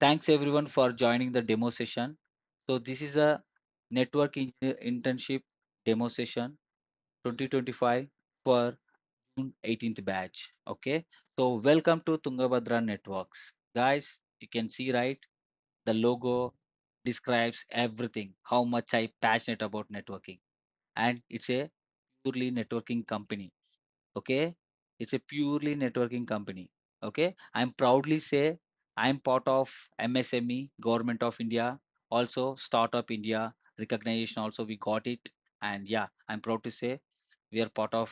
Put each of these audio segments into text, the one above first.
Thanks everyone for joining the demo session. So this is a internship demo session 2025 for June 18th batch. Okay. So welcome to Tungabhadra Networks. Guys, you can see right, the logo describes everything, how much I passionate about networking. And it's a purely networking company. Okay, it's a purely networking company. Okay, I'm proudly say I'm part of MSME Government of India, also Startup India recognition also we got it. And yeah, I'm proud to say we are part of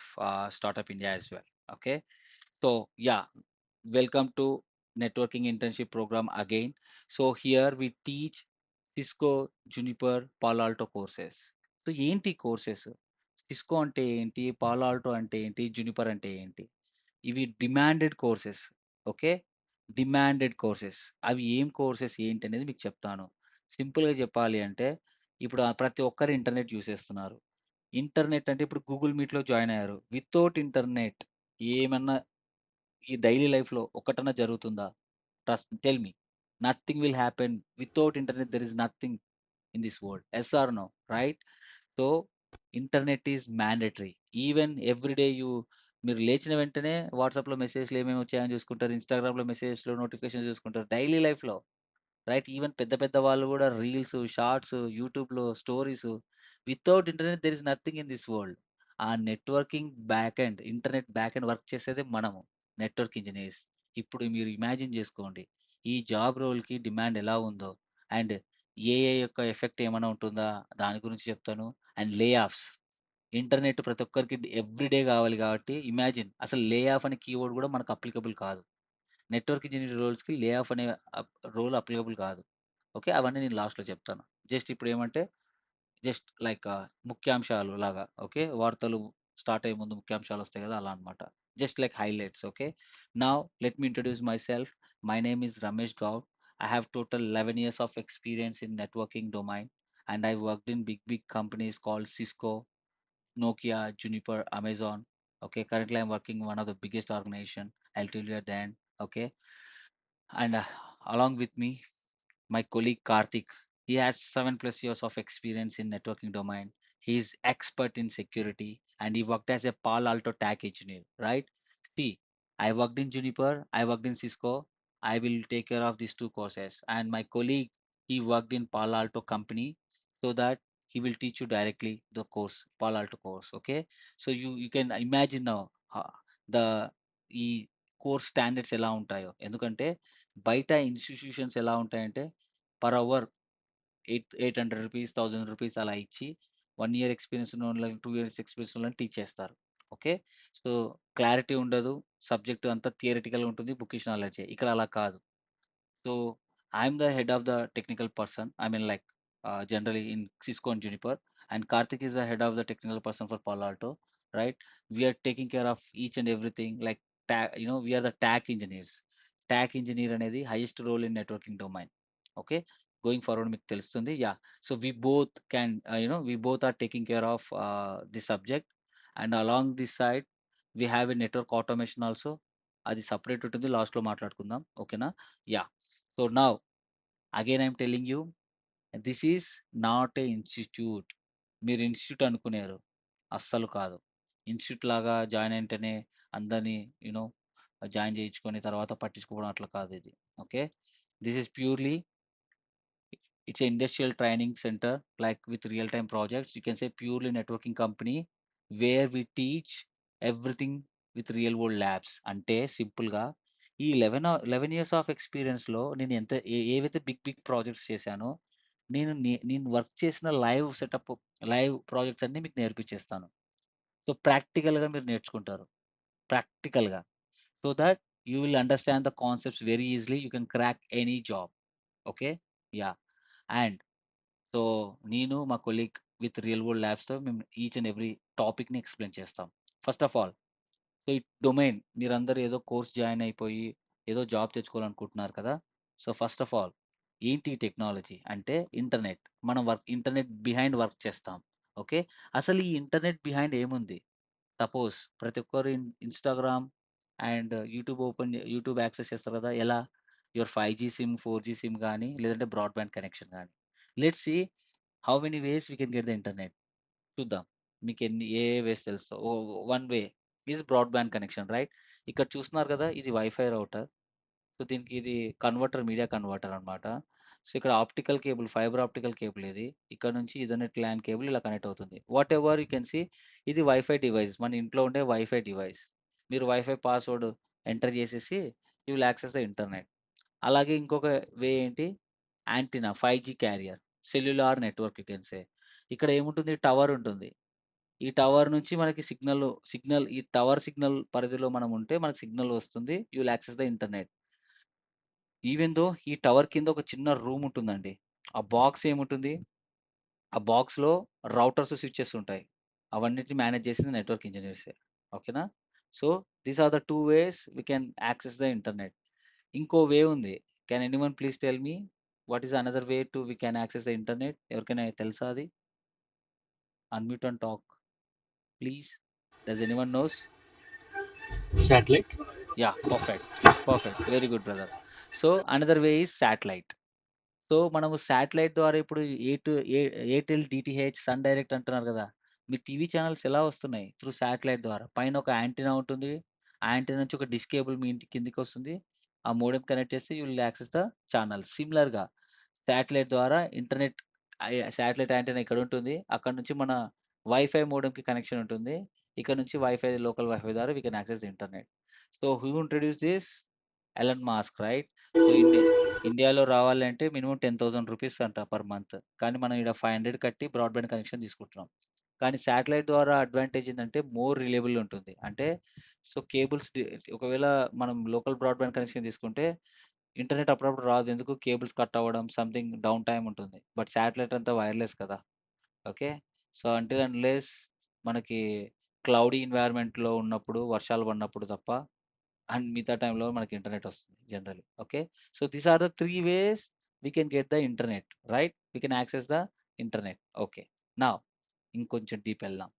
Startup India as well. Okay, so yeah, welcome to networking internship program again. So here we teach Cisco, Juniper, Palo Alto courses. So ఏంటి courses? Cisco అంటే ఏంటి? పాలో Alto అంటే ఏంటి? Juniper అంటే ఏంటి? ఇవి demanded courses. Okay. Demanded courses. అవి ఏం కోర్సెస్ ఏంటి అనేది మీకు చెప్తాను. సింపుల్‌గా చెప్పాలి అంటే ఇప్పుడు ప్రతి ఒక్కరు ఇంటర్నెట్ యూజ్ చేస్తున్నారు. ఇంటర్నెట్ అంటే ఇప్పుడు గూగుల్ మీట్‌లో జాయిన్ అయ్యారు. వితౌట్ ఇంటర్నెట్ ఏమన్నా ఈ డైలీ లైఫ్‌లో ఒక్కటన్నా జరుగుతుందా? Trust tell me. Nothing will happen without internet there is nothing in this world. Yes or no? Right? So, internet is mandatory. Even every day మీరు లేచిన వెంటనే వాట్సాప్‌లో మెసేజ్‌లు ఏమేమి వచ్చాయని చూసుకుంటారు. ఇన్‌స్టాగ్రామ్‌లో మెసేజ్‌లు, నోటిఫికేషన్స్ చూసుకుంటారు. డైలీ లైఫ్‌లో రైట్? ఈవెన్ పెద్ద పెద్ద వాళ్ళు గూడా రీల్స్, షార్ట్స్, యూట్యూబ్‌లో stories without internet there is nothing in this world. ఆ networking back end, internet back end work చేసేదే మనము. Network engineers. ఇప్పుడు మీరు ఇమాజిన్ జేసుకోండి. ఈ జాబ్ రోల్‌కి డిమాండ్ ఎలా ఉందో అండ్ ఏఐ యొక్క ఎఫెక్ట్ ఏమైనా ఉంటుందా? దాని గురించి చెప్తాను. అండ్ లే ఆఫ్స్. ఇంటర్నెట్ ప్రతి ఒక్కరికి ఎవ్రీ డే కావాలి కాబట్టి ఇమాజిన్ అసలు లే ఆఫ్ అనే కీవర్డ్ గూడా మనకు అప్లికబుల్ కాదు. నెట్వర్క్ ఇంజినీర్ రోల్స్‌కి లే ఆఫ్ అనే రోల్ అప్లికబుల్ కాదు. ఓకే. అవన్నీ నేను లాస్ట్‌లో చెప్తాను. జస్ట్ ఇప్పుడేమంటే జస్ట్ లైక్ ముఖ్యాంశాలు లాగా. ఓకే. వార్తలు స్టార్ట్ అయ్యే ముందు ముఖ్యాంశాలొస్తాయి గదా! అలా అన్నమాట. Just like highlights. Okay. Now let me introduce myself. My name is Ramesh Gaur. I have total 11 years of experience in networking domain, and I worked in big companies called Cisco, Nokia, Juniper, Amazon. Okay. Currently, I'm working in one of the biggest organization. I'll tell you at the end. Okay. And along with me, my colleague Karthik. He has 7+ years of experience in networking domain. He is expert in security and he worked as a Palo Alto TAC engineer, right? See, I worked in Juniper, I worked in Cisco. I will take care of these two courses. And my colleague, he worked in Palo Alto company so that he will teach you directly the course, Palo Alto course. Okay. So you can imagine now the ఈ course standards ఎలా ఉంటాయో. ఎందుకంటే బయట institutions ఎలా ఉంటాయంటే per hour 800 rupees, 1000 rupees అలా ఇచ్చి 1 year experience ఉన్నోళ్ళని, 2 ఇయర్స్ ఎక్స్‌పీరియన్స్ ఉన్నోళ్ళని టీచ్ చేస్తారు. ఓకే. సో, క్లారిటీ ఉండదు. సబ్జెక్ట్ అంతా థియరిటికల్‌గా ఉంటుంది. బుకిష్ నాలెడ్జే. ఇక్కడ అలా కాదు. So I'm the head of the technical person. I mean, like generally in Cisco and Juniper, and Karthik is the head of the technical person for Palo Alto, right? We are taking care of each and everything. Like we are the TAC engineers. TAC engineer అనేది highest role in networking domain. Okay, going forward మీకు తెలుస్తుంది. Yeah. So we both can, we both are taking care of this subject, and along this side we have a network automation also. అది separate ఉంటుంది. లాస్ట్‌లో మాట్లాడుకుందాం. ఓకేనా? Yeah! So now again I'm telling you this is not a institute. మీరు institute అనుకునేరు. అస్సలు కాదు. Institute లాగా join అయింటేనే అందరిని యూ నో జాయిన్ చేయించుకొని తర్వాత పట్టించుకోవడం అట్లా కాదు ఇది. Okay. This is purely it's an industrial training center, like with real-time projects. You can say purely networking company where we teach everything with real world labs. అంటే సింపుల్‌గా ఈ 11 ఇయర్స్ ఆఫ్ ఎక్స్‌పీరియన్స్‌లో నేను ఏవైతే బిగ్ ప్రాజెక్ట్స్ చేశానో, నేను work చేసిన live setup, live projects అన్నీ మీకు నేర్పించేస్తాను. సో, ప్రాక్టికల్‌గా మీరు నేర్చుకుంటారు. ప్రాక్టికల్‌గా. So that you will understand the concepts very easily. You can crack any job. Okay. Yeah! And so, నేను మా కొలీగ్ విత్ రియల్ వరల్డ్ ల్యాబ్స్‌తో మేము ఈచ్ అండ్ ఎవ్రీ టాపిక్‌ని ఎక్స్‌ప్లెయిన్ చేస్తాం. ఫస్ట్ ఆఫ్ ఆల్, సో, ఈ డొమైన్ మీరందరూ ఏదో course join అయిపోయి, ఏదో జాబ్ తెచ్చుకోవాలనుకుంటున్నారు కదా! సో, ఫస్ట్ ఆఫ్ ఆల్ ఏంటి ఈ టెక్నాలజీ అంటే ఇంటర్నెట్. మనం ఇంటర్నెట్ బిహైండ్ వర్క్ చేస్తాం. ఓకే. అసలు ఈ ఇంటర్నెట్ బిహైండ్ ఏముంది? సపోజ్ ప్రతి ఒక్కరు ఇన్‌స్టాగ్రామ్ అండ్ యూట్యూబ్ యాక్సెస్ చేస్తారు కదా! ఎలా? Your 5G SIM, 4G sim గానీ, లేదంటే బ్రాడ్‌బ్యాండ్ కనెక్షన్ గానీ. Let's see how many ways we can get the internet. చూద్దాం. మీకెన్ని ఏ వేస్ తెలుసో. One way is broadband connection right? ఇక్కడ చూస్తున్నారు కదా! ఇది వైఫై రౌటర్. సో, దీనికి ఇది మీడియా కన్వర్టర్ అన్నమాట. సో, ఇక్కడ optical cable, fibre optical cable ఇది. ఇక్కడ నుంచి ఈథర్‌నెట్ ల్యాన్ కేబుల్ ఇలా కనెక్ట్ అవుతుంది. వాటెవర్ యూ కెన్ సీ ఇది వైఫై డివైస్. మన ఇంట్లో ఉండే వైఫై డివైస్. మీరు వైఫై పాస్వర్డ్ ఎంటర్ చేసేసి you will access the internet. అలాగే ఇంకొక వే ఏంటి? Antenna 5G carrier. Cellular network you can సే. ఇక్కడ ఏముంటుంది? టవర్ ఉంటుంది. ఈ టవర్ నుంచి మనకి సిగ్నల్ ఈ టవర్ సిగ్నల్ పరిధిలో మనం ఉంటే మనకు సిగ్నల్ వస్తుంది. You will access the internet. Even though ఈ టవర్ కింద ఒక చిన్న రూమ్ ఉంటుందండి. ఆ బాక్స్ ఏముంటుంది? ఆ బాక్స్‌లో రౌటర్స్, స్విచెస్ ఉంటాయి. అవన్నిటిని మేనేజ్ చేసేది నెట్వర్క్ ఇంజినీర్సే. ఓకేనా? So, these are the 2 ways we can access the internet. ఇంకో వే ఉంది. Can anyone please tell me what is another way to we can access the internet? ఎవరికైనా తెలుసా అది? Unmute and talk please. Does anyone knows? Satellite. Yeah! Perfect. Perfect. Very good brother. So, another way is satellite. So, మనము satellite ద్వారా ఇప్పుడు ఏ టు ఏ Airtel DTH, Sun Direct అంటున్నారు గదా! మీ టీవీ ఛానెల్స్ ఎలా వస్తున్నాయి? త్రూ శాటిలైట్ ద్వారా. పైన ఒక యాంటెన్నా ఉంటుంది. ఆ యాంటెన్నా నుంచి ఒక డిష్ కేబుల్ మీ ఇంటి కిందకొస్తుంది. ఆ మోడెమ్ కనెక్ట్ చేస్తే you will access the channels. సిమిలర్‌గా శాటిలైట్ ద్వారా ఇంటర్నెట్ శాటిలైట్ యాంటెన్నా ఇక్కడుంటుంది. అక్కడి నుంచి మన వైఫై మోడెమ్‌కి కనెక్షన్ ఉంటుంది. ఇక్కడ నుంచి లోకల్ వైఫై ద్వారా we can access the internet. So, who introduced this? Elon Musk right? So, ఇండియాలో రావాలంటే మినిమమ్ రూ. 10,000 అంట పర్ మంత్. కానీ మనం ఈడ 500 కట్టి బ్రాడ్‌బ్యాండ్ కనెక్షన్ తీసుకుంటున్నాం. కానీ శాటిలైట్ ద్వారా అడ్వాంటేజ్ ఏందంటే మోర్ రిలయబుల్ ఉంటుంది. అంటే సో, కేబుల్స్ ఒకవేళ మనం లోకల్ బ్రాడ్‌బ్యాండ్ కనెక్షన్ తీసుకుంటే ఇంటర్నెట్ అప్పుడప్పుడు రాదు. ఎందుకు? కేబుల్స్ కట్ అవ్వడం, సంథింగ్ డౌన్ టైమ్ ఉంటుంది. బట్ శాటిలైట్ అంతా వైర్‌లెస్ కదా! ఓకే. సో, అంటిల్ అన్‌లెస్ మనకి క్లౌడీ ఎన్వైర్న్‌మెంట్‌లో ఉన్నప్పుడు, వర్షాలు పడినప్పుడు తప్ప అండ్ మిగతా టైంలో మనకి ఇంటర్నెట్ వస్తుంది generally. Okay. So, these are the 3 ways we can get the internet right? We can access the internet. Okay. Now ఇంకొంచెం డీప్ ఎళ్దాం.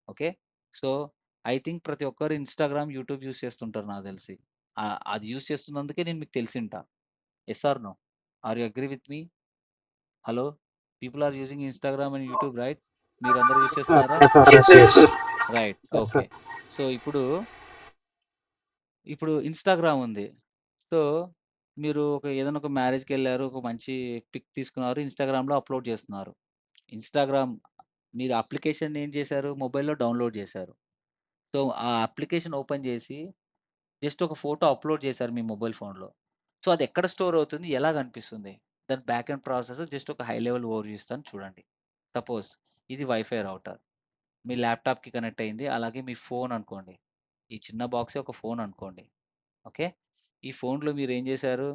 ఓకే. సో, ఐ థింక్ ప్రతి ఒక్కరు ఇన్‌స్టాగ్రామ్, యూట్యూబ్ యూజ్ చేస్తుంటారు నాకు తెలిసి. అది యూజ్ చేస్తున్నందుకే నేను మీకు తెలిసుంటా. Yes or no? Are you agree with me? Hello! People are using Instagram and YouTube right? మీరందరూ యూజ్ చేస్తున్నారా? Yes, yes. Right. Okay. So, ఇప్పుడు ఇన్‌స్టాగ్రామ్ ఉంది. సో, మీరు ఏదైనా ఒక మ్యారేజ్‌కెళ్లారు. ఒక మంచి పిక్ తీసుకున్నారు. ఇన్‌స్టాగ్రామ్‌లో అప్‌లోడ్ చేస్తున్నారు. ఇన్‌స్టాగ్రామ్ మీరు అప్లికేషన్ ఏం చేశారు? మొబైల్‌లో డౌన్‌లోడ్ చేశారు. సో, ఆ అప్లికేషన్ ఓపెన్ చేసి జస్ట్ ఒక ఫోటో అప్‌లోడ్ చేశారు మీ మొబైల్ ఫోన్‌లో. సో, అది ఎక్కడ స్టోర్ అవుతుంది? ఎలా కనిపిస్తుంది? దాని బ్యాక్ ఎండ్ ప్రాసెస్ జస్ట్ ఒక హై లెవెల్ ఓవర్‌వ్యూ ఇస్తాను చూడండి. సపోజ్ ఇది వైఫై రౌటర్. మీ ల్యాప్‌టాప్‌కి కనెక్ట్ అయింది. అలాగే మీ ఫోన్ అనుకోండి. ఈ చిన్న బాక్సే ఒక ఫోన్ అనుకోండి. ఓకే. ఈ ఫోన్‌లో మీరేం జేశారు?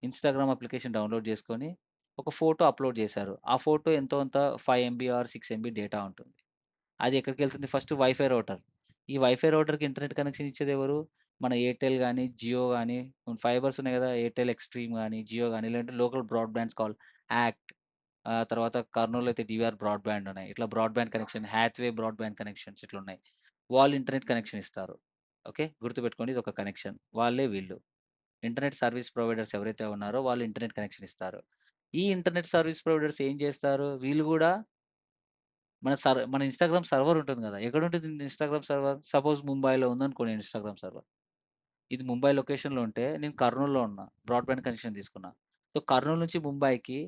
ఇన్‌స్టాగ్రామ్ అప్లికేషన్ డౌన్‌లోడ్ జేసుకొని, ఒక ఫోటో అప్‌లోడ్ జేశారు. ఆ ఫోటో ఎంతో కొంత 5 ఎంబీ ఆర్ 6 ఎంబీ డేటా ఉంటుంది. అది ఎక్కడికెళ్తుంది ఫస్ట్ వైఫై రౌటర్. ఈ వైఫై రౌటర్‌కి ఇంటర్నెట్ కనెక్షన్ ఇచ్చేదెవరు? మన ఎయిర్‌టెల్ గాని, జియో గాని ఫైబర్స్ ఉన్నాయి గదా! ఎయిర్‌టెల్ ఎక్స్‌ట్రీమ్ గాని, జియో గాని లేదంటే లోకల్ బ్రాడ్‌బ్యాండ్స్ కాల్ యాక్ట్. తర్వాత కర్నూల్‌లో అయితే డీవీఆర్ బ్రాడ్‌బ్యాండ్ ఉన్నాయి. ఇట్లా broadband connection, Hathway broadband connections ఇట్లున్నాయి. వాళ్ళు ఇంటర్నెట్ కనెక్షన్ ఇస్తారు. ఓకే. గుర్తుపెట్టుకోండి ఇదొక కనెక్షన్. వాళ్ళే వీళ్ళు. ఇంటర్నెట్ సర్వీస్ ప్రొవైడర్స్ ఎవరైతే ఉన్నారో వాళ్ళు ఇంటర్నెట్ కనెక్షన్ ఇస్తారు. ఈ ఇంటర్నెట్ సర్వీస్ ప్రొవైడర్స్ ఏం చేస్తారు? వీళ్ళు గూడా మన ఇన్‌స్టాగ్రామ్ సర్వర్ ఉంటుంది గదా! ఎక్కడుంటుంది ఇన్‌స్టాగ్రామ్ సర్వర్? సపోజ్ ముంబైలో ఉందనుకోండి ఇన్‌స్టాగ్రామ్ సర్వర్. ఇది ముంబై లొకేషన్‌లో ఉంటే నేను కర్నూల్‌లో ఉన్నా. బ్రాడ్‌బ్యాండ్ కనెక్షన్ తీసుకున్నా. సో, కర్నూల్ నుంచి ముంబైకి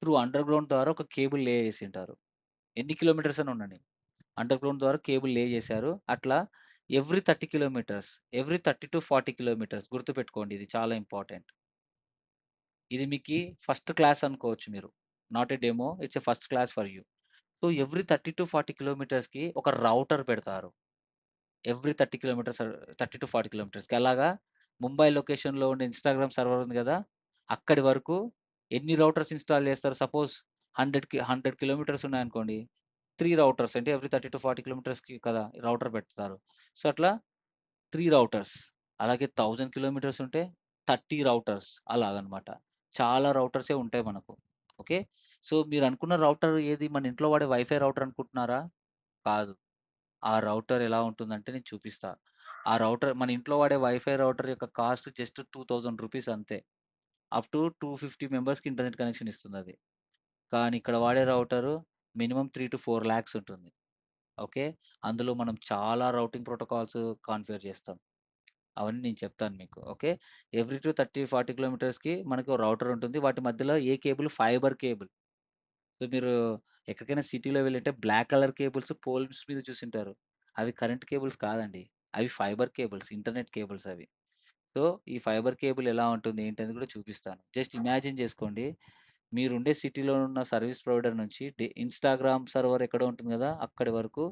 త్రూ అండర్ గ్రౌండ్ ద్వారా ఒక కేబుల్ లే చేసుంటారు. ఎన్ని కిలోమీటర్స్ అని ఉండని. అండర్ గ్రౌండ్ ద్వారా కేబుల్ లే చేశారు. అట్లా ఎవ్రీ 30 కిలోమీటర్స్, ఎవ్రీ 30-40 కిలోమీటర్స్ గుర్తుపెట్టుకోండి ఇది చాలా ఇంపార్టెంట్. ఇది మీకి ఫస్ట్ క్లాస్ అనుకోవచ్చు మీరు. Not a demo. It's a first class for you. So, every 30-40 కిలోమీటర్స్‌కి ఒక రౌటర్ పెడతారు. Every 30 kilometres 30-40 కిలోమీటర్స్‌కి. అలాగా ముంబై లొకేషన్‌లో ఉండే ఇన్‌స్టాగ్రామ్ సర్వర్ ఉంది గదా! అక్కడి వరకు ఎన్ని రౌటర్స్ ఇన్‌స్టాల్ చేస్తారు? సపోజ్ 100 కిలోమీటర్స్ ఉన్నాయనుకోండి. 3 రౌటర్స్ అంటే ఎవ్రీ 30-40 కిలోమీటర్స్‌కి కదా! రౌటర్ పెడతారు. సో, అట్లా 3 రౌటర్స్. అలాగే 1000 కిలోమీటర్స్ ఉంటే 30 రౌటర్స్ అలాగనమాట. చాలా రౌటర్సే ఉంటాయి మనకు. ఓకే. సో, మీరనుకున్న రౌటర్ ఏది? మన ఇంట్లో వాడే వైఫై రౌటర్ అనుకుంటున్నారా? కాదు. ఆ రౌటర్ ఎలా ఉంటుందంటే నేను చూపిస్తా. ఆ రౌటర్ మన ఇంట్లో వాడే వైఫై రౌటర్ యొక్క కాస్ట్ జస్ట్ రూ. 2000 అంతే. అప్ టు 250 మెంబర్స్‌కి ఇంటర్నెట్ కనెక్షన్ ఇస్తుందది. కానీ ఇక్కడ వాడే రౌటరు మినిమమ్ 3-4 లాక్స్ ఉంటుంది. ఓకే. అందులో మనం చాలా రౌటింగ్ ప్రోటోకాల్స్ కాన్ఫిగర్ చేస్తాం. అవన్నీ నేను చెప్తాను మీకు. ఓకే. ఎవ్రీ 30, 40 కిలోమీటర్స్‌కి మనకు రౌటర్ ఉంటుంది. వాటి మధ్యలో ఏ కేబుల్ ఫైబర్ కేబుల్. సో, మీరు ఎక్కడికైనా సిటీలో వెళ్ళుంటే బ్లాక్ కలర్ కేబుల్స్ పోల్స్ మీద చూసుంటారు. అవి కరెంట్ కేబుల్స్ కాదండి. అవి ఫైబర్ కేబుల్స్. ఇంటర్నెట్ కేబుల్స్ అవి. సో, ఈ ఫైబర్ కేబుల్ ఎలా ఉంటుంది ఏంటనేది కూడా చూపిస్తాను. జస్ట్ ఇమాజిన్ చేసుకోండి. మీరుండే సిటీలో ఉన్న సర్వీస్ ప్రొవైడర్ నుంచి ఇన్‌స్టాగ్రామ్ సర్వర్ ఎక్కడో ఉంటుంది గదా! అక్కడి వరకు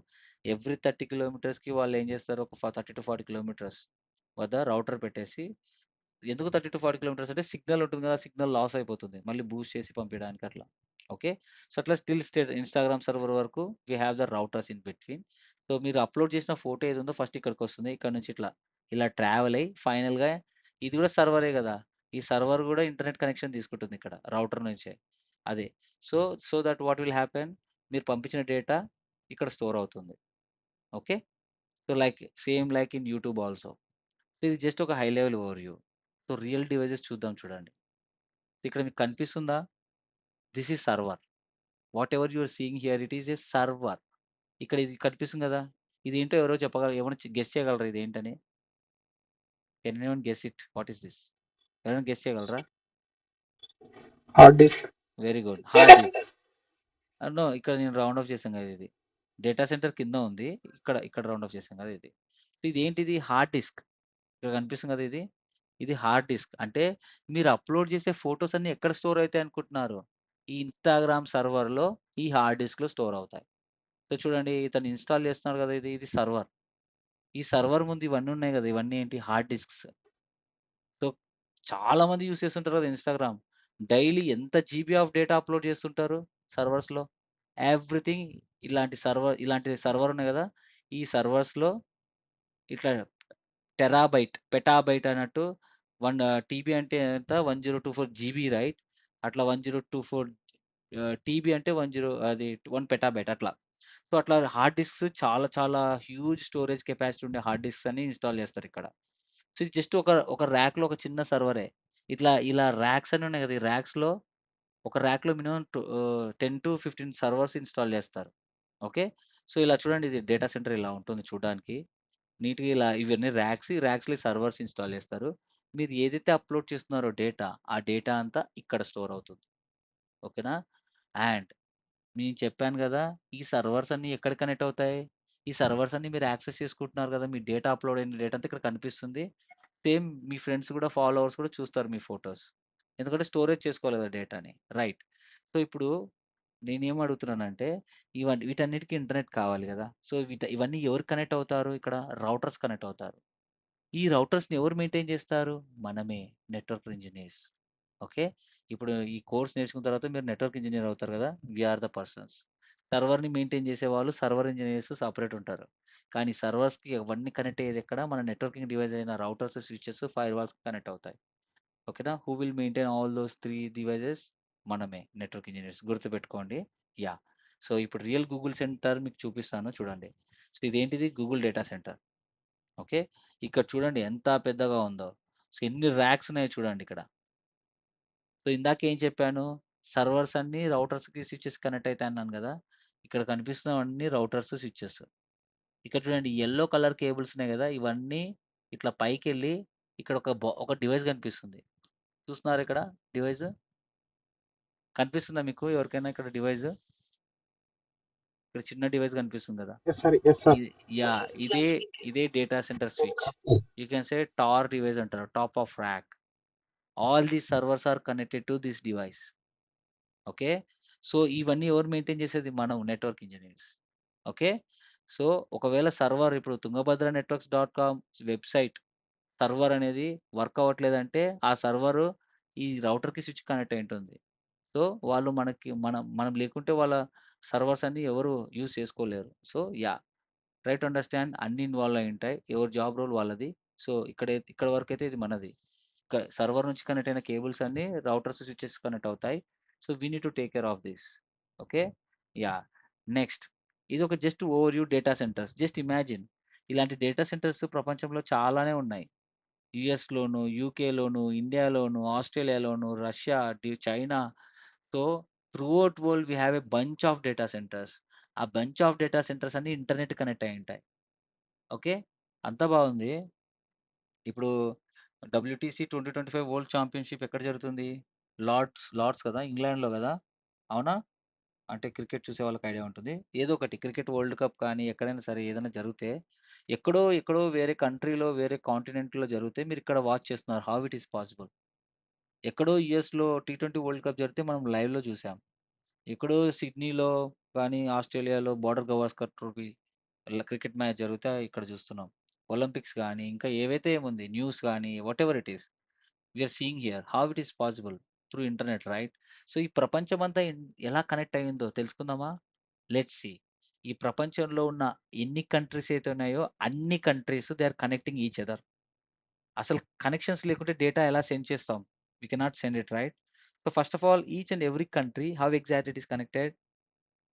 ఎవ్రీ 30 కిలోమీటర్స్‌కి వాళ్ళేం జేస్తారు ఒక 30-40 కిలోమీటర్స్ వద్ద రౌటర్ పెట్టేసి ఎందుకు 30-40 కిలోమీటర్స్ అంటే సిగ్నల్ ఉంటుంది కదా! సిగ్నల్ లాస్ అయిపోతుంది. మళ్ళీ బూస్ట్ చేసి పంపియడానికి అట్లా. ఓకే. సో, అట్లా స్టిల్ ఇన్‌స్టాగ్రామ్ సర్వర్ వరకు we have the routers in between. So, మీరు అప్‌లోడ్ చేసిన ఫోటో ఏదుందో ఫస్ట్ ఇక్కడికొస్తుంది. ఇక్కడ నుంచి ఇట్లా, ఇలా ట్రావెల్ అయ్యి ఫైనల్‌గా ఇది కూడా సర్వరే గదా! ఈ సర్వర్ గూడా ఇంటర్నెట్ కనెక్షన్ తీసుకుంటుంది ఇక్కడ రౌటర్ నుంచే. అదే. So, so that what will happen మీరు పంపించిన డేటా ఇక్కడ స్టోర్ అవుతుంది. Okay. So, same like in YouTube also. ఇది జస్ట్ ఒక high level overview. So, real devices చూద్దాం చూడండి. ఇక్కడ మీకు కనిపిస్తుందా? This is server. Whatever you are seeing here it is a server. ఇక్కడ ఇది కనిపిస్తుంది గదా! ఇదేంటో ఎవరో ఎవరైనా గెస్ చేయగలరా ఇదేంటని? Can anyone guess it? What is this? ఎవరైనా గెస్ చేయగలరా? Hard disk, very good. Data hard disk. Centre. No ఇక్కడ నేను రౌండ్ ఆఫ్ చేశాను గదా! ఇది. డేటా సెంటర్ కింద ఉంది. ఇక్కడ రౌండ్ ఆఫ్ చేశాం గదా! ఇది. ఇదేంటిది? Hard disk. ఇక్కడ కనిపిస్తుంది గదా! ఇది. ఇది హార్డ్ డిస్క్. అంటే మీరు అప్‌లోడ్ చేసే ఫోటోస్ అన్నీ ఎక్కడ స్టోర్ అయితాయి అనుకుంటున్నారు? ఈ ఇన్‌స్టాగ్రామ్ సర్వర్‌లో ఈ హార్డ్ డిస్క్‌లో స్టోర్ అవుతాయి. సో, చూడండి ఇతను ఇన్‌స్టాల్ చేస్తున్నాడు గదా! ఇది సర్వర్. ఈ సర్వర్ ముందు ఇవన్నీ ఉన్నాయి గదా! ఇవన్నీ ఏంటి? Hard discs. సో, చాలా మంది యూజ్ చేస్తుంటారు కదా ఇన్‌స్టాగ్రామ్. డైలీ ఎంత జీబీ ఆఫ్ డేటా అప్‌లోడ్ చేస్తుంటారు సర్వర్స్‌లో. ఎవ్రీథింగ్ ఇలాంటి సర్వర్ ఉన్నాయి గదా! ఈ సర్వర్స్‌లో ఇట్లా పెటాబైట్ అన్నట్టు 1 టీబీ అంటే ఎంత? 1024 జీబీ రైట్? అట్లా 1024 టీబీ అంటే 1 పెటాబైట్ అట్లా. సో, అట్లా హార్డ్ డిస్క్స్ చాలా చాలా హ్యూజ్ స్టోరేజ్ కెపాసిటీ ఉండే హార్డ్ డిస్క్స్ అన్ని ఇన్‌స్టాల్ చేస్తారిక్కడ. సో, ఇది జస్ట్ ఒక ర్యాక్‌లో ఒక చిన్న సర్వరే. ఇలా ర్యాక్స్ అని ఉన్నాయి కదా! ఈ ర్యాక్స్‌లో ఒక ర్యాక్‌లో మినిమమ్ 10-15 సర్వర్స్ ఇన్‌స్టాల్ చేస్తారు. ఓకే. సో, ఇలా చూడండి ఇది డేటా సెంటర్ ఇలా ఉంటుంది చూడ్డానికి. నీట్‌గా ఇలా ఇవన్నీ ర్యాక్స్. ఈ ర్యాక్స్‌లో సర్వర్స్ ఇన్‌స్టాల్ చేస్తారు. మీరు ఏదైతే అప్‌లోడ్ చేస్తున్నారో డేటా, ఆ డేటా అంతా ఇక్కడ స్టోర్ అవుతుంది. ఓకేనా? అండ్ నేను చెప్పాను గదా! ఈ సర్వర్స్ అన్నీ ఎక్కడ కనెక్ట్ అవుతాయి? ఈ సర్వర్స్ అన్నీ మీరు యాక్సెస్ చేసుకుంటున్నారు గదా! మీ డేటా అప్‌లోడ్ అయిన డేటా అంతా ఇక్కడ కనిపిస్తుంది. సేమ్ మీ ఫ్రెండ్స్ గూడా, ఫాలోవర్స్ కూడా చూస్తారు మీ ఫోటోస్. ఎందుకంటే స్టోరేజ్ చేసుకోవాలి గదా డేటాని. రైట్. సో, ఇప్పుడు నేనేం అడుగుతున్నానంటే వీటన్నిటికి ఇంటర్నెట్ కావాలి గదా! సో, ఇవన్నీ ఎవరు కనెక్ట్ అవుతారు ఇక్కడ? రౌటర్స్ కనెక్ట్ అవుతారు. ఈ రౌటర్స్‌ని ఎవరు మెయింటైన్ చేస్తారు? మనమే నెట్వర్క్ ఇంజినీర్స్. ఓకే. ఇప్పుడు ఈ కోర్స్ నేర్చుకున్న తర్వాత మీరు నెట్వర్క్ ఇంజినీర్ అవుతారు గదా! We are the persons. సర్వర్‌ని మెయింటైన్ చేసేవాళ్ళు సర్వర్ ఇంజినీర్స్ సెపరేట్ ఉంటారు. కానీ సర్వర్స్‌కి అవన్నీ కనెక్ట్ అయ్యేది ఎక్కడ? మన నెట్వర్కింగ్ డివైస్ అయిన రౌటర్స్, స్విచెస్, ఫైర్‌వాల్స్‌కి కనెక్ట్ అవుతాయి. ఓకేనా? Who will maintain all those 3 devices? మనమే నెట్వర్క్ ఇంజినీర్స్ గుర్తుపెట్టుకోండి. యాహ్! సో, ఇప్పుడు రియల్ గూగుల్ సెంటర్ మీకు చూపిస్తాను చూడండి. సో, ఇదేంటిది? Google data centre. ఓకే. ఇక్కడ చూడండి ఎంత పెద్దగా ఉందో. సో, ఎన్ని ర్యాక్స్ ఉన్నాయో చూడండి ఇక్కడ. సో, ఇందాక ఏం చెప్పాను? సర్వర్స్ అన్నీ రౌటర్స్‌కి, స్విచెస్‌కి కనెక్ట్ అయితాయి అన్నాను గదా! ఇక్కడ కనిపిస్తున్నవన్నీ రౌటర్స్, స్విచెస్. ఇక్కడ చూడండి యెల్లో కలర్ కేబుల్స్ ఉన్నాయి గదా! ఇవన్నీ ఇట్లా పైకెళ్ళి ఇక్కడ ఒక డివైస్ కనిపిస్తుంది. చూస్తున్నారా ఇక్కడ డివైస్? కనిపిస్తుందా మీకు ఎవరికైనా ఇక్కడ డివైస్? ఇక్కడ చిన్న డివైస్ కనిపిస్తుంది గదా! Yes sir, yes sir. ఇది యాహ్! ఇదే data centre switch. You can say TOR device అంటారు. Top of rack. All these servers are connected to this device. Okay. So, ఇవన్నీ ఎవరు మెయింటైన్ చేసేది? మనం నెట్వర్క్ ఇంజినీర్స్. ఓకే. సో, ఒకవేళ server ఇప్పుడు Tungabhadra networks dot com website server అనేది work అవ్వట్లేదంటే, ఆ సర్వరు ఈ రౌటర్‌కి, స్విచ్‌కి కనెక్ట్ అయి ఉంటుంది. సో, వాళ్ళు మనం లేకుంటే వాళ్ళ సర్వర్స్ అన్నీ ఎవరు యూజ్ చేసుకోలేరు. So, yeah! Try to understand అన్నీ ఇన్వాల్వ్ అయ్యి ఉంటాయి. ఎవరి జాబ్ రోల్ వాళ్ళది. సో, ఇక్కడి వరకైతే ఇది మనది. సర్వర్ నుంచి కనెక్ట్ అయిన కేబుల్స్ అన్నీ రౌటర్స్, స్విచెస్ కనెక్ట్ అవుతాయి. So, we need to take care of this. Okay. Yeah! Next ఇదొక just overview data centres. Just imagine ఇలాంటి డేటా సెంటర్స్ ప్రపంచంలో చాలానే ఉన్నాయి. యూఎస్‌లోను, యూకేలోను, ఇండియాలోను, ఆస్ట్రేలియాలోను, Russia, China. So, throughout world we have a bunch of data centres. ఆ బంచ్ ఆఫ్ డేటా సెంటర్స్ అన్నీ ఇంటర్‌నెట్ కనెక్ట్ అయ్యుంటాయి. ఓకే. అంతా బాగుంది. ఇప్పుడు డబ్ల్యూటీసీ 2025 వరల్డ్ ఛాంపియన్‌షిప్ ఎక్కడ జరుగుతుంది? లార్డ్స్ కదా! ఇంగ్లాండ్‌లో గదా! అవునా? అంటే క్రికెట్ చూసే వాళ్ళకి ఐడియా ఉంటుంది. ఏదో ఒకటి క్రికెట్ వరల్డ్ కప్ కానీ, ఎక్కడైనా సరే ఏదైనా జరిగితే, ఎక్కడో వేరే కంట్రీలో, వేరే కాంటినెంట్‌లో జరిగితే మీరిక్కడ వాచ్ చేస్తున్నారు. How it is possible? ఎక్కడో యూఎస్‌లో టీ20 వరల్డ్ కప్ జరిగితే మనం లైవ్‌లో చూసాం. ఎక్కడో సిడ్నీలో కానీ, ఆస్ట్రేలియాలో border Gavaskar trophy cricket match జరిగితే ఇక్కడ చూస్తున్నాం. ఒలింపిక్స్ గాని, ఇంకా ఏవైతే ఏముంది న్యూస్ గాని, whatever it is. We are seeing here. How it is possible? Through internet right? So, ఈ ప్రపంచమంతా ఎలా కనెక్ట్ అయిందో తెలుసుకుందామా? Let's see. ఈ ప్రపంచంలో ఉన్న ఎన్ని కంట్రీస్ అయితే ఉన్నాయో, అన్ని countries they are connecting each other. అసలు కనెక్షన్స్ లేకుంటే డేటా ఎలా సెండ్ చేస్తాం? We cannot send it right? So, first of all each and every country how exact it is connected.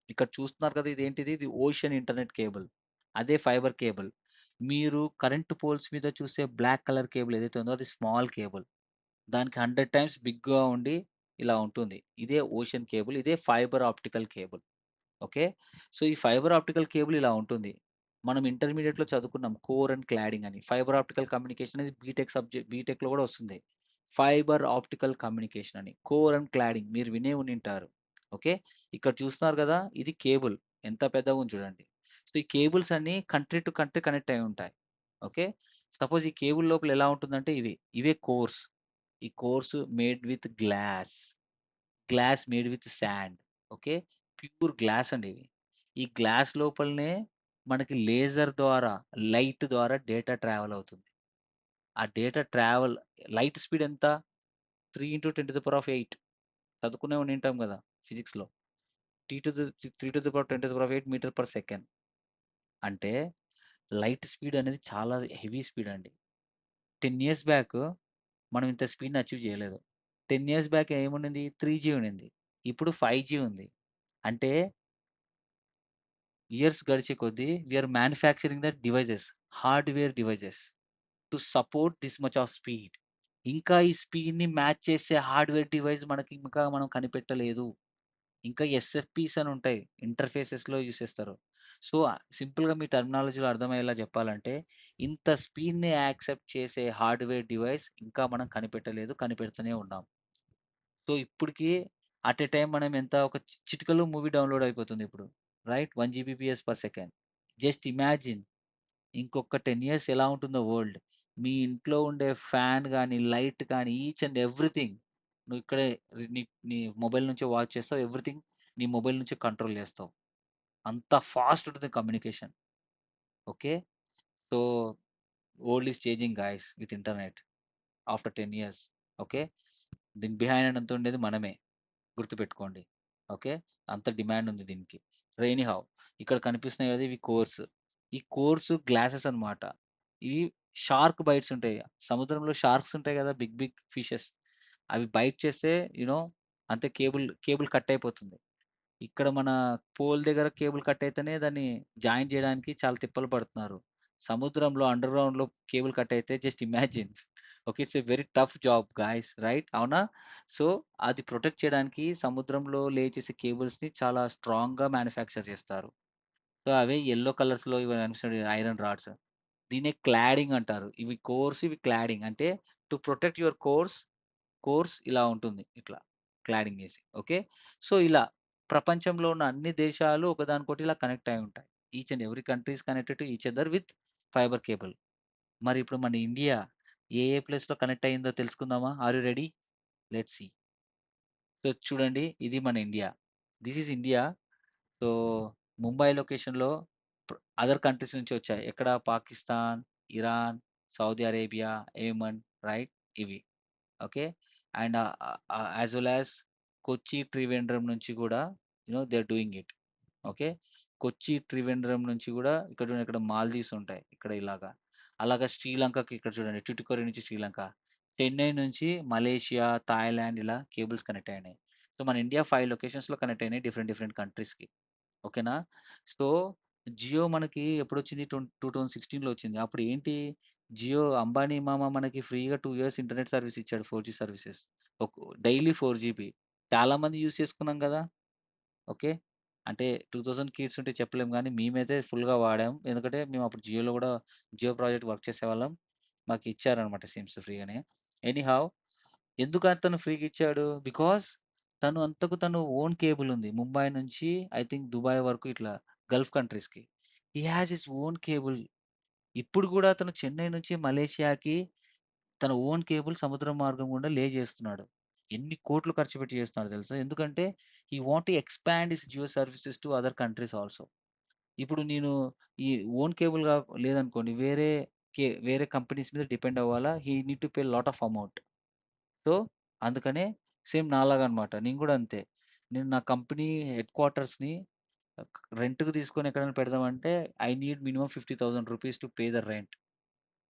ఇక్కడ చూస్తున్నారు కదా! ఇదేంటిది? ఇది ఓషన్ ఇంటర్నెట్ కేబుల్. అదే ఫైబర్ కేబుల్. మీరు కరెంట్ పోల్స్ మీద చూసే బ్లాక్ కలర్ కేబుల్ ఏదైతే ఉందో అది స్మాల్ కేబుల్. దానికి 100 టైమ్స్ బిగ్‌గా ఉండి ఇలా ఉంటుంది. ఇదే ఓషన్ కేబుల్. ఇదే fibre optical cable. Okay. So, ఈ ఫైబర్ ఆప్టికల్ కేబుల్ ఇలా ఉంటుంది. మనం ఇంటర్మీడియేట్‌లో చదువుకున్నాం కోర్ అండ్ క్లాడింగ్ అని. ఫైబర్ ఆప్టికల్ కమ్యూనికేషన్ అనేది బీటెక్‌లో గూడా వస్తుంది. ఫైబర్ ఆప్టికల్ కమ్యూనికేషన్ అని. కోర్ అండ్ క్లాడింగ్ మీరు వినే ఉండింటారు. ఓకే. ఇక్కడ చూస్తున్నారు గదా! ఇది కేబుల్. ఎంత పెద్దగుంది చూడండి. సో, ఈ కేబుల్స్ అన్నీ కంట్రీ టు కంట్రీ కనెక్ట్ అయ్యి ఉంటాయి. ఓకే. సపోజ్ ఈ కేబుల్ లోపల ఎలా ఉంటుందంటే ఇవే కోర్స్. ఈ course made with glass. Glass made with sand. Okay. Pure glass అండి ఇవి. ఈ గ్లాస్ లోపలనే మనకి లేజర్ ద్వారా, లైట్ ద్వారా డేటా ట్రావెల్ అవుతుంది. ఆ డేటా ట్రావెల్ లైట్ స్పీడ్ ఎంత? 3 × 10⁸ చదువుకునే ఉండింటాం గదా! ఫిజిక్స్‌లో. T to the 3 × 10⁸ metre per second. అంటే లైట్ స్పీడ్ అనేది చాలా హెవీ స్పీడ్ అండి. 10 ఇయర్స్ బ్యాక్ మనం ఇంత స్పీడ్‌ని అచీవ్ చేయలేదు. 10 ఇయర్స్ బ్యాక్ ఏముండింది? 3జీ ఉండింది. ఇప్పుడు 5జీ ఉంది. అంటే ఇయర్స్ గడిచే కొద్దీ we are manufacturing the devices, hardware devices to support this much of speed. ఇంకా ఈ స్పీడ్‌ని మ్యాచ్ చేసే హార్డ్‌వేర్ డివైస్ మనకి ఇంకా మనం కనిపెట్టలేదు. ఇంకా ఎస్ఎఫ్‌పీస్ అని ఉంటాయి. ఇంటర్‌ఫేసెస్‌లో యూజ్ చేస్తారు. సో, సింపుల్‌గా మీ టర్మినాలజీలో అర్థమయ్యేలా చెప్పాలంటే, ఇంత స్పీడ్‌ని యాక్సెప్ట్ చేసే హార్డ్‌వేర్ డివైస్ ఇంకా మనం కనిపెట్టలేదు. కనిపెడుతూనే ఉన్నాం. సో, ఇప్పటికి అట్ ఎ టైమ్ మనం ఎంత ఒక చిటికలో మూవీ డౌన్‌లోడ్ అయిపోతుంది ఇప్పుడు. Right? 1 Gbps per second. Just imagine ఇంకొక 10 ఇయర్స్ ఎలా ఉంటుందో వరల్డ్. మీ ఇంట్లో ఉండే ఫ్యాన్ గాని, లైట్ కానీ ఈచ్ అండ్ ఎవ్రీథింగ్ నువ్వు ఇక్కడే నీ నీ మొబైల్ నుంచే వాచ్ చేస్తావు. ఎవ్రీథింగ్ నీ మొబైల్ నుంచే కంట్రోల్ చేస్తావు. అంత ఫాస్ట్ ఉంటుంది communication. Okay. So, world is changing guys with internet after 10 years. Okay. దీని బిహైండ్ అంతా ఉండేది మనమే. గుర్తుపెట్టుకోండి. ఓకే. అంత డిమాండ్ ఉంది దీనికి. ఎనీహౌ ఇక్కడ కనిపిస్తున్నాయి కదా! ఇవి కోర్స్. ఈ కోర్స్ గ్లాసెస్ అన్నమాట. ఇవి షార్క్ బైట్స్ ఉంటాయి. సముద్రంలో షార్క్స్ ఉంటాయి కదా! Big big fishes. అవి బైట్ చేస్తే యూ నో అంతే కేబుల్ కట్ అయిపోతుంది. ఇక్కడ మన పోల్ దగ్గర కేబుల్ కట్ అయితేనే దాన్ని జాయిన్ చేయడానికి చాలా తిప్పలు పడుతున్నారు. సముద్రంలో అండర్‌గ్రౌండ్‌లో కేబుల్ కట్ అయితే just imagine. Okay. It's a very tough job guys right? అవునా? సో, అది ప్రొటెక్ట్ చేయడానికి సముద్రంలో లే చేసే కేబుల్స్‌ని చాలా స్ట్రాంగ్‌గా మ్యానుఫ్యాక్చర్ చేస్తారు. సో, అవే యెల్లో కలర్స్‌లో ఇవి కనిపిస్తున్నాయి ఐరన్ రాడ్స్. దీన్నే క్లాడింగ్ అంటారు. ఇవి కోర్స్, ఇవి క్లాడింగ్. అంటే టు ప్రొటెక్ట్ యువర్ కోర్స్ ఇలా ఉంటుంది. ఇట్లా క్లాడింగ్ ఏసి. ఓకే. సో, ఇలా ప్రపంచంలో ఉన్న అన్ని దేశాలు ఒకదానికొకటి ఇలా కనెక్ట్ అయి ఉంటాయి. Each and every country is connected to each other with fibre cable. మరి ఇప్పుడు మన ఇండియా ఏ ప్లేస్‌లో కనెక్ట్ అయిందో తెలుసుకుందామా? Are you ready? Let's see. So, చూడండి ఇది మన India. This is India. So, Mumbai లొకేషన్‌లో అదర్ కంట్రీస్ నుంచి వచ్చాయి. ఎక్కడ? Pakistan, Iran, Saudi Arabia, Yemen right? ఇవి. Okay. And as well as Kochi, Trivandrum నుంచి గూడా they are doing it. Okay. Kochi, Trivandrum నుంచి గూడా ఇక్కడ చూడండి ఇక్కడ మాల్దీవ్స్ ఉంటాయి. ఇక్కడ ఇలాగా. అలాగా శ్రీలంకకి ఇక్కడ చూడండి ట్యుటికోరిన్ నుంచి శ్రీలంక. చెన్నై నుంచి మలేషియా, థాయిలాండ్ ఇలా కేబుల్స్ కనెక్ట్ అయినాయి. సో, మన ఇండియా 5 లొకేషన్స్‌లో కనెక్ట్ అయినాయి డిఫరెంట్ డిఫరెంట్ కంట్రీస్‌కి. ఓకేనా? సో, జియో మనకి ఎప్పుడొచ్చింది? 2016లో వచ్చింది. అప్పుడు ఏంటి? జియో అంబానీ మామ మనకి ఫ్రీగా 2 ఇయర్స్ ఇంటర్నెట్ సర్వీస్ ఇచ్చాడు 4జీ సర్వీసెస్. Daily 4 GB. చాలా మంది యూజ్ చేసుకున్నాం గదా! ఓకే. అంటే 2000 కిడ్స్ ఉంటే చెప్పలేం గానీ, మేమైతే ఫుల్‌గా వాడాం. ఎందుకంటే మేము అప్పుడు జియోలో గూడా జియో ప్రాజెక్ట్ వర్క్ చేసేవాళ్ళం. మాకు ఇచ్చారనమాట సిమ్స్ ఫ్రీగానే. ఎనీహౌ ఎందుకు అతను ఫ్రీగా ఇచ్చాడు? బికాజ్ తను అంతకు తను ఓన్ కేబుల్ ఉంది. ముంబై నుంచి ఐ థింక్ దుబాయ్ వరకు ఇట్లా గల్ఫ్ కంట్రీస్‌కి. He has his own cable. ఇప్పుడు గూడా అతను చెన్నై నుంచి మలేషియాకి తన ఓన్ కేబుల్ సముద్ర మార్గం గుండా లే చేస్తున్నాడు. ఎన్ని కోట్లు ఖర్చు పెట్టి చేస్తున్నాడో తెలుసా? ఎందుకంటే he want to expand his Jio services to other countries also. ఇప్పుడు నేను ఈ ఓన్ కేబుల్ లేదనుకోండి వేరే కంపెనీస్ మీద డిపెండ్ అవ్వాలా? He need to pay lot of amount. So, అందుకనే సేమ్ నాలాగా అన్నమాట. నేను గూడా అంతే. నేను నా కంపెనీ హెడ్ క్వార్టర్స్‌ని రెంట్‌కి తీసుకొని ఎక్కడైనా పెడదామంటే I need minimum ₹50,000 to pay the rent.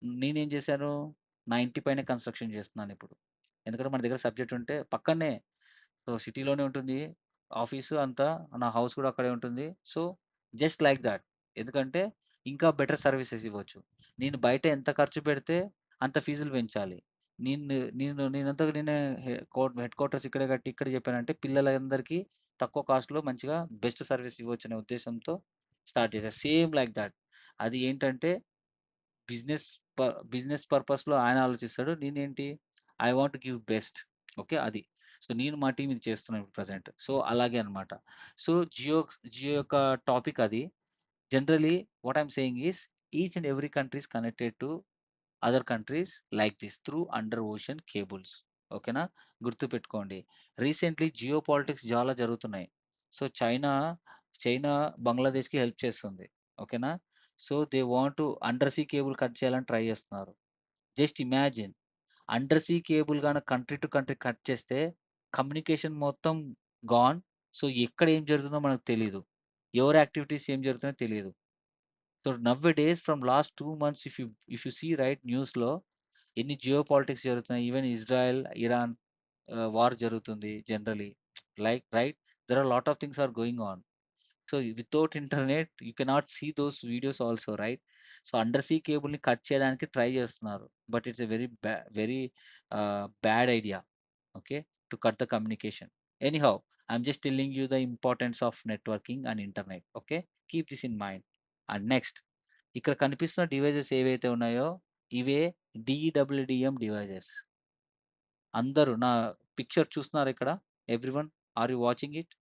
నేనేం చేశాను, నా ఇంటి పైనే కన్‌స్ట్రక్షన్ చేస్తున్నానిప్పుడు. ఎందుకంటే మన దగ్గర సబ్జెక్ట్ ఉంటే పక్కనే. సో, సిటీలోనే ఉంటుంది. ఆఫీసు అంతా నా హౌస్ కూడా అక్కడే ఉంటుంది. So, just like that. ఎందుకంటే ఇంకా బెటర్ సర్వీసెస్ ఇవ్వచ్చు. నేను బయట ఎంత ఖర్చు పెడితే అంత ఫీజులు పెంచాలి. నేనంతకు నేనే హెడ్ క్వార్టర్స్ ఇక్కడే కట్టి ఇక్కడ చెప్పానంటే పిల్లలందరికీ తక్కువ కాస్ట్‌లో మంచిగా బెస్ట్ సర్వీస్ ఇవ్వచ్చనే ఉద్దేశ్యంతో స్టార్ట్ చేశా. Same like that. అది ఏంటంటే బిజినెస్ బిజినెస్ పర్పస్‌లో ఆయన ఆలోచిస్తాడు. నేనేంటి I want to give best. Okay. అది. సో, నేను మా టీమ్ ఇది చేస్తున్నాం ఇప్పుడు ప్రెజెంట్. సో, అలాగే అన్నమాట. సో, జియో యొక్క టాపిక్ అది. Generally what I am saying is each and every country is connected to other countries like this through under ocean cables. ఓకేనా? గుర్తుపెట్టుకోండి. రీసెంట్‌లీ జియో పాలిటిక్స్ చాలా జరుగుతున్నాయి. సో, చైనా బంగ్లాదేశ్‌కి హెల్ప్ చేస్తుంది. ఓకేనా? So, they want to under see cable cut చేయాలని try చేస్తున్నారు. Just imagine under see cable గాన country to country cut చేస్తే కమ్యూనికేషన్ మొత్తం గాన్. సో, ఎక్కడ ఏం జరుగుతుందో మనకు తెలీదు. ఎవరి యాక్టివిటీస్ ఏం జరుగుతున్నాయో తెలీదు. So, nowadays from last 2 months if you see right న్యూస్‌లో ఎన్ని జియో పాలిటిక్స్ జరుగుతున్నాయి. ఈవెన్ ఇజ్రాయెల్, ఇరాన్ వార్ జరుగుతుంది generally. Right? There are lot of things are going on. So, without internet you cannot see those videos also right? So, under sea కేబుల్‌ని cut చేయడానికి try చేస్తున్నారు. But it's a very bad idea. Okay. To cut the communication. Anyhow I'm just telling you the importance of networking and internet. Okay. Keep this in mind. And next ఇక్కడ కనిపిస్తున్న devices ఏవైతే ఉన్నాయో ఇవే డీడబ్ల్యూడీఎం devices. అందరూ నా picture చూస్తున్నారా ఇక్కడ? Everyone are you watching it?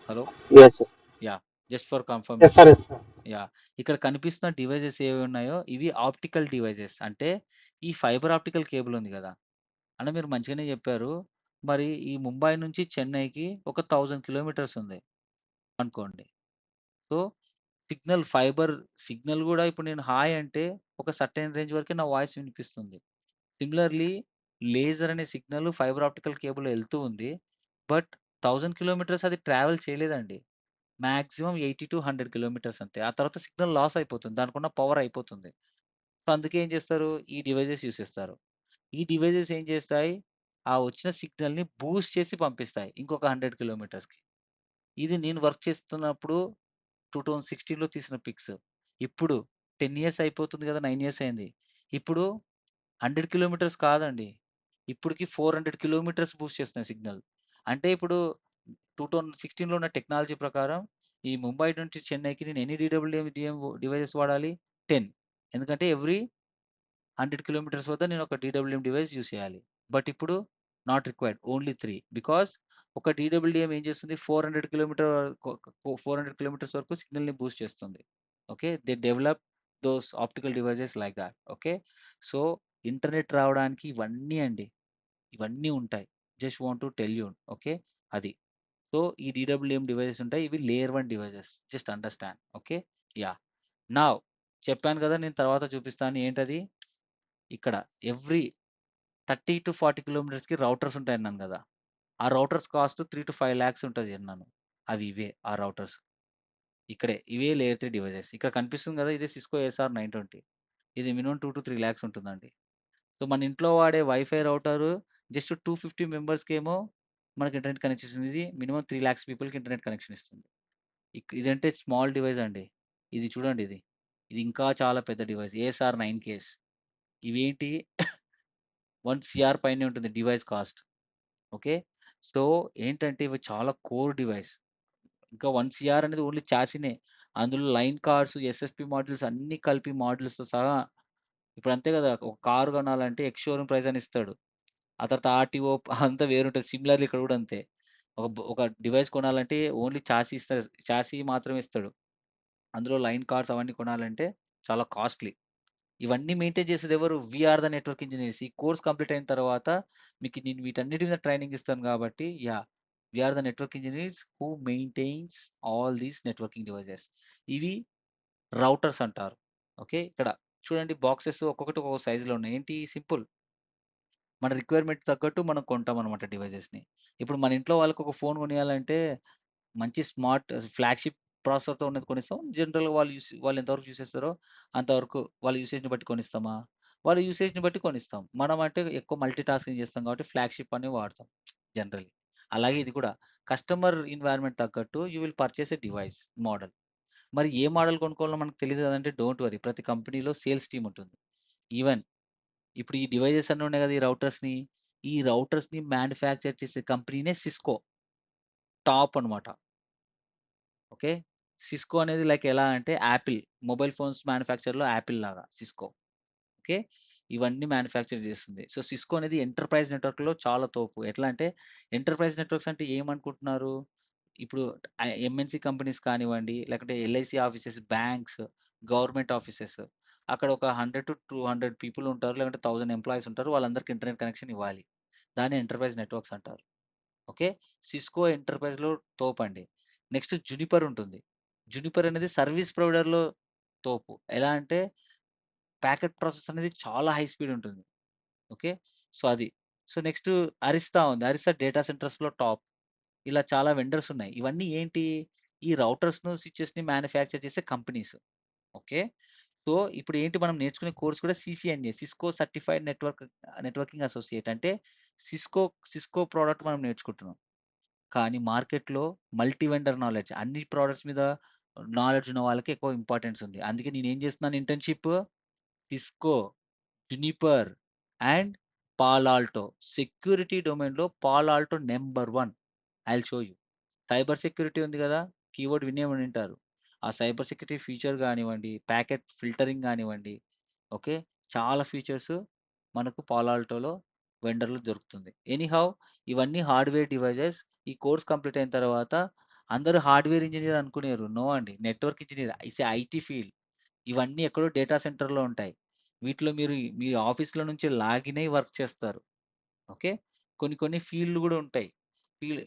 Hello! Yes, sir. Yeah! Just for Yes, sir. Confirmation. Yes, sir. Yeah! ఇక్కడ కనిపిస్తున్న డివైజెస్ ఏవి ఉన్నాయో ఇవి ఆప్టికల్ డివైజెస్. అంటే ఈ ఫైబర్ ఆప్టికల్ కేబుల్ ఉంది గదా! అంటే మీరు మంచిగానే చెప్పారు. మరి ఈ ముంబై నుంచి చెన్నైకి ఒక 1000 కిలోమీటర్స్ ఉంది అనుకోండి. సో, ఫైబర్ సిగ్నల్ గూడా ఇప్పుడు నేను హాయ్ అంటే ఒక సర్టెన్ రేంజ్ వరకే నా వాయిస్ వినిపిస్తుంది. సిమిలర్‌లీ లేజర్ అనే సిగ్నల్ ఫైబర్ ఆప్టికల్ కేబుల్‌లో ఎళ్తూ ఉంది. బట్ 1000 కిలోమీటర్స్ అది ట్రావెల్ చేయలేదండి. మాక్సిమం 80-100 కిలోమీటర్స్ అంతే. ఆ తర్వాత సిగ్నల్ లాస్ అయిపోతుంది. దానికున్న పవర్ అయిపోతుంది. సో, అందుకే ఏం చేస్తారు? ఈ డివైసెస్ యూజ్ చేస్తారు. ఈ డివైసెస్ ఏం చేస్తాయి? ఆ వచ్చిన సిగ్నల్‌ని బూస్ట్ చేసి పంపిస్తాయి. ఇంకొక 100 కిలోమీటర్స్‌కి. ఇది నేను వర్క్ చేస్తున్నప్పుడు 2016లో తీసిన పిక్స్. ఇప్పుడు 10 ఇయర్స్ అయిపోతుంది కదా! 9 ఇయర్స్ అయింది. ఇప్పుడు 100 కిలోమీటర్స్ కాదండి. ఇప్పటికి 400 కిలోమీటర్స్ బూస్ట్ చేస్తున్నాయి సిగ్నల్. అంటే ఇప్పుడు 2016లో ఉన్న టెక్నాలజీ ప్రకారం ఈ ముంబై నుంచి చెన్నైకి నేను ఎన్ని డీడబ్ల్యూడీఎం డివైసెస్ వాడాలి? 10. ఎందుకంటే ఎవ్రీ 100 కిలోమీటర్స్ వద్ద నేను ఒక డీడబ్ల్యూఎం డివైస్ యూజ్ చేయాలి. బట్ ఇప్పుడు నాట్ రిక్వైర్డ్. ఓన్లీ 3 బికాజ్ ఒక డీడబ్ల్యూడీఎం ఏం చేస్తుంది 400 కిలోమీటర్స్ వరకు సిగ్నల్‌ని బూస్ట్ చేస్తుంది. Okay. They develop those optical devices like that. Okay. So, internet రావడానికి ఇవన్నీ అండి. ఇవన్నీ ఉంటాయి. Just want to tell you. Okay. అది. సో, ఈ డీడబ్ల్యూఎం డివైసెస్ ఉంటాయి. ఇవి layer 1 devices. Just understand. Okay. Yeah! Now చెప్పాను కదా! నేను తర్వాత చూపిస్తాను. ఏంటది? ఇక్కడ ఎవ్రీ 30-40 కిలోమీటర్స్‌కి రౌటర్స్ ఉంటాయన్నాను గదా! ఆ రౌటర్స్ కాస్ట్ 3-5 లాక్స్ ఉంటది అన్నాను. అవి ఇవే ఆ రౌటర్స్. ఇక్కడే ఇవే లేయర్ 3 డివైసెస్. ఇక్కడ కనిపిస్తుంది గదా! ఇదే సిస్కో ఎస్ఆర్ 920. ఇది మినిమమ్ 2-3 లాక్స్ ఉంటుందండి. సో, మన ఇంట్లో వాడే వైఫై రౌటరు జస్ట్ 250 మెంబర్స్‌కేమో మనకి ఇంటర్నెట్ కనెక్షన్ ఇస్తుంది. ఇది మినిమమ్ 3 లాక్స్ పీపుల్‌కి ఇంటర్నెట్ కనెక్షన్ ఇస్తుంది. ఇదంటే స్మాల్ డివైస్ అండి. ఇది చూడండి ఇది. ఇది ఇంకా చాలా పెద్ద డివైస్. ASR 9 case. ఇవేంటి 1 సీఆర్ పైనే ఉంటుంది డివైస్ కాస్ట్. ఓకే. సో, ఏంటంటే ఇవి చాలా కోర్ డివైస్. ఇంకా 1 సీఆర్ అనేది ఓన్లీ చాసినే. అందులో లైన్ కార్డ్స్, ఎస్ఎఫ్పి మాడ్యూల్స్ అన్నీ కలిపి మాడ్యూల్స్‌తో సహా ఇప్పుడు అంతే కదా! ఒక కార్ కొనాలంటే ఎక్స్ షోరూమ్ ప్రైస్ అని ఇస్తాడు. ఆ తర్వాత ఆర్‌టీఓ అంతా వేరుంటది. సిమిలర్‌లీ ఇక్కడ కూడా అంతే. ఒక డివైస్ కొనాలంటే ఓన్లీ చాసీ మాత్రమే ఇస్తాడు. అందులో లైన్ కార్డ్స్ అవన్నీ కొనాలంటే చాలా కాస్ట్‌లీ. ఇవన్నీ మెయింటైన్ చేసేదెవరు? We are the network engineers. ఈ కోర్స్ కంప్లీట్ అయిన తర్వాత మీకు నేను వీటన్నిటి మీద ట్రైనింగ్ ఇస్తాను కాబట్టి we are the network engineers who maintains all these networking devices. ఇవి రౌటర్స్ అంటారు. ఓకే. ఇక్కడ చూడండి బాక్సెస్ ఒక్కొక్కటి ఒక్కొక్క సైజ్‌లో ఉన్నాయి. ఏంటి సింపుల్. మన రిక్వైర్మెంట్ తగ్గట్టు మనం కొంటామనమాట డివైజెస్‌ని. ఇప్పుడు మన ఇంట్లో వాళ్ళకి ఒక ఫోన్ కొనియాలంటే మంచి స్మార్ట్ ఫ్లాగ్‌షిప్ ప్రాసెసర్‌తో ఉన్నది కొనిస్తాం. జనరల్‌గా వాళ్ళు ఎంతవరకు యూజ్ చేస్తారో అంతవరకు వాళ్ళ యూసేజ్‌ని బట్టి కొనిస్తామా? వాళ్ళ యూసేజ్‌ని బట్టి కొనిస్తాం. మనం అంటే ఎక్కువ మల్టీ టాస్కింగ్ చేస్తాం కాబట్టి ఫ్లాగ్‌షిప్ అనేవి వాడతాం జనరల్లీ. అలాగే ఇది కూడా కస్టమర్ ఎన్వైర్న్మెంట్ తగ్గట్టు you will purchase a device model. మరి ఏ మోడల్ కొనుక్కోవాలో మనకు తెలీదు కదంటే డోంట్ వరీ. ప్రతి కంపెనీలో సేల్స్ టీమ్ ఉంటుంది. ఈవెన్ ఇప్పుడు ఈ డివైజెస్ అన్నీ ఉన్నాయి కదా! ఈ రౌటర్స్‌ని మ్యానుఫ్యాక్చర్ చేసే కంపెనీనే సిస్కో. టాప్ అనమాట. ఓకే. సిస్కో అనేది లైక్ ఎలా అంటే యాపిల్. మొబైల్ ఫోన్స్ మ్యానుఫ్యాక్చర్‌లో యాపిల్ లాగా సిస్కో. ఓకే. ఇవన్నీ మ్యానుఫ్యాక్చర్ చేస్తుంది. సో, సిస్కో అనేది ఎంటర్‌ప్రైజ్ నెట్వర్క్‌లో చాలా తోపు. ఎట్లా అంటే ఎంటర్‌ప్రైజ్ నెట్వర్క్స్ అంటే ఏమనుకుంటున్నారు? ఇప్పుడు ఎంఎన్‌సి కంపెనీస్ కానివ్వండి, లేకపోతే LIC offices, banks, government offices అక్కడ ఒక 100-200 పీపుల్ ఉంటారు. లేదంటే 1000 ఎంప్లాయీస్ ఉంటారు. వాళ్ళందరికి ఇంటర్నెట్ కనెక్షన్ ఇవ్వాలి. దాన్ని ఎంటర్‌ప్రైజ్ నెట్వర్క్స్ అంటారు. ఓకే. సిస్కో ఎంటర్‌ప్రైజ్‌లో తోపండి. నెక్స్ట్ జునిపర్ ఉంటుంది. జునిపర్ అనేది సర్వీస్ ప్రొవైడర్‌లో తోపు. ఎలా అంటే ప్యాకెట్ ప్రాసెస్ అనేది చాలా హై స్పీడ్ ఉంటుంది. ఓకే. సో, అది. సో, నెక్స్ట్ అరిస్తా ఉంది. అరిస్తా డేటా సెంటర్స్‌లో టాప్. ఇలా చాలా వెండర్స్ ఉన్నాయి. ఇవన్నీ ఏంటి? ఈ రౌటర్స్‌ను, స్విచెస్‌ని మ్యానుఫ్యాక్చర్ చేసే కంపెనీస్. ఓకే. సో, ఇప్పుడు ఏంటి మనం నేర్చుకునే కోర్స్ కూడా CCNA. Cisco certified networking associate. అంటే సిస్కో సిస్కో ప్రొడక్ట్ మనం నేర్చుకుంటున్నాం. కానీ మార్కెట్‌లో మల్టీ వెండర్ నాలెడ్జ్ అన్ని ప్రొడక్ట్స్ మీద నాలెడ్జ్ ఉన్న వాళ్ళకి ఎక్కువ ఇంపార్టెన్స్ ఉంది. అందుకే నేనేం చేస్తున్నాను internship Cisco, Juniper and Palo Alto. Security డొమైన్‌లో Palo Alto number 1. I will show you. Cyber security ఉంది గదా! కీవర్డ్ వినే ఉండింటారు. ఆ సైబర్ సెక్యూరిటీ ఫీచర్ గానివ్వండి, ప్యాకెట్ ఫిల్టరింగ్ గానివ్వండి, ఓకే. చాలా ఫీచర్స్ మనకు పాలాల్టోలో వెండర్‌లో దొరుకుతుంది. ఎనీహౌ ఇవన్నీ హార్డ్‌వేర్ డివైసెస్. ఈ కోర్స్ కంప్లీట్ అయిన తర్వాత అందరూ హార్డ్‌వేర్ ఇంజినీర్ అనుకునేరు. నో అండి. Network engineer. It's a IT field. ఇవన్నీ ఎక్కడో డేటా సెంటర్‌లో ఉంటాయి. వీటిలో మీరు మీ ఆఫీస్‌లో నుంచి లాగిన్ అయ్యి వర్క్ చేస్తారు. ఓకే. కొన్ని కొన్ని ఫీల్డ్‌లు గూడా ఉంటాయి.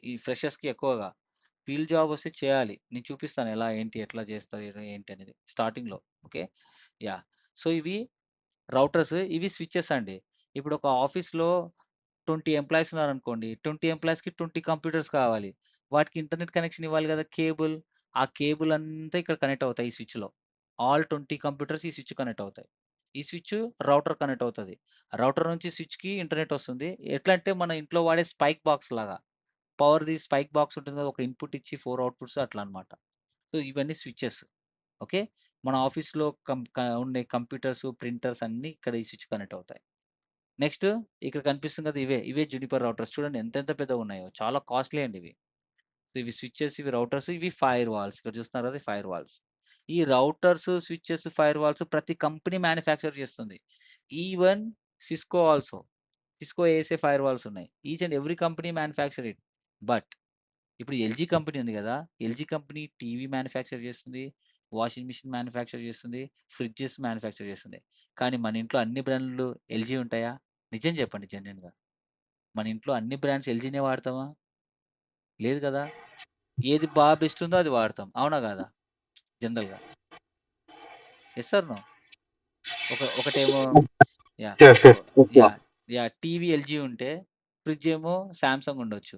ఈ ఫ్రెషర్స్‌కి ఎక్కువగా. ఫీల్డ్ జాబ్ వస్తే చేయాలి. నేను చూపిస్తాను ఎలా, ఏంటి, ఎట్లా చేస్తారు, ఏంటి అనేది స్టార్టింగ్‌లో. ఓకే. యాహ్! సో, ఇవి రౌటర్స్, ఇవి స్విచెస్ అండి. ఇప్పుడు ఒక ఆఫీస్‌లో 20 ఎంప్లాయీస్ ఉన్నారనుకోండి. 20 ఎంప్లాయీస్‌కి 20 కంప్యూటర్స్ కావాలి. వాటికి ఇంటర్నెట్ కనెక్షన్ ఇవ్వాలి గదా! కేబుల్. ఆ కేబుల్ అంతా ఇక్కడ కనెక్ట్ అవుతాయి ఈ స్విచ్‌లో. ఆల్ 20 కంప్యూటర్స్ ఈ స్విచ్ కనెక్ట్ అవుతాయి. ఈ స్విచ్ రౌటర్ కనెక్ట్ అవుతది. రౌటర్ నుంచి స్విచ్‌కి ఇంటర్నెట్ వస్తుంది. ఎట్లా అంటే మన ఇంట్లో వాడే స్పైక్ బాక్స్ లాగా. పవర్‌ది స్పైక్ బాక్స్ ఉంటుంది కదా! ఒక ఇన్‌పుట్ ఇచ్చి 4 అవుట్‌పుట్స్ అట్లా అన్నమాట. సో, ఇవన్నీ స్విచెస్. ఓకే. మన ఆఫీస్‌లో ఉండే కంప్యూటర్స్, ప్రింటర్స్ అన్నీ ఇక్కడ ఈ స్విచ్ కనెక్ట్ అవుతాయి. నెక్స్ట్ ఇక్కడ కనిపిస్తుంది కదా! ఇవే జునిపర్ రౌటర్స్ చూడండి ఎంతెంత పెద్దగున్నాయో. చాలా కాస్ట్‌లీ అండి ఇవి. సో, ఇవి స్విచెస్, ఇవి రౌటర్స్, ఇవి ఫైర్ వాల్స్. ఇక్కడ చూస్తున్నారు కదా! Fire walls. ఈ రౌటర్స్, స్విచెస్, ఫైర్ వాల్స్ ప్రతి కంపెనీ మ్యానుఫ్యాక్చర్ చేస్తుంది. Even Cisco also. Cisco ASA fire walls ఉన్నాయి. Each and every company manufacture it. But ఇప్పుడు ఎల్‌జీ కంపెనీ ఉంది గదా! ఎల్‌జీ కంపెనీ టీవీ మ్యానుఫ్యాక్చర్ చేస్తుంది. వాషింగ్ మిషన్ మ్యానుఫ్యాక్చర్ చేస్తుంది. Fridges manufacture చేస్తుంది. కానీ మన ఇంట్లో అన్ని బ్రాండ్‌లు ఎల్‌జీ ఉంటాయా? నిజం చెప్పండి జెన్యూన్‌గా. మన ఇంట్లో అన్ని బ్రాండ్స్ ఎల్‌జీనే వాడతామా? లేదు గదా! ఏది బెస్ట్ ఉందో అది వాడతాం. అవునా కాదా? జనరల్‌గా. Yes or no? ఒకటేమో yeah! Yes, yes, yes, yeah. Yeah! TV LG ఉంటే ఫ్రిడ్జ్ ఏమో సామ్‌సంగ్ ఉండొచ్చు.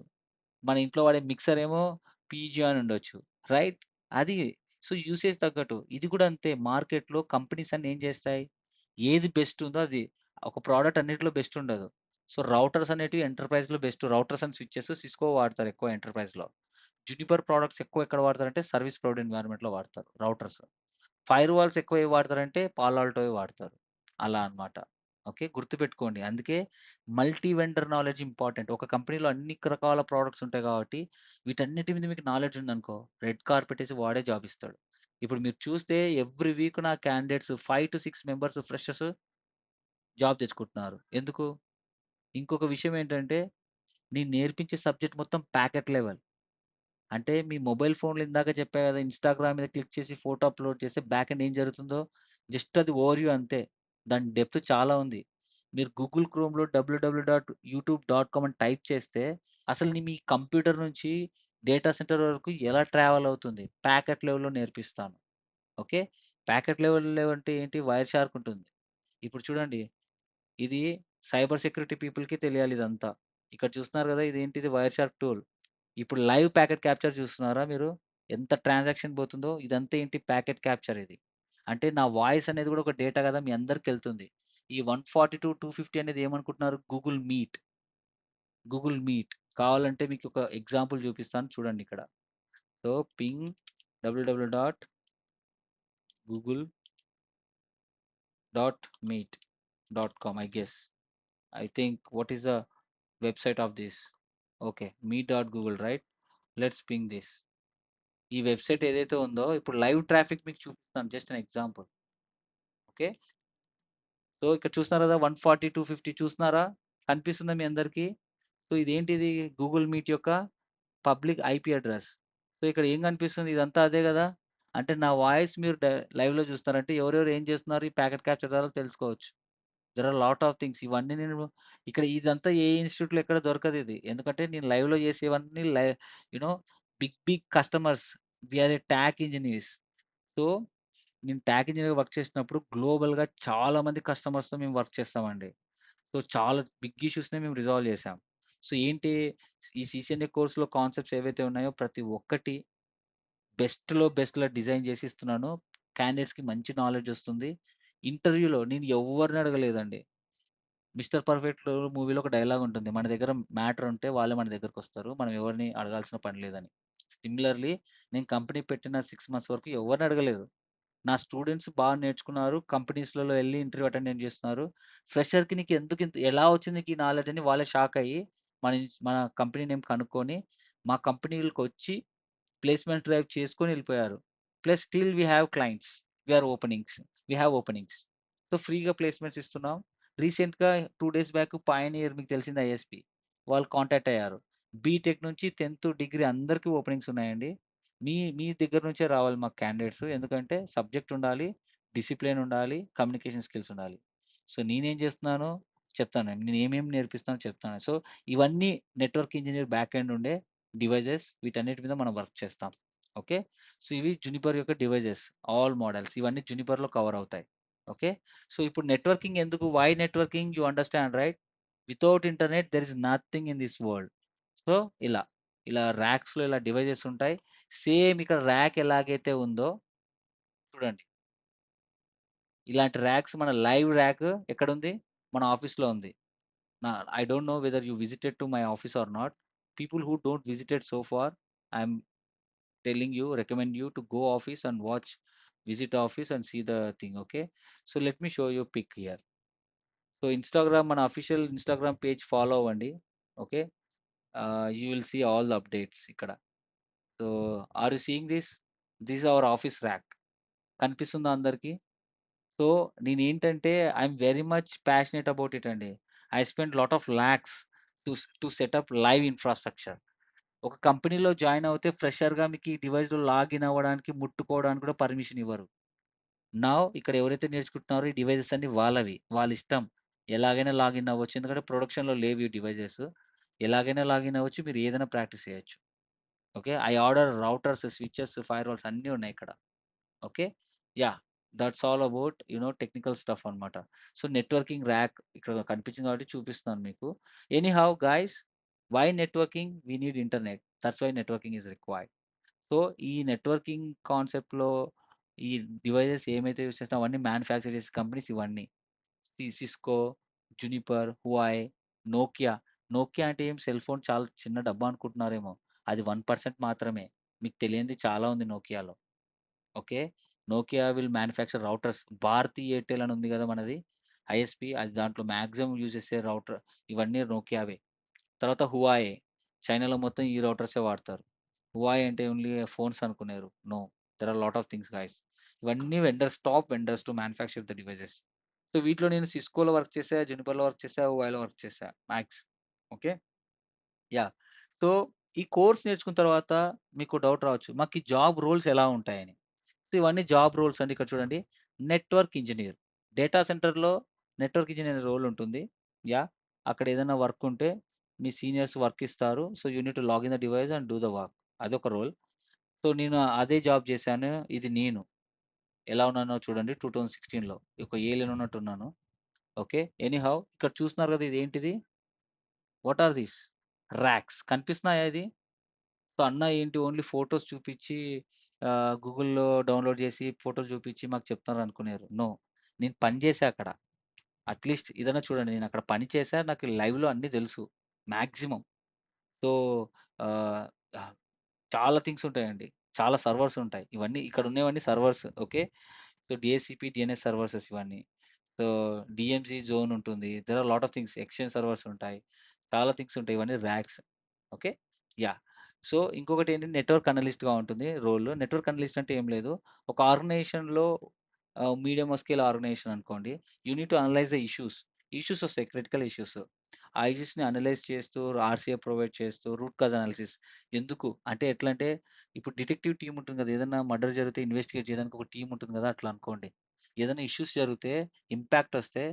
మన ఇంట్లో వాడే మిక్సర్ ఏమో పీజియాన్ ఉండొచ్చు. రైట్? అది. సో, యూసేజ్ తగ్గట్టు. ఇది కూడా అంతే మార్కెట్‌లో కంపెనీస్ అన్నీ ఏం చేస్తాయి? ఏది బెస్ట్ ఉందో అది. ఒక ప్రొడక్ట్ అన్నిట్లో బెస్ట్ ఉండదు. సో, రౌటర్స్ అనేటివి ఎంటర్‌ప్రైజ్‌లో best. Routers and switches Cisco వాడతారు ఎక్కువ ఎంటర్‌ప్రైజ్‌లో. జునిపర్ ప్రొడక్ట్స్ ఎక్కువ ఎక్కడ వాడతారంటే సర్వీస్ ప్రొవైడ్ ఎన్వైర్న్మెంట్‌లో వాడతారు రౌటర్స్. ఫైర్ వాల్స్ ఎక్కువ ఏవి వాడతారంటే పాలాల్టోవి వాడతారు. అలా అన్నమాట. ఓకే. గుర్తుపెట్టుకోండి. అందుకే మల్టీ వెండర్ నాలెడ్జ్ ఇంపార్టెంట్. ఒక కంపెనీలో అన్ని రకాల ప్రొడక్ట్స్ ఉంటాయి కాబట్టి వీటన్నిటి మీద మీకు నాలెడ్జ్ ఉందనుకో రెడ్ కార్పెట్ ఏసి వాడే జాబ్ ఇస్తాడు. ఇప్పుడు మీరు చూస్తే ఎవ్రీ వీక్ నా క్యాండిడేట్స్ 5-6 మెంబర్స్ ఫ్రెషర్స్ జాబ్ తెచ్చుకుంటున్నారు. ఎందుకు? ఇంకొక విషయం ఏంటంటే నేను నేర్పించే సబ్జెక్ట్ మొత్తం ప్యాకెట్ లెవెల్. అంటే మీ మొబైల్ ఫోన్‌లో ఇందాక చెప్పా గదా! ఇన్‌స్టాగ్రామ్ మీద క్లిక్ చేసి ఫోటో అప్‌లోడ్ చేస్తే బ్యాక్ ఎండ్ ఏం జరుగుతుందో జస్ట్ అది ఓవర్‌వ్యూ అంతే. దాని డెప్త్ చాలా ఉంది. మీరు గూగుల్ క్రోమ్‌లో www.youtube.com అని టైప్ చేస్తే అసలు మీ కంప్యూటర్ నుంచి డేటా సెంటర్ వరకు ఎలా ట్రావెల్ అవుతుంది ప్యాకెట్ లెవెల్‌లో నేర్పిస్తాను. ఓకే. ప్యాకెట్ లెవెల్‌లో అంటే ఏంటి వైర్ షార్క్ ఉంటుంది. ఇప్పుడు చూడండి ఇది సైబర్ సెక్యూరిటీ పీపుల్‌కి తెలియాలి ఇదంతా. ఇక్కడ చూస్తున్నారు గదా! ఇదేంటిది వైర్ షార్క్ టూల్. ఇప్పుడు లైవ్ ప్యాకెట్ క్యాప్చర్ చూస్తున్నారా మీరు? ఎంత ట్రాన్సాక్షన్ పోతుందో ఇదంతా ఏంటి ప్యాకెట్ క్యాప్చర్ ఇది. అంటే నా వాయిస్ అనేది కూడా ఒక డేటా కదా మీ అందరికెళ్తుంది. ఈ 142, 250 అనేది ఏమనుకుంటున్నారు? Google meet. కావాలంటే మీకు ఒక ఎగ్జాంపుల్ చూపిస్తాను చూడండి ఇక్కడ. So, ping www.google.meet.com I guess. I think what is the website of this? Okay, meet.google, right? Let's ping this. ఈ వెబ్‌సైట్ ఏదైతే ఉందో ఇప్పుడు లైవ్ ట్రాఫిక్ మీకు చూపిస్తాను. Just an example. Okay. So, ఇక్కడ చూస్తున్నారు కదా! 140, 250 చూస్తున్నారా? కనిపిస్తుందా మీ అందరికి? సో, ఇదేంటిది గూగుల్ మీట్ యొక్క పబ్లిక్ ఐపీ అడ్రెస్. సో, ఇక్కడ ఏం కనిపిస్తుంది? ఇదంతా అదే గదా! అంటే నా వాయిస్ మీరు లైవ్‌లో చూస్తున్నారంటే ఎవరెవరు ఏం చేస్తున్నారు ఈ ప్యాకెట్ క్యాప్చర్ ద్వారా తెలుసుకోవచ్చు. There are lot of things ఇవన్నీ నేను ఇక్కడ ఇదంతా ఏ ఇన్‌స్టిట్యూట్‌లో ఎక్కడ దొరకదిది. ఎందుకంటే నేను లైవ్‌లో చేసేవన్నీ you know big customers. We are a TAC engineers. So, నేను టాక్ ఇంజినీర్‌గా వర్క్ చేసినప్పుడు గ్లోబల్‌గా చాలా మంది కస్టమర్స్‌తో మేము వర్క్ చేస్తామండి. సో, చాలా బిగ్ ఇష్యూస్‌ని మేము రిజాల్వ్ చేసాం. సో, ఏంటి ఈ సీసీఎన్ఏ కోర్స్‌లో కాన్సెప్ట్స్ ఏవైతే ఉన్నాయో ప్రతి ఒక్కటి బెస్ట్‌లో డిజైన్ చేసి ఇస్తున్నాను. క్యాండిడేట్స్‌కి మంచి నాలెడ్జ్ వస్తుంది. ఇంటర్వ్యూలో నేను ఎవ్వరిని అడగలేదండి. 'మిస్టర్ పర్ఫెక్ట్' మూవీలో ఒక డైలాగ్ ఉంటుంది. మన దగ్గర మ్యాటర్ ఉంటే వాళ్ళే మన దగ్గరకొస్తారు. మనం ఎవరిని అడగాల్సిన పని లేదని. సిమిలర్‌లీ నేను కంపెనీ పెట్టిన 6 మంత్స్ వరకు ఎవరిని అడగలేదు. నా స్టూడెంట్స్ బాగా నేర్చుకున్నారు. కంపెనీస్‌లలో ఎళ్లి ఇంటర్వ్యూ అటెండ్ చేస్తున్నారు. ఫ్రెషర్‌కి నీకు ఎందుకు ఎలా వచ్చింది నీకు ఈ నాలెడ్జ్ అని వాళ్ళే షాక్ అయ్యి మన కంపెనీ నేమ్ కనుక్కొని మా కంపెనీలకొచ్చి ప్లేస్‌మెంట్ డ్రైవ్ చేసుకొని ఎళ్ళిపోయారు. Plus still we have clients. We are openings. We have openings. So, ఫ్రీగా ప్లేస్‌మెంట్స్ ఇస్తున్నాం. రీసెంట్‌గా 2 డేస్ బ్యాక్ 'పయనీర్' మీకు తెలిసిందే ఐఎస్‌పీ. వాళ్ళు కాంటాక్ట్ అయ్యారు. బీటెక్ నుంచి 10థ్ డిగ్రీ అందరికి ఓపెనింగ్స్ ఉన్నాయండి. మీ దగ్గర నుంచే రావాలి మాకు క్యాండిడేట్స్. ఎందుకంటే సబ్జెక్ట్ ఉండాలి, డిసిప్లిన్ ఉండాలి, కమ్యూనికేషన్ స్కిల్స్ ఉండాలి. సో, నేనేం చేస్తున్నానో చెప్తాను. నేను ఏమేమి నేర్పిస్తానో చెప్తాను. సో, ఇవన్నీ నెట్వర్క్ ఇంజినీర్ బ్యాక్ ఎండ్ ఉండే డివైజెస్ వీటన్నిటి మీద మనం వర్క్ చేస్తాం. ఓకే. సో, ఇవి జునిపర్ యొక్క డివైజెస్. ఆల్ మోడల్స్ ఇవన్నీ జునిపర్‌లో కవర్ అవుతాయి. ఓకే. సో, ఇప్పుడు నెట్వర్కింగ్ ఎందుకు? Why networking you understand right? Without internet there is nothing in this world. So, ఇలా. ఇలా ర్యాక్స్‌లో ఇలా డివైజెస్ ఉంటాయి. సేమ్ ఇక్కడ ర్యాక్ ఎలాగైతే ఉందో చూడండి. ఇలాంటి ర్యాక్స్ మన లైవ్ ర్యాక్ ఎక్కడుంది? మన ఆఫీస్‌లో ఉంది. నా I don't know whether you visited to my office or not. People who don't visited so far I am telling you recommend you to go office and watch visit office and see the thing. Okay, so let me show you a pic here. So Instagram మన official Instagram page follow అవ్వండి. Okay. You will see all the updates ఇక్కడ. So are you seeing this? This our office rack. కనిపిస్తుందా అందరికి? So నేనేంటంటే I'm very much passionate about it అండి. I spend lot of lakhs to set up live infrastructure. ఒక కంపెనీలో join అవుతే ఫ్రెషర్‌గా మీకు ఈ డివైస్‌లో లాగిన్ అవ్వడానికి, ముట్టుకోవడానికి కూడా పర్మిషన్ ఇవ్వరు. నౌ ఇక్కడ ఎవరైతే నేర్చుకుంటున్నారో ఈ డివైసెస్ అన్నీ వాళ్ళవి. వాళ్ళిష్టం. ఎలాగైనా లాగిన్ అవ్వచ్చు. ఎందుకంటే ప్రొడక్షన్‌లో లేవు ఈ డివైసెస్. ఎలాగైనా లాగిన్ అవ్వచ్చు. మీరు ఏదైనా ప్రాక్టీస్ చేయొచ్చు. Okay. I order routers, switches, firewalls అన్నీ ఉన్నాయి ఇక్కడ. Okay. Yeah! That's all about technical stuff అన్నమాట. సో, నెట్వర్కింగ్ ర్యాక్ ఇక్కడ కనిపించింది కాబట్టి చూపిస్తున్నాను మీకు. Anyhow guys why networking? We need internet. That's why networking is required. So, ఈ నెట్వర్కింగ్ కాన్సెప్ట్‌లో ఈ డివైసెస్ ఏమైతే యూజ్ చేస్తామో అవన్నీ మ్యానుఫ్యాక్చర్ చేసే కంపెనీస్ ఇవన్నీ. Cisco, Juniper, Huawei, Nokia. Nokia అంటే ఏం సెల్ ఫోన్ చాలా చిన్న డబ్బా అనుకుంటున్నారేమో. అది 1% మాత్రమే. మీకు తెలియనిది చాలా ఉంది నోకియాలో. Okay. Nokia will manufacture routers. Bharti Airtel అని ఉంది గదా! మనది ఐఎస్‌పీ. అది దాంట్లో మాక్సిమం యూజ్ చేసే రౌటర్ ఇవన్నీ నోకియావే. తర్వాత హువాయే. చైనాలో మొత్తం ఈ రౌటర్సే వాడతారు. హువాయే అంటే ఓన్లీ ఫోన్స్ అనుకున్నారు. No. There are lot of things guys. ఇవన్నీ vendors, top vendors to manufacture the devices. So, వీటిలో నేను సిస్కోలో వర్క్ చేశా, జునిపర్‌లో వర్క్ చేశా, హువావేలో వర్క్ చేశా. మ్యాక్స్. ఓకే. యాహ్! సో, ఈ కోర్స్ నేర్చుకున్న తర్వాత మీకు డౌట్ రావచ్చు. మాకు ఈ జాబ్ రోల్స్ ఎలా ఉంటాయని. సో, ఇవన్నీ జాబ్ రోల్స్ అండి. ఇక్కడ చూడండి. Network engineer. డేటా సెంటర్‌లో నెట్వర్క్ ఇంజినీర్ రోల్ ఉంటుంది. యాహ్! అక్కడ ఏదైనా వర్క్ ఉంటే మీ సీనియర్స్ వర్క్ ఇస్తారు. So, you need to login the device and do the work. అదొక రోల్. సో, నేను అదే జాబ్ చేశాను. ఇది నేను. ఎలా ఉన్నానో చూడండి 2016లో. ఒక ఏలియన్ ఉన్నట్టున్నాను. ఓకే. ఎనీహౌ ఇక్కడ చూస్తున్నారు కదా! ఇదేంటిది? What are these? రాక్స్ కనిపిస్తున్నాయా ఇది? సో, అన్న ఏంటి ఓన్లీ ఫోటోస్ చూపిచ్చి గూగుల్‌లో డౌన్‌లోడ్ చేసి ఫోటోలు చూపిచ్చి మాకు చెప్తున్నారనుకున్నారు. నో. నేను పని చేశా అక్కడ. అట్‌లీస్ట్ ఇదన్నా చూడండి. నేనక్కడ పని చేశా. నాకు లైవ్‌లో అన్నీ తెలుసు. మాక్సిమం. సో, ఆహ్, ఆహ్, చాలా థింగ్స్ ఉంటాయండి. చాలా సర్వర్స్ ఉంటాయి. ఇవన్నీ ఇక్కడ ఉన్నవన్నీ servers. Okay. So, DHCP, DNS servers ఇవన్నీ. సో, డీఎంసీ జోన్ ఉంటుంది. There are lot of things. Exchange servers ఉంటాయి. చాలా థింగ్స్ ఉంటాయి. ఇవన్నీ రాక్స్. ఓకే. యాహ్! సో, ఇంకొకటేంటి నెట్వర్క్ అనలిస్ట్‌గా ఉంటుంది రోల్. నెట్వర్క్ అనలిస్ట్ అంటే ఏం లేదు. ఒక ఆర్గనైజేషన్‌లో మీడియం స్కేల్ ఆర్గనైజేషన్ అనుకోండి. You need to analyze the issues. Issues వస్తాయి. Critical issues. ఆ ఇష్యూస్‌ని అనలైజ్ చేస్తూ, ఆర్‌సీఏ ప్రొవైడ్ చేస్తూ, రూట్ కాజ్ అనాలిసిస్. ఎందుకు? అంటే ఎట్లంటే, ఇప్పుడు డిటెక్టివ్ టీమ్ ఉంటుంది కదా! ఏదన్నా మర్డర్ జరిగితే ఇన్వెస్టిగేట్ చేయడానికి ఒక టీమ్ ఉంటుంది కదా! అట్లా అనుకోండి. ఏదైనా ఇష్యూస్ జరిగితే, ఇంపాక్ట్ వస్తే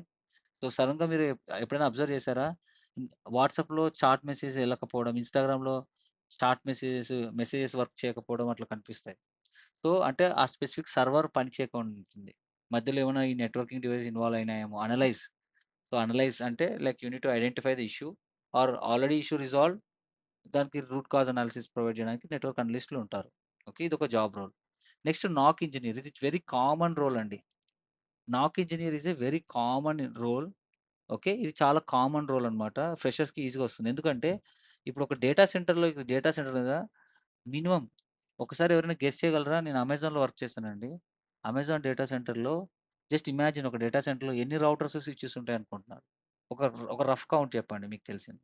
సో, సడెన్‌గా మీరు ఎప్పుడైనా అబ్జర్వ్ చేసారా? వాట్సాప్‌లో చాట్ మెసేజ్ ఎళ్ళకపోవడం, ఇన్‌స్టాగ్రామ్‌లో చాట్ మెసేజెస్ వర్క్ చేయకపోవడం అట్లా కనిపిస్తాయి. సో, అంటే ఆ స్పెసిఫిక్ సర్వర్ పని చేయకుండా ఉంటుంది. మధ్యలో ఏమైనా ఈ నెట్వర్కింగ్ డివైస్ ఇన్వాల్వ్ అయినాయేమో అనలైజ్. సో, అనలైజ్ అంటే like you need to identify the issue or already issue resolved దానికి రూట్ కాజ్ అనాలిసిస్ ప్రొవైడ్ చేయడానికి నెట్వర్క్ అనలిస్ట్‌లు ఉంటారు. ఓకే. ఇదొక job role. Next NOC engineer. ఇది వెరీ కామన్ రోల్ అండి. NOC engineer is a very common role. Okay. ఇది చాలా common role అన్నమాట. ఫ్రెషర్స్‌కి ఈజీగా వస్తుంది. ఎందుకంటే, ఇప్పుడు ఒక డేటా సెంటర్‌లో ఇది డేటా సెంటర్ కదా! మినిమమ్ ఒకసారి ఎవరైనా గెస్ చేయగలరా? నేను అమెజాన్‌లో వర్క్ చేశానండి. అమెజాన్ డేటా సెంటర్‌లో జస్ట్ ఇమాజిన్ ఒక డేటా సెంటర్‌లో ఎన్ని రౌటర్స్, స్విచెస్ ఉంటాయనుకుంటున్నారు? ఒక ఒక రఫ్ కౌంట్ చెప్పండి మీకు తెలిసింది.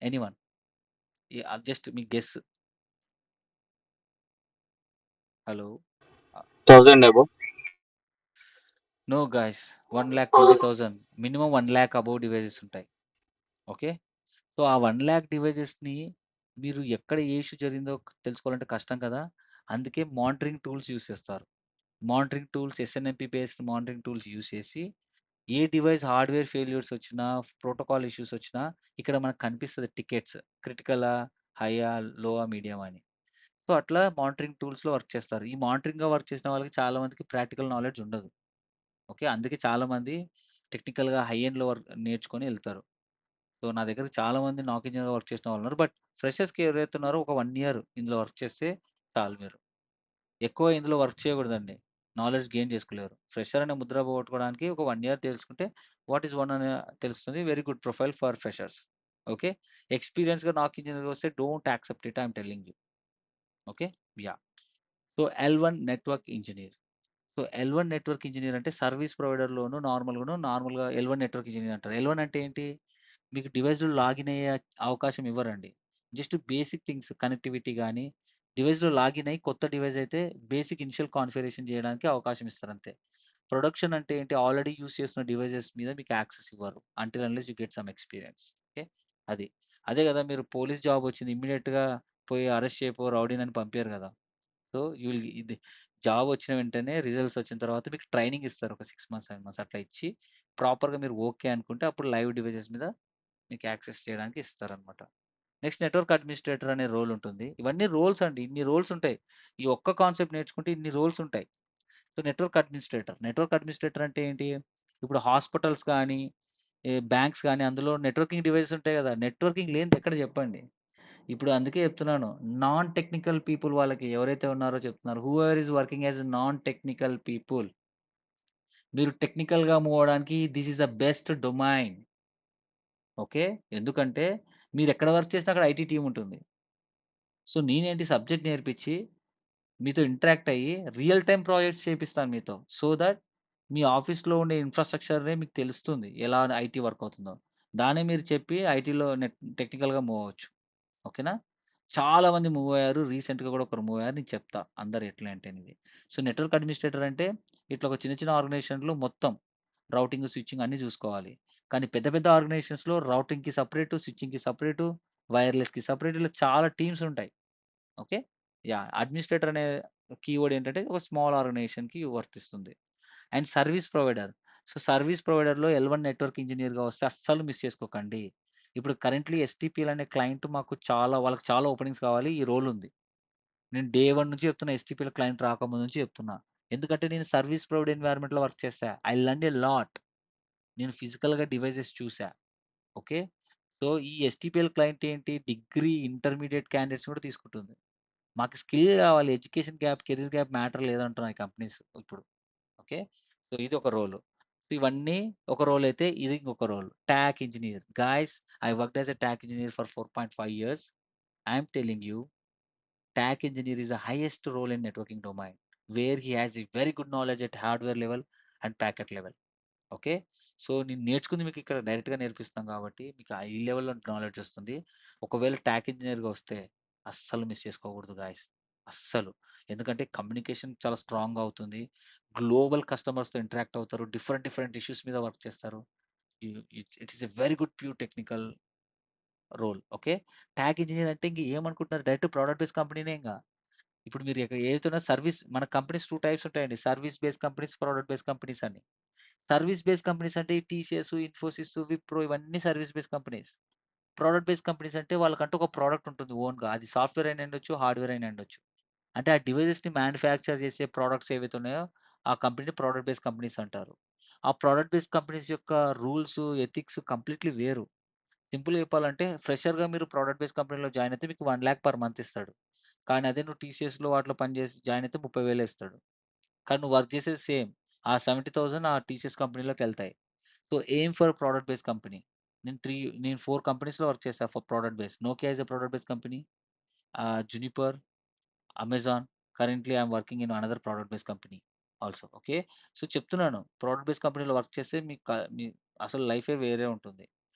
ఎనీవన్? జస్ట్ మీ guess. Hello. Ah, 1000 above. No guys. 1,20,000 minimum 1,00,000 above devices ఉంటాయి. ఓకే. సో, ఆ 1,00,000 డివైసెస్‌ని మీరు ఎక్కడ ఏ ఇష్యూ జరిగిందో తెలుసుకోవాలంటే కష్టం కదా! అందుకే మానిటరింగ్ టూల్స్ యూజ్ చేస్తారు. Monitoring tools SNMP based monitoring tools use చేసి, ఏ డివైస్ హార్డ్‌వేర్ ఫెయిల్యూర్స్ వచ్చినా, ప్రోటోకాల్ ఇష్యూస్ వచ్చినా ఇక్కడ మనకు కనిపిస్తది టికెట్స్. క్రిటికలా, హైయా, లోవా, మీడియమా అని. సో, అట్లా మానిటరింగ్ టూల్స్‌లో వర్క్ చేస్తారు. ఈ మానిటరింగ్‌గా వర్క్ చేసిన వాళ్ళకి చాలా మందికి ప్రాక్టికల్ నాలెడ్జ్ ఉండదు. ఓకే. అందుకే చాలామంది టెక్నికల్‌గా హై ఎండ్‌లో నేర్చుకొని ఎళ్తారు. సో, నా దగ్గర చాలామంది నాక్ ఇంజినీర్‌గా వర్క్ చేసిన వాళ్ళున్నారు. బట్ ఫ్రెషర్స్‌కి ఎవరైతే ఉన్నారో ఒక 1 ఇయర్ ఇందులో వర్క్ చేస్తే చాలు మీరు. ఎక్కువ ఇందులో వర్క్ చేయకూడదండి. నాలెడ్జ్ గెయిన్ చేసుకోలేరు. ఫ్రెషర్ అనే ముద్ర పోగొట్టుకోవడానికి ఒక 1 ఇయర్ తెలుసుకుంటే వాట్ ఈస్ వన్ అని తెలుస్తుంది. Very good profile for freshers. Okay. ఎక్స్‌పీరియన్స్‌గా నాక్ ఇంజినీర్‌గా వస్తే don't accept it. I am telling you. Okay. Yeah! So, L one network engineer. So, L one network engineer అంటే సర్వీస్ ప్రొవైడర్‌లోను నార్మల్‌గా ఎల్1 నెట్వర్క్ ఇంజినీర్ అంటారు. ఎల్1 అంటే ఏంటి? మీకు డివైస్‌లో లాగిన్ అయ్యే అవకాశం ఇవ్వరండి. జస్ట్ బేసిక్ థింగ్స్ కనెక్టివిటీ గాని, డివైస్‌లో లాగిన్ అయ్యి కొత్త డివైస్ అయితే బేసిక్ ఇనిషియల్ కాన్ఫిగరేషన్ చేయడానికి అవకాశం ఇస్తారంతే. ప్రొడక్షన్ అంటే ఏంటి? ఆల్రెడీ యూజ్ చేస్తున్న డివైసెస్ మీద మీకు యాక్సెస్ ఇవ్వరు. Until unless you get some experience. Okay. అది. అదే గదా! మీరు పోలీస్ జాబ్ వచ్చింది ఇమ్మీడియేట్‌గా పోయి అరెస్ట్ చేయపో రౌడీనని పంపియరు గదా! సో, యూ విల్ ఇది జాబ్ వచ్చిన వెంటనే రిజల్ట్స్ వచ్చిన తర్వాత మీకు ట్రైనింగ్ ఇస్తారు. ఒక 6 మంత్స్, 7 మంత్స్ అట్లా ఇచ్చి ప్రాపర్‌గా మీరు ఓకే అనుకుంటే అప్పుడు లైవ్ డివైసెస్ మీద మీకు యాక్సెస్ చేయడానికి ఇస్తారనమాట. నెక్స్ట్ నెట్వర్క్ అడ్మినిస్ట్రేటర్ అనే రోల్ ఉంటుంది. ఇవన్నీ రోల్స్ అండి. ఇన్ని రోల్స్ ఉంటాయి. ఈ ఒక్క కాన్సెప్ట్ నేర్చుకుంటే ఇన్ని రోల్స్ ఉంటాయి. సో, నెట్వర్క్ అడ్మినిస్ట్రేటర్ అంటే ఏంటి? ఇప్పుడు హాస్పిటల్స్ గానీ, బ్యాంక్స్ గానీ అందులో నెట్వర్కింగ్ డివైసెస్ ఉంటాయి గదా! నెట్వర్కింగ్ లేనిది ఎక్కడ చెప్పండి? ఇప్పుడు అందుకే చెప్తున్నాను. నాన్ టెక్నికల్ పీపుల్ వాళ్ళకి ఎవరైతే ఉన్నారో చెప్తున్నారు. Whoever is working as a non technical people. మీరు టెక్నికల్‌గా మూవ్ అవ్వడానికి this is the best domain. Okay. ఎందుకంటే మీరెక్కడ వర్క్ చేసినా అక్కడ ఐటీ టీమ్ ఉంటుంది. సో, నేనేంటి సబ్జెక్ట్ నేర్పించి మీతో ఇంటరాక్ట్ అయ్యి రియల్ టైమ్ ప్రాజెక్ట్స్ చేపిస్తాను మీతో. సో థట్ మీ ఆఫీస్‌లో ఉండే ఇన్‌ఫ్రాస్ట్రక్చరే మీకు తెలుస్తుంది. ఎలా ఐటీ వర్క్ అవుతుందో. దాన్నే మీరు చెప్పి ఐటీలో టెక్నికల్‌గా మూవ్ అవ్వచ్చు. ఓకేనా? చాలా మంది మూవ్ అయ్యారు. రీసెంట్‌గా కూడా ఒకరు మూవ్ అయ్యారు. నీకు చెప్తా అందరు ఎట్లా ఏంటనేది. సో, నెట్వర్క్ అడ్మినిస్ట్రేటర్ అంటే ఇట్లా ఒక చిన్న చిన్న ఆర్గనైజేషన్‌లో మొత్తం రౌటింగ్, స్విచ్చింగ్ అన్నీ చూసుకోవాలి. కానీ పెద్ద పెద్ద ఆర్గనైజేషన్స్‌లో రౌటింగ్‌కి సెపరేటు, స్విచ్చింగ్‌కి సెపరేటు, వైర్‌లెస్‌కి సెపరేట్ ఇలా చాలా టీమ్స్ ఉంటాయి. ఓకే. యాహ్! అడ్మినిస్ట్రేటర్ అనే కీవర్డ్ ఏంటంటే ఒక స్మాల్ ఆర్గనైజేషన్‌కి వర్తిస్తుంది. And service provider. So, service ప్రొవైడర్‌లో ఎల్1 నెట్వర్క్ ఇంజినీర్‌గా వస్తే అస్సలు మిస్ చేసుకోకండి. ఇప్పుడు కరెంట్‌లీ ఎస్‌టిపిఎల్ అనే క్లయింట్ మాకు వాళ్ళకి చాలా ఓపెనింగ్స్ కావాలి. ఈ రోల్ ఉంది. నేను డే 1 నుంచి చెప్తున్నా ఎస్‌టిపిఎల్ క్లయింట్ రాకముందు నుంచి చెప్తున్నా. ఎందుకంటే నేను సర్విస్ ప్రొవైడ్ ఎన్వైర్న్మెంట్‌లో వర్క్ చేశా. I learned a lot. నేను ఫిజికల్‌గా డివైసెస్ చూసా. ఓకే. సో, ఈ ఎస్‌టిపిఎల్ క్లయింట్ ఏంటి డిగ్రీ, ఇంటర్మీడియేట్ క్యాండిడేట్స్ కూడా తీసుకుంటుంది. మాకు స్కిల్ గావాలి. Education gap, career gap matter లేదంటున్నాయి కంపెనీస్ ఇప్పుడు. ఓకే. సో, ఇది ఒక రోలు. ఇవన్నీ ఒక రోల్ అయితే ఇది ఇంకొక role. TAC engineer. Guys I worked as a TAC engineer for 4.5 years. I am telling you TAC engineer is the highest role in networking domain where he has a very good knowledge at hardware level and packet level. Okay. So, నేను నేర్చుకుంది మీకు ఇక్కడ డైరెక్ట్‌గా నేర్పిస్తాం కాబట్టి మీకు ఈ లెవెల్‌లో knowledge వస్తుంది. ఒకవేళ టాక్ ఇంజినీర్‌గా వస్తే అస్సలు మిస్ చేసుకోకూడదు గాయ్స్. అస్సలు. ఎందుకంటే కమ్యూనికేషన్ చాలా స్ట్రాంగ్‌గా అవుతుంది. గ్లోబల్ కస్టమర్స్‌తో ఇంటరాక్ట్ అవుతారు. డిఫరెంట్ డిఫరెంట్ ఇష్యూస్ మీద వర్క్ చేస్తారు. It is a very good pure technical role. Okay. TAC engineer అంటే ఇంక ఏమనుకుంటున్నారు డైరెక్ట్ ప్రొడక్ట్ బేస్డ్ కంపెనీనే ఇంగ. ఇప్పుడు మీరు ఏదైతున్న సర్విస్ మన కంపెనీస్ 2 టైప్స్ ఉంటాయండి. Service based companies, product based companies అని. సర్విస్ బేస్డ్ కంపెనీస్ అంటే ఈ టీసీఎస్, ఇన్ఫోసిస్, విప్రో ఇవన్నీ service based companies. Product based companies అంటే వాళ్ళకంటూ ఒక ప్రొడక్ట్ ఉంటుంది ఓన్‌గా. అది సాఫ్ట్‌వేర్ అయినా ఉండొచ్చు, హార్డ్‌వేర్ అయినా ఉండొచ్చు. అంటే ఆ డివైసెస్‌ని మ్యానుఫ్యాక్చర్ చేసే ప్రొడక్ట్స్ ఏవైతే ఉన్నాయో ఆ కంపెనీని ప్రొడక్ట్ బేస్డ్ కంపెనీస్ అంటారు. ఆ ప్రొడక్ట్ బేస్డ్ కంపెనీస్ యొక్క రూల్స్, ఎథిక్స్ కంప్లీట్‌లీ వేరు. సింపుల్‌గా చెప్పాలంటే ఫ్రెషర్‌గా మీరు ప్రొడక్ట్ బేస్డ్ కంపెనీలో జాయిన్ అయితే మీకు 1,00,000 పర్ మంత్ ఇస్తాడు. కానీ అదే నువ్వు టీసీఎస్‌లో వాటిలో పని చేసి జాయిన్ అయితే 30,000 ఇస్తాడు. కానీ నువ్వు వర్క్ చేసేది సేమ్. ఆ 70,000 ఆ టీసీఎస్ కంపెనీలోకెళ్తాయి. So, aim for product based company. నేను 4 కంపెనీస్‌లో వర్క్ చేశా for product based. Nokia is a product based company. Juniper, Amazon. Currently I am working in another product based company also. Okay. So, చెప్తున్నాను product based కంపెనీలో work చేస్తే మీ అసలు లైఫే వేరే ఉంటుంది.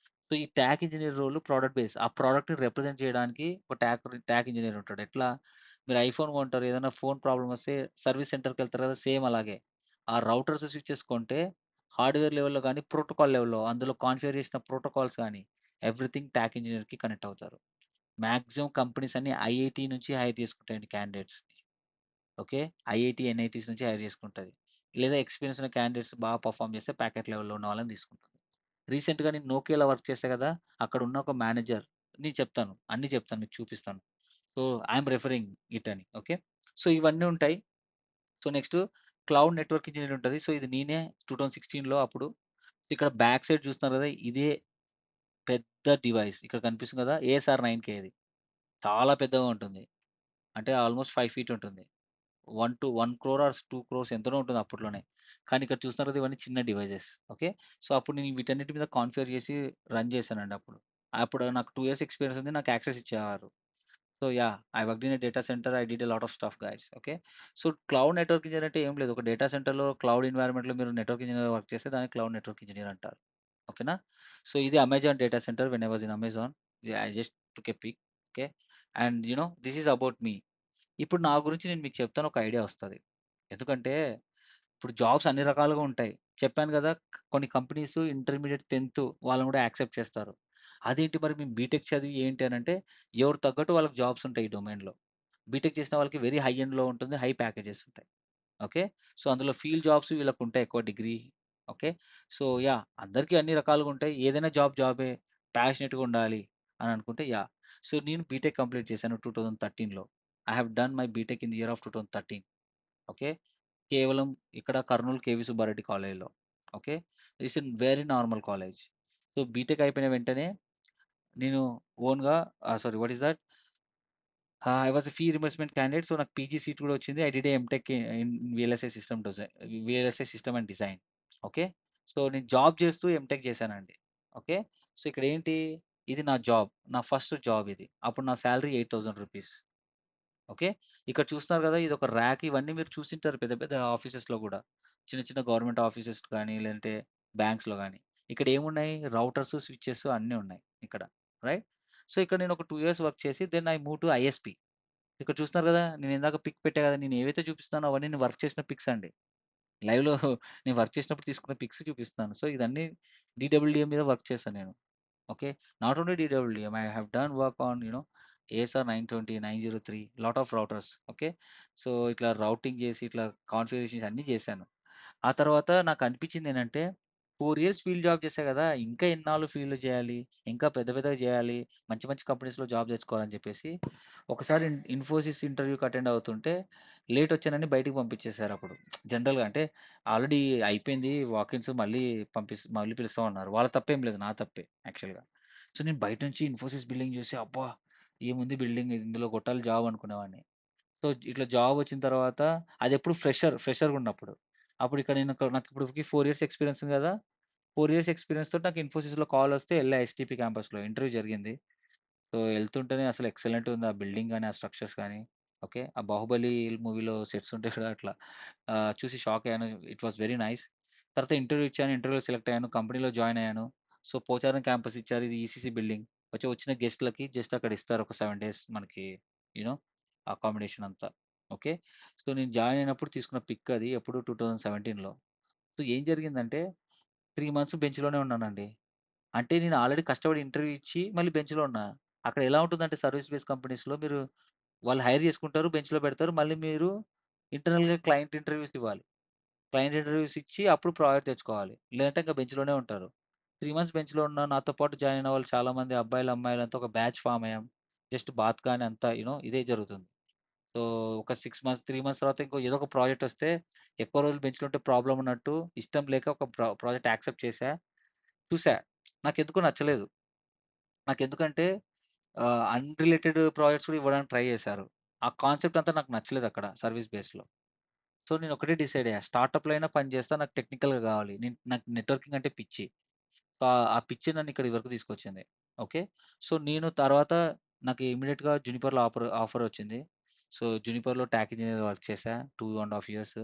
సో, ఈ TAC engineer role product base. ఆ ప్రొడక్ట్‌ని రిప్రజెంట్ చేయడానికి ఒక టాక్ ఇంజినీర్ ఉంటాడు. ఎట్లా? మీరు ఐఫోన్ కొంటారు. ఏదైనా ఫోన్ ప్రాబ్లమ్ వస్తే సర్వీస్ సెంటర్‌కెళ్తారు కదా! సేమ్ అలాగే. ఆ రౌటర్స్, స్విచెస్ కొంటే హార్డ్‌వేర్ లెవెల్‌లో గాని, ప్రోటోకాల్ లెవెల్‌లో అందులో కాన్ఫిగర్ చేసిన ప్రోటోకాల్స్ గాని, ఎవ్రీథింగ్ టాక్ ఇంజినీర్‌కి కనెక్ట్ అవుతారు. మాక్సిమం కంపెనీస్ అన్ని ఐఐటీ నుంచి హైర్ చేసుకుంటాయండి క్యాండిడేట్స్‌ని. ఓకే. ఐఐటీ, ఎన్ఐటీస్ నుంచి హైర్ చేసుకుంటది. లేదా ఎక్స్‌పీరియన్స్ ఉన్న క్యాండిడేట్స్ బాగా పెర్ఫార్మ్ చేస్తే ప్యాకెట్ లెవెల్‌లో ఉన్న వాళ్ళని తీసుకుంటది. రీసెంట్‌గా నేను నోకియాలో వర్క్ చేశా గదా! అక్కడున్న ఒక మేనేజర్ నేను చెప్తాను. అన్నీ చెప్తాను. మీకు చూపిస్తాను. సో, ఐయామ్ రిఫరింగ్ ఇట్ అని. ఓకే. సో, ఇవన్నీ ఉంటాయి. So, next cloud network engineer ఉంటది. సో, ఇది నేనే 2016లో అప్పుడు. ఇక్కడ బ్యాక్ సైడ్ చూస్తున్నారు గదా! ఇదే పెద్ద డివైస్. ఇక్కడ కనిపిస్తుంది గదా! ఏఎస్ఆర్ 9K ఇది. చాలా పెద్దగా ఉంటుంది. అంటే ఆల్‌మోస్ట్ 5 ఫీట్ ఉంటుంది. 1-1 ఆర్ 2 క్రోర్స్ ఎంతనో ఉంటుంది అప్పట్లోనే. కానీ ఇక్కడ చూస్తున్నారు కదా! ఇవన్నీ చిన్న డివైసెస్. ఓకే. సో, అప్పుడు నేను వీటన్నిటి మీద కాన్ఫిగర్ చేసి రన్ చేశానండి అప్పుడు. అప్పుడు నాకు 2 ఇయర్స్ ఎక్స్‌పీరియన్స్ ఉంది. నాకు యాక్సెస్ ఇచ్చేవారు. So, yeah! I worked in a data centre. I did a lot of stuff guys. Okay. So, cloud network engineer అంటే ఏం లేదు. ఒక డేటా సెంటర్‌లో క్లౌడ్ ఎన్వైర్న్మెంట్‌లో మీరు నెట్వర్క్ ఇంజినీర్‌గా వర్క్ చేస్తే దాన్ని క్లౌడ్ నెట్వర్క్ ఇంజినీర్ అంటారు. ఓకేనా? సో, ఇది Amazon data centre when I was in Amazon. I just took a pic. Okay. And this is about me. ఇప్పుడు నా గురించి నేను మీకు చెప్తాను ఒక ఐడియా వస్తది. ఎందుకంటే, ఇప్పుడు జాబ్స్ అన్ని రకాలుగా ఉంటాయి. చెప్పాను గదా! కొన్ని కంపెనీస్ ఇంటర్మీడియేట్ 10థ్ వాళ్ళని గూడా యాక్సెప్ట్ చేస్తారు. అదేంటి మరి మేము బీటెక్ చదివి ఏంటి అనంటే, ఎవరు తగ్గట్టు వాళ్ళకి జాబ్స్ ఉంటాయి ఈ డొమైన్‌లో. బీటెక్ చేసిన వాళ్ళకి వెరీ హై ఎండ్‌లో ఉంటుంది. హై ప్యాకేజెస్ ఉంటాయి. ఓకే. సో, అందులో ఫీల్డ్ జాబ్స్ వీళ్ళకుంటాయి ఎక్కువ డిగ్రీ. ఓకే. So, yeah! అందరికీ అన్ని రకాలుగా ఉంటాయి. ఏదైనా జాబే. ప్యాషనేట్‌గా ఉండాలి అని అనుకుంటే యాహ్! సో, నేను బీటెక్ కంప్లీట్ చేశాను 2013లో. I have done my BTech in the year of 2013. Okay. కేవలం ఇక్కడ కర్నూల్ కేవీ సుబ్బారెడ్డి కాలేజ్‌లో. Okay. It's a very normal college. So, BTech అయిపోయిన వెంటనే నేను ఓన్‌గా sorry what is that? I was a fee reimbursement candidate. So, నాకు పీజీ సీట్ కూడా వచ్చింది. I did a MTech in VLSI system and design. Okay. So, నేను job చేస్తూ MTech చేశానండి. ఓకే. సో, ఇక్కడేంటి ఇది నా జాబ్. నా ఫస్ట్ జాబ్ ఇది. అప్పుడు నా సాలరీ రూ. 8,000. ఓకే. ఇక్కడ చూస్తున్నారు గదా! ఇదొక ర్యాక్ ఇవన్నీ మీరు చూసింటారు పెద్ద పెద్ద ఆఫీసెస్‌లో గూడా. చిన్న చిన్న గవర్నమెంట్ ఆఫీసెస్ కానీ, లేదంటే బ్యాంక్స్‌లో గానీ. ఇక్కడేమున్నాయి రౌటర్స్, స్విచెస్ అన్నీ ఉన్నాయి ఇక్కడ. రైట్. సో, ఇక్కడ నేను ఒక 2 ఇయర్స్ వర్క్ చేసి then I move to ISP. ఇక్కడ చూస్తున్నారు గదా! నేను ఇందాక పిక్ పెట్టా గదా! నేను ఏవైతే చూపిస్తానో అవన్నీ నేను వర్క్ చేసిన పిక్స్ అండి. లైవ్‌లో నేను వర్క్ చేసినప్పుడు తీసుకున్న పిక్స్ చూపిస్తాను. సో, ఇదన్నీ డీడబ్ల్యూడీఎం మీద వర్క్ చేశాను నేను. Okay, not only DWDM, I have done work on ASR 920, 903, lot of routers. Okay, so ఇట్లా రౌటింగ్ చేసి ఇట్లా కాన్ఫిగరేషన్స్ అన్నీ చేశాను. ఆ తర్వాత నాకు అనిపించింది ఏంటంటే 4 ఇయర్స్ ఫీల్డ్ జాబ్ చేశా కదా! ఇంకా ఎన్నాళ్ళు ఫీల్డ్‌లో చేయాలి? ఇంకా పెద్ద పెద్దగా చేయాలి. మంచి మంచి కంపెనీస్‌లో జాబ్ తెచ్చుకోవాలని చెప్పేసి ఒకసారి ఇన్ఫోసిస్ ఇంటర్వ్యూకి అటెండ్ అవుతుంటే లేట్ వచ్చానని బయటికి పంపించేసారు అప్పుడు. జనరల్‌గా అంటే ఆల్రెడీ అయిపోయింది వాకిన్స్ మళ్ళీ పిలుస్తామన్నారు. వాళ్ళ తప్పేం లేదు. నా తప్పే యాక్చువల్‌గా. సో, నేను బయట నుంచి ఇన్ఫోసిస్ బిల్డింగ్ చూసి అబ్బా! ఏముంది బిల్డింగ్ ఇందులో కొట్టాలి జాబ్ అనుకునేవాడిని. సో, ఇట్లా జాబ్ వచ్చిన తర్వాత అదెప్పుడు ఫ్రెషర్‌గా ఉన్నప్పుడు. అప్పుడు ఇక్కడ నాకు ఇప్పటికి 4 ఇయర్స్ ఎక్స్‌పీరియన్స్ ఉంది కదా! 4 ఇయర్స్ ఎక్స్‌పీరియన్స్ తోటి నాకు ఇన్ఫోసిస్‌లో కాల్ వస్తే ఎళ్ళా ఎస్‌టీపీ క్యాంపస్‌లో ఇంటర్వ్యూ జరిగింది. సో, ఎళ్తుంటేనే అసలు ఎక్సలెంట్ ఉంది. ఆ బిల్డింగ్ గాని, ఆ స్ట్రక్చర్స్ గాని. ఓకే. ఆ 'బాహుబలి' మూవీలో సెట్స్ ఉంటాయి కదా! అట్లా చూసి షాక్ అయ్యాను. It was very nice. తర్వాత ఇంటర్వ్యూ ఇచ్చాను. ఇంటర్వ్యూలో సెలెక్ట్ అయ్యాను. కంపెనీలో జాయిన్ అయ్యాను. సో, పోచారం క్యాంపస్ ఇచ్చారు. ఇది ఈసీసీ బిల్డింగ్. వచ్చిన గెస్ట్‌లకి జస్ట్ అక్కడ ఇస్తారు. ఒక 7 డేస్ మనకి యూ నో అకామిడేషన్ అంతా. ఓకే. సో, నేను జాయిన్ అయినప్పుడు తీసుకున్న పిక్ అది. ఎప్పుడు 2017లో. సో, ఏం జరిగిందంటే 3 మంత్స్ బెంచ్‌లోనే ఉన్నానండి. అంటే నేను ఆల్రెడీ కష్టపడి ఇంటర్వ్యూ ఇచ్చి మళ్ళీ బెంచ్‌లో ఉన్నా. అక్కడ ఎలా ఉంటుందంటే సర్వీస్ బేస్డ్ కంపెనీస్‌లో వాళ్ళు హైర్ చేసుకుంటారు. బెంచ్‌లో పెడతారు. మళ్ళీ మీరు ఇంటర్నల్‌గా క్లయింట్ ఇంటర్వ్యూస్ ఇవ్వాలి. క్లయింట్ ఇంటర్వ్యూస్ ఇచ్చి అప్పుడు ప్రాజెక్ట్ తెచ్చుకోవాలి. లేదంటే ఇంక బెంచ్‌లోనే ఉంటారు. 3 మంత్స్ బెంచ్‌లో ఉన్నా. నాతో పాటు జాయిన్ అయిన వాళ్ళు చాలామంది అబ్బాయిలు, అమ్మాయిలంతా ఒక బ్యాచ్ ఫార్మ్ అయ్యాం. జస్ట్ బాత్ కానీ అంతా ఇదే జరుగుతుంది. సో, ఒక 6 మంత్స్, 3 మంత్స్ తర్వాత ఏదో ఒక ప్రాజెక్ట్ వస్తే ఎక్కువ రోజులు బెంచ్‌లో ఉంటే ప్రాబ్లమ్ ఉన్నట్టు ఇష్టం లేక ఒక ప్రాజెక్ట్ యాక్సెప్ట్ చేశా. చూసా. నాకెందుకో నచ్చలేదు. నాకెందుకంటే అన్‌రిలేటెడ్ ప్రాజెక్ట్స్ కూడా ఇవ్వడానికి ట్రై చేశారు. ఆ కాన్సెప్ట్ అంతా నాకు నచ్చలేదక్కడ సర్వీస్ బేస్‌లో. సో, నేను ఒకటే డిసైడ్ అయ్యా. స్టార్టప్‌లో అయినా పని చేస్తా. నాకు టెక్నికల్‌గా కావాలి. నాకు నెట్వర్కింగ్ అంటే పిచ్చి. సో, ఆ పిచ్చి నన్ను ఇక్కడి వరకు తీసుకొచ్చింది. ఓకే. సో, నేను తర్వాత నాకు ఇమ్మీడియేట్‌గా జునిపర్‌లో ఆఫర్ వచ్చింది. సో, జునిపర్‌లో టాక్ ఇంజినీర్‌గా వర్క్ చేశా. 2 ½ ఇయర్స్.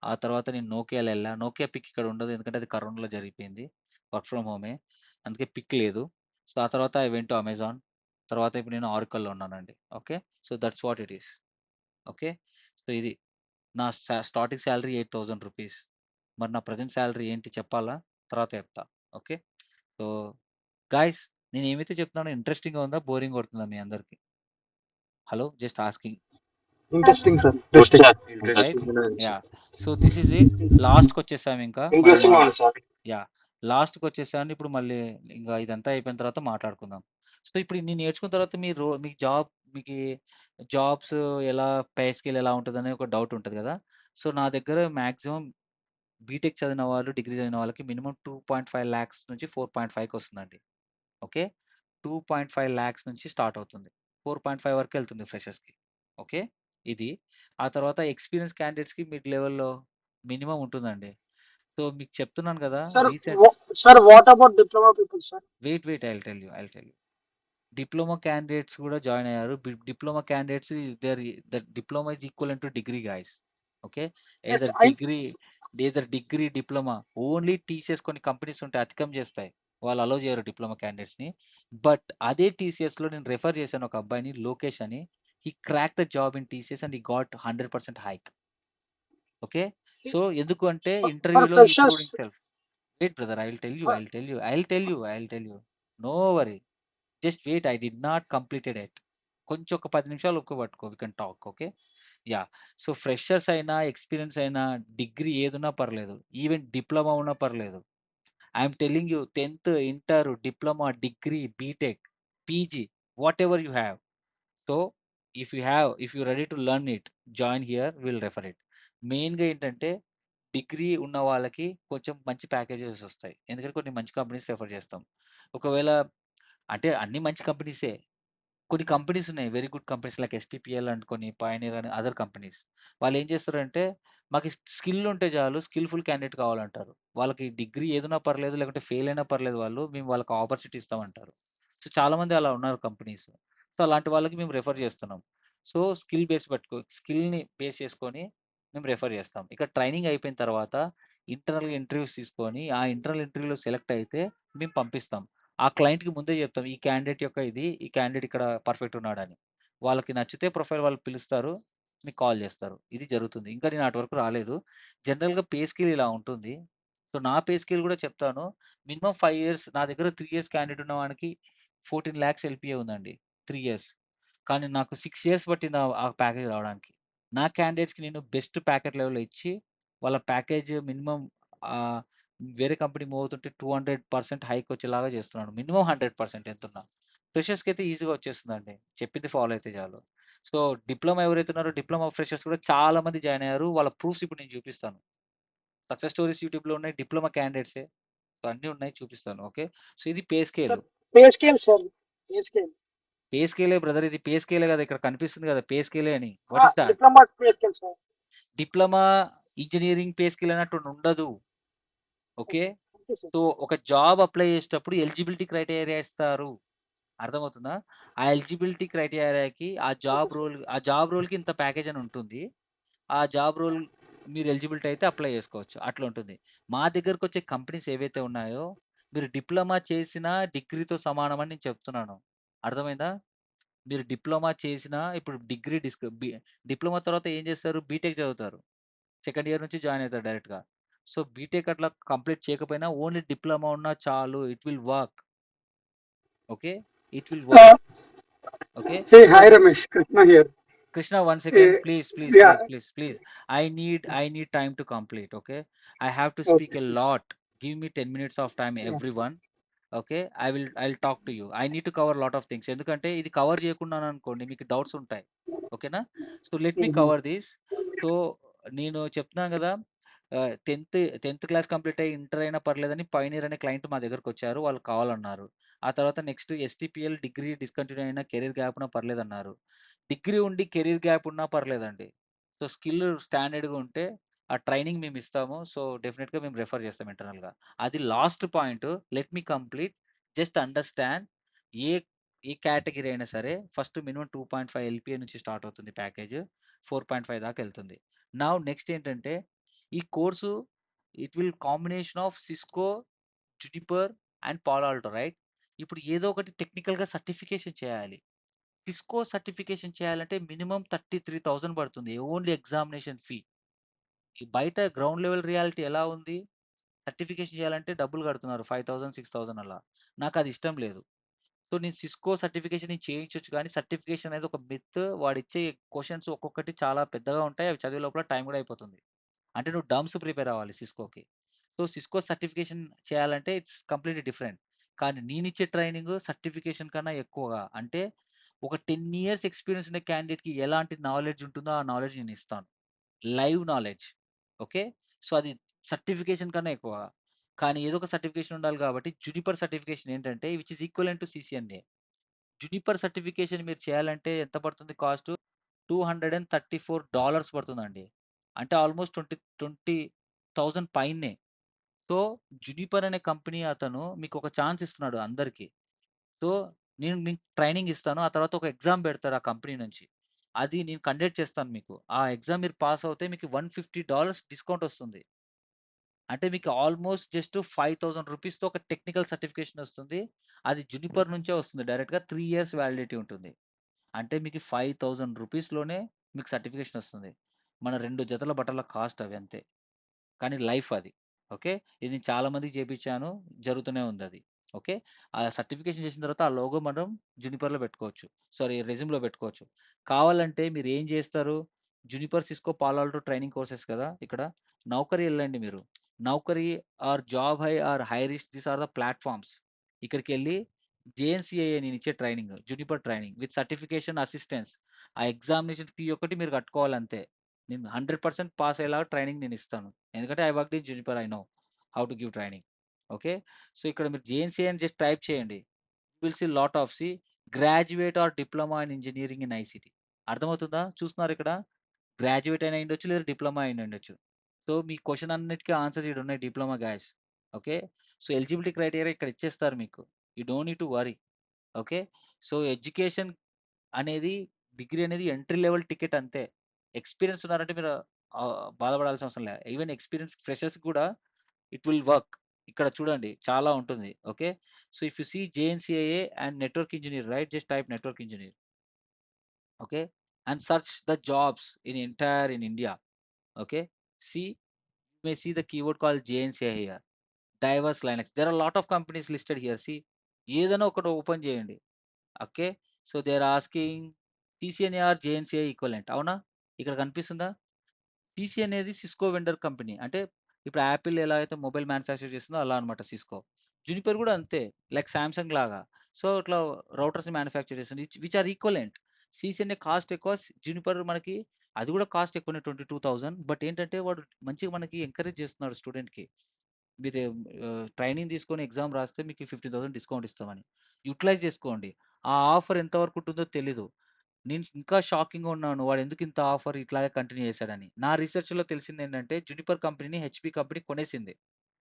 ఆ తర్వాత నేను నోకియాలో ఎళ్ళా. నోకియా పిక్ ఇక్కడ ఉండదు. ఎందుకంటే అది కరోనాలో జరిగిపోయింది. వర్క్ ఫ్రమ్ హోమే. అందుకే పిక్ లేదు. సో, ఆ తర్వాత ఐ వెంట్ టు అమెజాన్. తర్వాత ఇప్పుడు నేను ఆరకల్‌లో ఉన్నానండి. Okay. So, that's what it is. Okay. So, ఇది నా స్టార్టింగ్ సాలరీ రూ. 8,000. మరి నా ప్రెజెంట్ సాలరీ ఏంటి చెప్పాలా? తర్వాత చెప్తా. ఓకే. సో, గైస్ నేనేమైతే చెప్తున్నానో ఇంట్రెస్టింగ్‌గా ఉందా? బోరింగ్ కొడుతుందా మీ అందరికి? Hello! Just asking. Interesting, sir. Good Interesting. Sir right? Interesting ఉంది. Yeah! So, this is it. లాస్ట్‌కొచ్చేసామింకా. మనం ఇంట్రెస్టింగ్ ఉంది సార్. యాహ్! లాస్ట్‌కొచ్చేసాను. ఇప్పుడు మళ్ళీ ఇంక ఇదంతా అయిపోయిన తర్వాత మాట్లాడుకుందాం. సో, ఇప్పుడు ఇన్ని నేర్చుకున్న తర్వాత మీకు మీకీ జాబ్స్ ఎలా పే స్కేల్ ఎలా ఉంటదని ఒక డౌట్ ఉంటది గదా! సో, నా దగ్గర మాక్సిమం బీటెక్ చదివిన వాళ్ళు, డిగ్రీ చదివిన వాళ్ళకి మినిమమ్ 2.5 లాక్స్ నుంచి 4.5కి వస్తుందండి. ఓకే. 2.5 లాక్స్ నుంచి స్టార్ట్ అవుతుంది. 4.5 వరకెళ్తుంది ఫ్రెషర్స్‌కి. ఓకే. ఇది. ఆ తర్వాత ఎక్స్‌పీరియన్స్ క్యాండిడేట్స్‌కి మిడ్ లెవెల్‌లో మినిమమ్ ఉంటుందండి. సో, మీకు చెప్తున్నాను గదా! Sir, recent sir, what about diploma people, sir? Wait. I will tell you. Diploma candidates గూడా జాయిన్ అయ్యారు. Diploma candidates the diploma is equivalent to degree guys. Okay. Yes, either degree, diploma only TCS కొన్ని companies ఉంటాయి అతికం చేస్తాయి. వాళ్ళు allow చేయరు diploma క్యాండిడేట్స్‌ని. But అదే టీసీఎస్‌లో నేను రిఫర్ చేశాను ఒక అబ్బాయిని లోకేష్ అని. He cracked the job in TCS and he got 100% hike. Okay. So, ఎందుకు అంటే for ఇంటర్వ్యూలో he proved freshers. Himself. Wait brother I will tell you. Uh, I will tell you. I will tell you. No worry. Just wait. I did not completed it. కొంచెం ఒక 10 నిమిషాలు ఓపిక పట్టుకో. We can talk. Okay. Yeah! So, freshers అయినా, experience అయినా, degree ఏదున్నా పర్లేదు. Even diploma ఉన్నా పర్లేదు. ఐ యామ్ టెల్లింగ్ యూ 10థ్, inter, diploma, degree, BTech, PG whatever you have. So, if you ready to learn it, join here. Will refer it. మెయిన్‌గా ఏంటంటే degree ఉన్న వాళ్ళకి కొంచెం మంచి ప్యాకేజెస్ వస్తాయి. ఎందుకంటే కొన్ని మంచి కంపెనీస్ రిఫర్ చేస్తాం. ఒకవేళ అంటే అన్నీ మంచి కంపెనీసే. కొన్ని కంపెనీస్ ఉన్నాయి. Very good companies like STPL and కొన్ని పయనీర్ అని అదర్ కంపెనీస్. వాళ్ళేం చేస్తారంటే, మాకు స్కిల్ ఉంటే చాలు, స్కిల్‌ఫుల్ క్యాండిడేట్ కావాలంటారు. వాళ్ళకి డిగ్రీ ఏదున్నా పర్లేదు, లేకుంటే ఫెయిల్ అయినా పర్లేదు వాళ్ళు. మేము వాళ్ళకి ఆపర్చునిటీ ఇస్తామంటారు. సో, చాలామంది అలా ఉన్నారు కంపెనీస్. సో, అలాంటి వాళ్ళకి మేము రిఫర్ చేస్తున్నాం. సో స్కిల్ని బేస్ చేసుకొని మేము రెఫర్ చేస్తాం. ఇక్కడ ట్రైనింగ్ అయిపోయిన తర్వాత ఇంటర్నల్గా ఇంటర్వ్యూస్ తీసుకొని ఆ ఇంటర్నల్ ఇంటర్వ్యూలో సెలెక్ట్ అయితే మేము పంపిస్తాం. ఆ క్లయింట్కి ముందే చెప్తాం ఈ క్యాండిడేట్ యొక్క ఈ క్యాండిడేట్ ఇక్కడ పర్ఫెక్ట్ ఉన్నాడని. వాళ్ళకి నచ్చితే ప్రొఫైల్ వాళ్ళు పిలుస్తారు, మీకు కాల్ చేస్తారు. ఇది జరుగుతుంది. ఇంకా నేను అటు వరకు రాలేదు. జనరల్గా పే స్కేల్ ఇలా ఉంటుంది. సో నా పే స్కేల్ కూడా చెప్తాను. మినిమం 5 ఇయర్స్ నా దగ్గర 3 ఇయర్స్ క్యాండిడేట్ ఉన్న వానికి 14 లాక్స్ ఎల్పిఏ ఉందండి. 3 ఇయర్స్. కానీ నాకు 6 ఇయర్స్ పట్టింది ఆ ప్యాకేజ్ రావడానికి. నా క్యాండిడేట్స్‌కి నేను బెస్ట్ ప్యాకేజ్ లెవెల్‌లో ఇచ్చి, వాళ్ళ ప్యాకేజ్ మినిమమ్ ఆహ్, వేరే కంపెనీ మూవ్ అవుతుంటే 200% హైక్ వచ్చేలాగా చేస్తున్నాను. మినిమమ్ 100% ఎంతున్నా. ఫ్రెషర్స్‌కైతే ఈజీగా వచ్చేస్తుందండి. చెప్పింది ఫాలో అయితే చాలు. సో, డిప్లొమా ఎవరైతే ఉన్నారో డిప్లొమా ఫ్రెషర్స్ కూడా చాలా మంది జాయిన్ అయ్యారు. వాళ్ళ ప్రూఫ్స్ ఇప్పుడు నేను చూపిస్తాను. సక్సెస్ స్టోరీస్ యూట్యూబ్‌లో ఉన్నాయి. డిప్లొమా క్యాండిడేట్సే. సో, అన్నీ ఉన్నాయి చూపిస్తాను. ఓకే. సో, ఇది pay scale. Sir pay scale sir, pay scale. Pay స్కేలే బ్రదర్, ఇది పే స్కేలే కదా! ఇక్కడ కనిపిస్తుంది కదా! పే స్కేలే అని. What is that? Diploma pay scale sir. Diploma engineering pay scale అన్నట్టు ఉండదు. ఓకే. Okay sir. సో, ఒక జాబ్ అప్లై చేసేటప్పుడు ఎలిజిబిలిటీ క్రైటీరియా ఇస్తారు. అర్థమవుతుందా? ఆ ఎలిజిబిలిటీ క్రైటీరియాకి ఓకే సార్. ఆ జాబ్ రోల్‌కి ఇంత ప్యాకేజ్ అని ఉంటుంది. ఆ జాబ్ రోల్ మీరు ఎలిజిబిలిటీ అయితే అప్లై చేసుకోవచ్చు. అట్లా ఉంటుంది. మా దగ్గరకొచ్చే కంపెనీస్ ఏవైతే ఉన్నాయో, మీరు డిప్లొమా చేసిన డిగ్రీతో సమానం అని నేను చెప్తున్నాను. అర్థమైందా? మీరు డిప్లొమా చేసినా ఇప్పుడు డిప్లొమా తర్వాత ఏం చేస్తారు? బీటెక్ చదువుతారు. సెకండ్ ఇయర్ నుంచి జాయిన్ అవుతారు డైరెక్ట్‌గా. సో, బీటెక్ అట్లా కంప్లీట్ చేయకపోయినా ఓన్లీ డిప్లొమా ఉన్నా చాలు. It will work. Okay. It will work. Uh, okay. hey, so, hi Ramesh, Krishna here. Krishna, one second. Uh, Please, please, yeah, please, please, please. I need time to complete. Okay. I have to speak okay. a lot. Give me 10 minutes of time, Yeah, everyone. Okay. I'll talk to you. I need to cover lot of things. ఎందుకంటే ఇది cover చేయకున్నాననుకోండి మీకు doubts ఉంటాయి. ఓకేనా? So, let me mhm. Cover this. So, నేను చెప్తున్నాను గదా! 10థ్ class complete అయ్యి ఇంటర్ అయినా పర్లేదని పయనీర్ అనే క్లయింట్ మా దగ్గరకొచ్చారు. వాళ్ళు కావాలన్నారు. ఆ తర్వాత నెక్స్ట్ ఎస్టీపీఎల్ డిగ్రీ డిస్కంటిన్యూ అయినా కెరీర్ గ్యాప్ ఉన్నా పర్లేదన్నారు. డిగ్రీ ఉండి కెరీర్ గ్యాప్ ఉన్నా పర్లేదండి. సో, స్కిల్ స్టాండర్డ్‌గా ఉంటే ఆ ట్రైనింగ్ మేమిస్తాము. సో, డెఫినిట్‌గా మేము రిఫర్ చేస్తాం ఇంటర్నల్‌గా. అది last point. Let me complete. Just understand. ఏ ఏ కేటగరీ అయినా సరే ఫస్ట్ మినిమమ్ 2.5 ఎల్‌పీఏ నుంచి స్టార్ట్ అవుతుంది ప్యాకేజ్. 4.5 దాకా ఎళ్తుంది. నౌ నెక్స్ట్ ఏంటంటే ఈ course it will combination of Cisco, Juniper and Palo Alto right? ఇప్పుడు ఏదో ఒకటి టెక్నికల్‌గా సర్టిఫికేషన్ చేయాలి. సిస్కో సర్టిఫికేషన్ చేయాలంటే మినిమమ్ 33,000 పడుతుంది. Only examination fee. ఈ బయట గ్రౌండ్ లెవెల్ రియాలిటీ ఎలా ఉంది? సర్టిఫికేషన్ చేయాలంటే డబ్బులు కడుతున్నారు. 5,000, 6,000 అలా. నాకది ఇష్టం లేదు. సో, నేను సిస్కో సర్టిఫికేషన్ నేను చేయించొచ్చు కానీ, సర్టిఫికేషన్ అనేది ఒక మిత్. వాడిచ్చే క్వెషన్స్ ఒక్కొక్కటి చాలా పెద్దగా ఉంటాయి. అవి చదివే లోపల టైం కూడా అయిపోతుంది. అంటే నువ్వు డమ్స్ ప్రిపేర్ అవ్వాలి సిస్కోకి. సో, సిస్కో సర్టిఫికేషన్ చేయాలంటే ఇట్స్ కంప్లీట్‌లీ డిఫరెంట్. కానీ నేనిచ్చే ట్రైనింగ్ సర్టిఫికేషన్ కన్నా ఎక్కువగా. అంటే ఒక 10 ఇయర్స్ ఎక్స్‌పీరియన్స్ ఉన్న క్యాండిడేట్‌కి ఎలాంటి నాలెడ్జ్ ఉంటుందో ఆ నాలెడ్జ్ నేనిస్తాను. Live knowledge. ఓకే. సో, అది సర్టిఫికేషన్ కన్నా ఎక్కువ. కానీ ఏదో ఒక సర్టిఫికేషన్ ఉండాలి కాబట్టి జునిపర్ సర్టిఫికేషన్ ఏంటంటే which is equivalent to CCNA. Juniper certification మీరు చేయాలంటే ఎంత పడుతుంది కాస్ట్? $234 పడుతుందండి. అంటే ఆల్‌మోస్ట్ 20,000 పైనే. సో, జునిపర్ అనే కంపెనీ అతను మీకొక ఛాన్స్ ఇస్తున్నాడు అందరికి. సో, నేను మీకు ట్రైనింగ్ ఇస్తాను. ఆ తర్వాత ఒక ఎగ్జామ్ పెడతారు ఆ కంపెనీ నుంచి. అది నేను కండక్ట్ చేస్తాను మీకు. ఆ ఎగ్జామ్ మీరు పాస్ అవుతే మీకు $150 డిస్కౌంట్ వస్తుంది. అంటే మీకు ఆల్‌మోస్ట్ జస్ట్ ₹5,000 ఒక టెక్నికల్ సర్టిఫికేషన్ వస్తుంది. అది జునిపర్ నుంచే వస్తుంది. డైరెక్ట్‌గా 3 ఇయర్స్ వాలిడిటీ ఉంటుంది. అంటే మీకు ₹5,000 మీకు సర్టిఫికేషన్ వస్తుంది. మన 2 జతల బట్టల కాస్ట్ అవి అంతే. కానీ లైఫ్ అది. ఓకే. ఇది నేను చాలా మందికి చేపిచ్చాను. జరుగుతూనే ఉందది. ఓకే. ఆ సర్టిఫికేషన్ చేసిన తర్వాత ఆ లోగో మనం జునిపర్‌లో పెట్టుకోవచ్చు. సారీ రెజ్యూమ్‌లో పెట్టుకోవచ్చు. కావాలంటే మీరేం జేస్తారు? Juniper, Cisco, Palo Alto training courses కదా! ఇక్కడ. నౌకరీ ఎళ్ళండి మీరు. Naukri or job Hai or Hirist these are the platforms. ఇక్కడికెళ్ళి జేఎన్‌సీఏఏ నేనిచ్చే training. Juniper training with certification assistance. ఆ ఎగ్జామినేషన్ ఫీ ఒక్కటి మీరు కట్టుకోవాలంతే. నేను 100% పాస్ అయ్యేలాగా ట్రైనింగ్ నేనిస్తాను. ఎందుకంటే I worked in Juniper. I know how to give training. Okay. So, ఇక్కడ మీరు జేఎన్‌సీఏ అని జస్ట్ టైప్ చేయండి. You will see lot of graduate or diploma in engineering in ICT. అర్థమవుతుందా? చూస్తున్నారా ఇక్కడ? గ్రాడ్యుయేట్ అయినా అయ్యుండొచ్చు, లేదా డిప్లొమా అయిన ఉండొచ్చు. సో, మీ క్వెషన్ అన్నిటికి ఆన్సర్స్ ఈడున్నాయి diploma guys. Okay. So, eligibility criteria ఇక్కడ ఇచ్చేస్తారు మీకు. You don't need to worry. Okay. So, education అనేది డిగ్రీ అనేది ఎంట్రీ లెవెల్ టికెట్ అంతే. ఎక్స్‌పీరియన్స్ ఉన్నారంటే మీరు బాధపడాల్సిన అవసరం లే. ఈవెన్ ఎక్స్‌పీరియన్స్ ఫ్రెషర్స్‌కి కూడా ఇట్ విల్ వర్క్. ఇక్కడ చూడండి చాలా ఉంటుంది. Okay. So, if you see JNCIA and network engineer right? Just type network engineer. Okay, and search the jobs in entire in India. Okay, see, you may see the keyword called JNCI here. Diverse Linux. There are a lot of companies listed here. See, ఏదైనా ఒకటి open చేయండి. Okay. So, they are asking CCNA or JNCI equivalent అవునా? ఇక్కడ కనిపిస్తుందా? TC అనేది Cisco vendor company. అంటే ఇప్పుడు Apple ఎలా అయితే మొబైల్ మ్యానుఫ్యాక్చర్ చేస్తుందో అలా అనమాట సిస్కో. జునిపర్ కూడా అంతే. లైక్ సామ్‌సంగ్ లాగా. సో, ఇట్లా రౌటర్స్‌ని మ్యానుఫ్యాక్చర్ చేస్తుంది. Which are equivalent. CCNA cost ఎక్కువ. జునిపర్ మనకి అది కూడా కాస్ట్ ఎక్కువనే 22,000. బట్ ఏంటంటే వాడు మంచిగా మనకి ఎంకరేజ్ చేస్తున్నాడు స్టూడెంట్‌కి. మీరు ట్రైనింగ్ తీసుకొని ఎగ్జామ్ రాస్తే మీకు 15,000 డిస్కౌంట్ ఇస్తామని. యుటిలైజ్ చేసుకోండి. ఆ ఆఫర్ ఎంత వరకు ఉంటుందో తెలీదు. నేను ఇంకా షాకింగ్‌గా ఉన్నాను. వాడెందుకు ఇంత ఆఫర్ ఇట్లాగే కంటిన్యూ చేశాడని. నా రిసర్చ్‌లో తెలిసిందేంటంటే జునిపర్ కంపెనీని హెచ్‌పీ కంపెనీ కొనేసింది.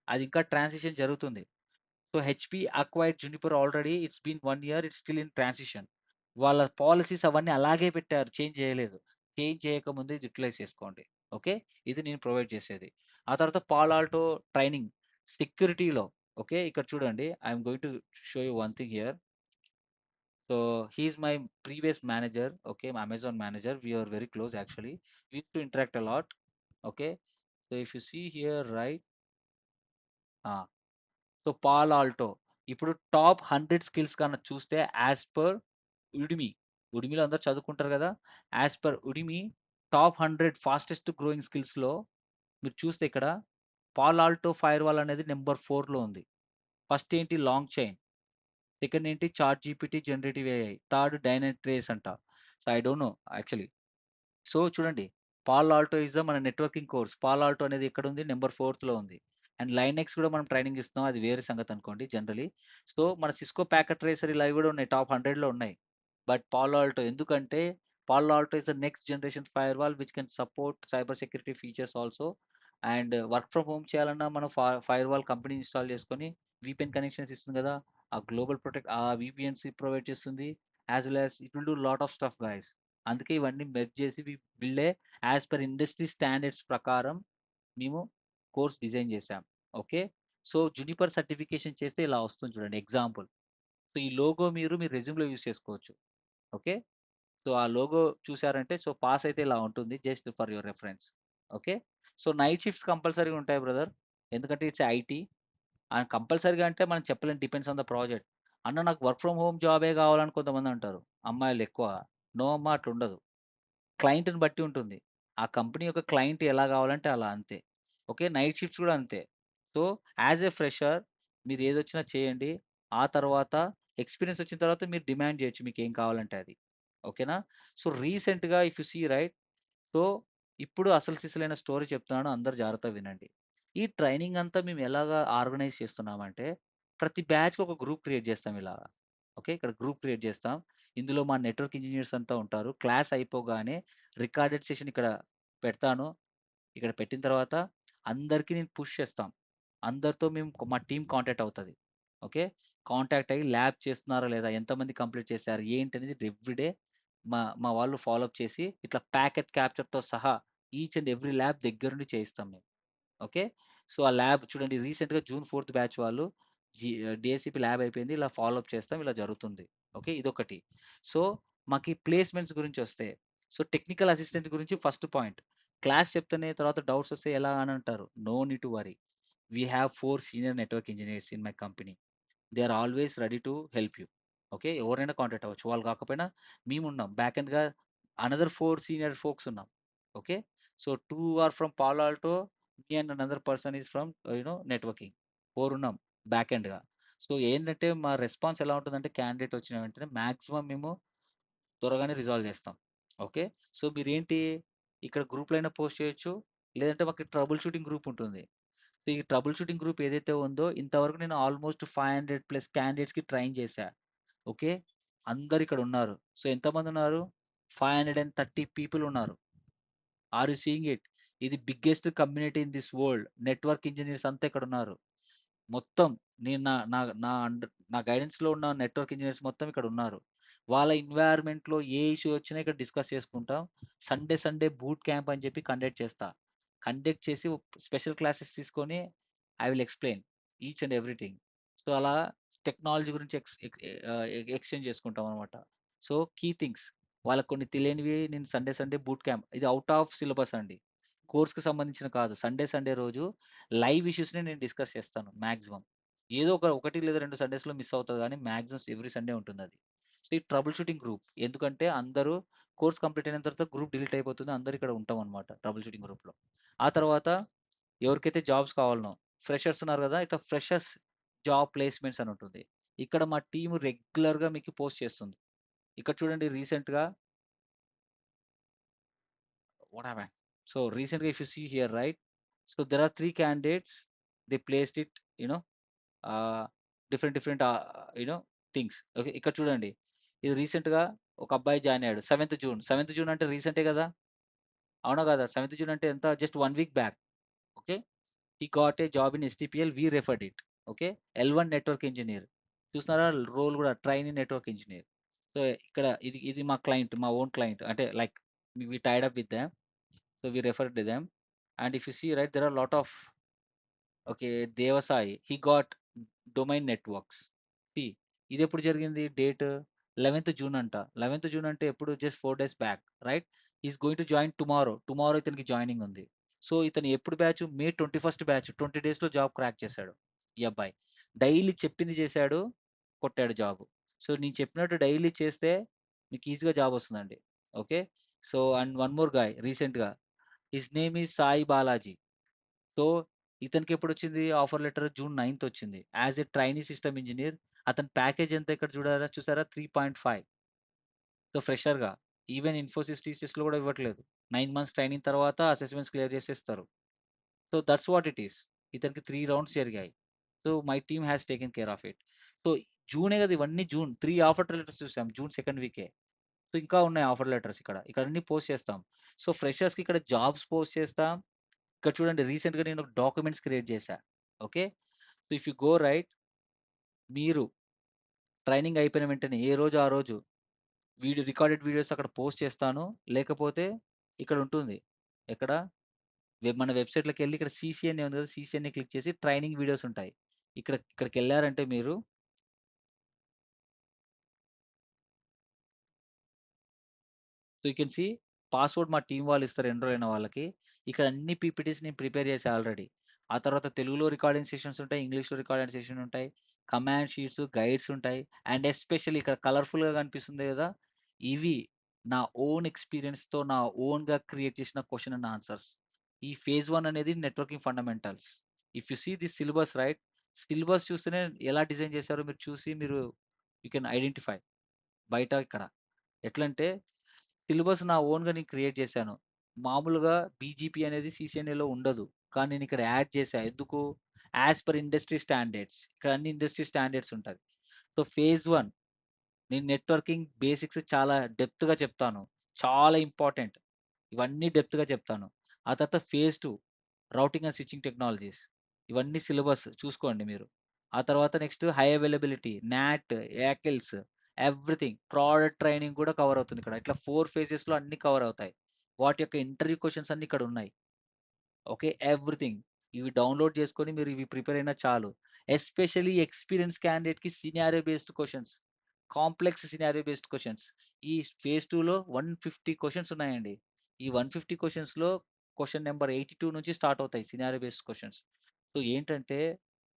అది ఇంకా ట్రాన్సిషన్ జరుగుతుంది. So, HP acquired Juniper already it's been 1 year. It's still in transition. వాళ్ళ పాలిసీస్ అవన్నీ అలాగే పెట్టారు. చేంజ్ చేయలేదు. చేంజ్ చేయకముందే ఇది యుటిలైజ్ చేసుకోండి. ఓకే. ఇది నేను ప్రొవైడ్ చేసేది. ఆ తర్వాత పాలో ఆల్టో ట్రైనింగ్ సెక్యూరిటీలో ఓకే. ఇక్కడ చూడండి. I am going to show you one thing here. So he's my previous manager, okay, my Amazon manager. We are very close actually. We used to interact a lot. Okay. So if you see here, right? Uh, so Palo Alto. ఇప్పుడు top 100 skills కన్నా చూస్తే as per Udemy ఉడిమిలో అందరూ చదువుకుంటారు కదా as per Udemy top 100 fastest growing స్కిల్స్లో మీరు చూస్తే ఇక్కడ పాల్ ఆల్టో ఫైర్ వాల్ అనేది నెంబర్ 4లో ఉంది. ఫస్ట్ ఏంటి లాంగ్ చైన్, సెకండ్ ఏంటి ChatGPT generative AI, third Dynatrace అంట. So I don't know actually. So చూడండి, పాల్ ఆల్టో ఇస్ ద మన నెట్వర్కింగ్ కోర్స్. పాల్ ఆల్టో అనేది ఎక్కడ ఉంది? నెంబర్ 4థ్‌లో ఉంది. అండ్ లైనెక్స్ కూడా మనం ట్రైనింగ్ ఇస్తున్నాం. అది వేరే సంగతి అనుకోండి జనరల్లీ. సో మన సిస్కో ప్యాకెట్ ట్రేసర్ ఇలా ఇవి కూడా ఉన్నాయి. టాప్ 100లో ఉన్నాయి. బట్ పాలో ఆల్టో ఎందుకంటే Palo Alto is the next generation firewall which can support cyber security features also. And work from home చేయాలన్నా మనం ఫైర్వాల్ కంపెనీ ఇన్‌స్టాల్ చేసుకొని వీపీఎన్ కనెక్షన్స్ ఇస్తుంది కదా! ఆ గ్లోబల్ ప్రొటెక్ట్ ఆ వీపీఎన్స్ ప్రొవైడ్ చేస్తుంది. As well as it will do lot of stuff guys. అందుకే ఇవన్నీ మెర్జ్ చేసి వీళ్ళే యాస్ పర్ ఇండస్ట్రీ స్టాండర్డ్స్ ప్రకారం మేము కోర్స్ డిజైన్ చేసాం. ఓకే. సో జునిపర్ సర్టిఫికేషన్ చేస్తే ఇలా వస్తుంది చూడండి ఎగ్జాంపుల్. సో ఈ లోగో మీరు మీ రెజ్యూమ్‌లో యూజ్ చేసుకోవచ్చు. ఓకే. సో ఆ లోగో చూసారంటే సో పాస్ అయితే ఇలా ఉంటుంది. Just for your reference. Okay. So night shifts కంపల్సరీగా ఉంటాయి బ్రదర్. ఎందుకంటే ఇట్స్ ఐటీ. అండ్ కంపల్సరీగా అంటే మనం చెప్పలేం డిపెండ్స్ ఆన్ ద ప్రాజెక్ట్. అన్న నాకు వర్క్ ఫ్రమ్ హోమ్ జాబే కావాలని కొంతమంది అంటారు. అమ్మాయిలు ఎక్కువ. నో అమ్మా అట్లుండదు. క్లయింట్‌ని బట్టి ఉంటుంది. ఆ కంపెనీ యొక్క క్లయింట్ ఎలా కావాలంటే అలా అంతే. ఓకే. నైట్ షిఫ్ట్స్ కూడా అంతే. సో, యాస్ ఎ ఫ్రెషర్ మీరు ఏదొచ్చినా చేయండి. ఆ తర్వాత ఎక్స్‌పీరియన్స్ వచ్చిన తర్వాత మీరు డిమాండ్ చేయొచ్చు మీకేం కావాలంటే అది. ఓకేనా? సో, రీసెంట్‌గా if you see right. So, ఇప్పుడు అసలు సిసలైన స్టోరీ చెప్తున్నాను. అందరూ జాగ్రత్తగా వినండి. ఈ ట్రైనింగ్ అంతా మేము ఎలాగా ఆర్గనైజ్ చేస్తున్నామంటే, ప్రతి బ్యాచ్‌కి ఒక గ్రూప్ క్రియేట్ చేస్తాం ఇలాగా. ఓకే. ఇక్కడ గ్రూప్ క్రియేట్ చేస్తాం. ఇందులో మా నెట్వర్క్ ఇంజినీర్స్ అంతా ఉంటారు. క్లాస్ అయిపోగానే రికార్డెడ్ సెషన్ ఇక్కడ పెడతాను. ఇక్కడ పెట్టిన తర్వాత అందరికి నేను పుష్ చేస్తాం. అందరితో మేము మా టీమ్ కాంటాక్ట్ అవుతది. ఓకే. కాంటాక్ట్ అయ్యి ల్యాబ్ చేస్తున్నారా లేదా? ఎంతమంది కంప్లీట్ చేశారు? ఏంటనేది ఎవ్రీడే మా వాళ్ళు ఫాలో అప్ చేసి ఇట్లా ప్యాకెట్ క్యాప్చర్‌తో సహా ఈచ్ అండ్ ఎవ్రీ ల్యాబ్ దగ్గరుండి చేయిస్తాం మేము. ఓకే. సో, ఆ ల్యాబ్ చూడండి రీసెంట్‌గా జూన్ 4థ్ బ్యాచ్ వాళ్ళు డీఎస్‌సీపీ ల్యాబ్ అయిపోయింది. ఇలా ఫాలో అప్ చేస్తాం. ఇలా జరుగుతుంది. ఓకే. ఇదొకటి. సో, మాకీ ప్లేస్‌మెంట్స్ గురించొస్తే, సో, టెక్నికల్ అసిస్టెంట్ గురించి ఫస్ట్ పాయింట్. క్లాస్ చెప్తేనే తర్వాత డౌట్స్ వస్తే ఎలా అని అంటారు. No need to worry. We have 4 senior network engineers in my company. They are always ready to help you. Okay. ఎవరైనా కాంటాక్ట్ అవ్వచ్చు. వాళ్ళు కాకపోయినా మేమున్నాం. బ్యాక్ ఎండ్‌గా అనదర్ 4 సీనియర్ ఫోక్స్ ఉన్నాం. Okay. So, 2 are from Palo Alto. Me and another person is from networking. 4 ఉన్నాం back ఎండ్‌గా. So, ఏంటంటే మా రెస్పాన్స్ ఎలా ఉంటుందంటే క్యాండిడేట్ వచ్చిన వెంటనే మాక్సిమం మేము త్వరగానే రిజాల్వ్ చేస్తాం. ఓకే. సో, మీరేంటి ఇక్కడ గ్రూప్‌లో అయినా పోస్ట్ చేయొచ్చు. లేదంటే మాకు ట్రబుల్ షూటింగ్ గ్రూప్ ఉంటుంది. సో, ఈ ట్రబుల్ షూటింగ్ గ్రూప్ ఏదైతే ఉందో ఇంతవరకు నేను ఆల్మోస్ట్ 500 ప్లస్ క్యాండిడేట్స్‌కి ట్రైన్ చేశా. ఓకే. అందరూ ఇక్కడ ఉన్నారు. సో, ఎంతమందున్నారు? 530 పీపుల్ ఉన్నారు. Are you seeing it? ఇది biggest community in this world. Network engineers అంతా ఇక్కడున్నారు. మొత్తం నేను నా నా నా అండ్ నా గైడెన్స్‌లో ఉన్న నెట్వర్క్ ఇంజినీర్స్ మొత్తం ఇక్కడున్నారు. వాళ్ళ ఎన్వైర్న్మెంట్‌లో ఏ ఇష్యూ వచ్చినా ఇక్కడ డిస్కస్ చేసుకుంటాం. సండే బూట్ క్యాంప్ అని చెప్పి కండక్ట్ చేస్తా. కండక్ట్ చేసి స్పెషల్ క్లాసెస్ తీసుకొని I will explain each and everything. So, అలా టెక్నాలజీ గురించి ఎక్స్‌చేంజ్ చేసుకుంటాం అనమాట. సో, కీ థింగ్స్ వాళ్ళకి కొన్ని తెలియనివి నేను సండే బూట్ క్యాంప్ ఇది ఔట్ ఆఫ్ సిలబస్ అండి. కోర్స్‌కి సంబంధించిన కాదు. సండే రోజు లైవ్ ఇష్యూస్‌ని నేను డిస్కస్ చేస్తాను మాక్సిమం. ఏదో ఒక 1 లేదా 2 సండేస్‌లో మిస్ అవుతది గానీ మాక్సిమం ఎవ్రీ సండే ఉంటుందది. సో, ఈ ట్రబుల్ షూటింగ్ గ్రూప్. ఎందుకంటే అందరూ కోర్స్ కంప్లీట్ అయిన తర్వాత గ్రూప్ డిలీట్ అయిపోతుంది. అందరూ ఇక్కడ ఉంటామనమాట ట్రబుల్ షూటింగ్ గ్రూప్‌లో. ఆ తర్వాత ఎవరికైతే జాబ్స్ కావాలనో ఫ్రెషర్స్ ఉన్నారు గదా! ఇట్లా ఫ్రెషర్స్ జాబ్ ప్లేస్‌మెంట్స్ అని ఉంటుంది. ఇక్కడ మా టీమ్ రెగ్యులర్‌గా మీకు పోస్ట్ చేస్తుంది. ఇక్కడ చూడండి రీసెంట్‌గా వాట్ హ్యాపెండ్? సో, రీసెంట్‌గా if you see here right? So, there are 3 candidates. They placed it you know ah, different things. Okay. ఇక్కడ చూడండి. ఇది రీసెంట్‌గా ఒక అబ్బాయి జాయిన్ అయ్యాడు. 7థ్ జూన్. 7థ్ జూన్ అంటే రీసెంటే గదా! అవునా కాదా? 7థ్ జూన్ అంటే ఎంత just 1 week back. Okay. He got a job in STPL. We referred it. Okay. L1 network engineer. చూస్తున్నారా రోల్ గూడా ట్రైనీ నెట్వర్క్ ఇంజినీర్. సో, ఇక్కడ ఇది మా క్లయింట్. మా ఓన్ క్లయింట్. అంటే like we tied up with them. So, we referred them. And if you see right there are lot of okay. 'Devasai' he got domain networks. See ఇదెప్పుడు జరిగింది date 11థ్ June అంట. 11థ్ June అంటే ఎప్పుడు just 4 days back right? He is going to join tomorrow. Tomorrow ఇతనికి joining ఉంది. So, ఇతను ఎప్పుడు బ్యాచ్ మే 21 బ్యాచ్ 20 డేస్‌లో జాబ్ క్రాక్ చేశాడు ఈ అబ్బాయి. డైలీ చెప్పింది చేశాడు. కొట్టాడు జాబ్. సో, నేను చెప్పినట్టు డైలీ చేస్తే మీకు ఈజీగా జాబ్ వస్తుందండి. Okay. So, and one more guy రీసెంట్‌గా his name is Sai Balaji. So, ఇతనికెప్పుడొచ్చింది ఆఫర్ లెటర్ జూన్ 9థ్ వచ్చింది. As a trainee system engineer. అతని ప్యాకేజ్ ఎంత ఇక్కడ చూసారా 3.5. సో, ఫ్రెషర్‌గా. ఈవెన్ ఇన్ఫోసిస్, టీసీఎస్‌లో కూడా ఇవ్వట్లేదు. 9 మంత్స్ ట్రైనింగ్ తర్వాత అసెస్మెంట్స్ క్లియర్ చేసేస్తారు. So, that's what it is. ఇతనికి 3 రౌండ్స్ జరిగాయి. So, my team has taken care of it. So, జూనే కదా ఇవన్నీ జూన్. 3 ఆఫర్ లెటర్స్ చూసాం జూన్ సెకండ్ వీకే. సో, ఇంకా ఉన్నాయి ఆఫర్ లెటర్స్ ఇక్కడ. ఇక్కడ అన్నీ పోస్ట్ చేస్తాం. సో, ఫ్రెషర్స్‌కి ఇక్కడ జాబ్స్ పోస్ట్ చేస్తాం. ఇక్కడ చూడండి రీసెంట్‌గా నేను డాక్యుమెంట్స్ క్రియేట్ చేశా. Okay. So, if you go right మీరు ట్రైనింగ్ అయిపోయిన వెంటనే ఏ రోజు ఆ రోజు రికార్డెడ్ వీడియోస్ అక్కడ పోస్ట్ చేస్తాను. లేకపోతే ఇక్కడ ఉంటుంది. ఎక్కడ మన వెబ్‌సైట్‌లోకెళ్ళి ఇక్కడ సీసీఎన్ ఉంది కదా! సీసీఎన్‌ని క్లిక్ చేసి ట్రైనింగ్ వీడియోస్ ఉంటాయి. ఇక్కడికెళ్లారంటే మీరు so, you can see password మా టీమ్ వాళ్ళు ఇస్తారు ఎన్రోల్ అయిన వాళ్ళకి. ఇక్కడ అన్ని పీపీటీస్ నేను ప్రిపేర్ చేశా ఆల్రెడీ. ఆ తర్వాత తెలుగులో రికార్డింగ్ సెషన్స్ ఉంటాయి. ఇంగ్లీష్‌లో రికార్డింగ్ సెషన్ ఉంటాయి. కమాండ్ షీట్స్, గైడ్స్ ఉంటాయి. అండ్ ఎస్పెషల్లీ ఇక్కడ కలర్‌ఫుల్‌గా కనిపిస్తుంది కదా! ఇవి నా ఓన్ ఎక్స్‌పీరియన్స్‌తో నా ఓన్‌గా క్రియేట్ చేసిన క్వెషన్ అండ్ ఆన్సర్స్. ఈ ఫేజ్ 1 అనేది networking fundamentals. If you see this syllabus right, syllabus చూస్తేనే ఎలా డిజైన్ చేశారో మీరు చూసి యూ కెన్ ఐడెంటిఫై బయట ఇక్కడ. ఎట్లంటే సిలబస్ నా ఓన్‌గా నేను క్రియేట్ చేశాను. మామూలుగా బీజీపీ అనేది సీసీఎన్ఏలో ఉండదు. కానీ నేనిక్కడ యాడ్ చేశా. ఎందుకు? As per industry standards. ఇక్కడ అన్ని ఇండస్ట్రీ స్టాండర్డ్స్ ఉంటది. సో, ఫేజ్ 1 నేను నెట్వర్కింగ్ బేసిక్స్ చాలా డెప్త్‌గా చెప్తాను. చాలా ఇంపార్టెంట్. ఇవన్నీ డెప్త్‌గా చెప్తాను. ఆ తర్వాత phase 2 routing and switching technologies. ఇవన్నీ సిలబస్ చూసుకోండి మీరు. ఆ తర్వాత next high availability, NAT, ACLs everything. Product training కూడా కవర్ అవుతుంది ఇక్కడ. ఇట్లా 4 ఫేజెస్‌లో అన్నీ కవర్ అవుతాయి. వాటి యొక్క ఇంటర్వ్యూ క్వెషన్స్ అన్నీ ఇక్కడ ఉన్నాయి. ఓకే. ఎవ్రీథింగ్. ఇవి డౌన్‌లోడ్ చేసుకొని మీరు ఇవి ప్రిపేర్ అయినా చాలు. ఎస్పెషల్లీ ఎక్స్‌పీరియన్స్ క్యాండిడేట్‌కి scenario based questions. Complex scenario based questions. ఈ ఫేజ్ 2లో 150 క్వెషన్స్ ఉన్నాయండి. ఈ 150 క్వెషన్స్‌లో క్వెషన్ నంబర్ 82 నుంచి స్టార్ట్ అవుతాయి సినారియో బేస్డ్ క్వెషన్స్. సో, ఏంటంటే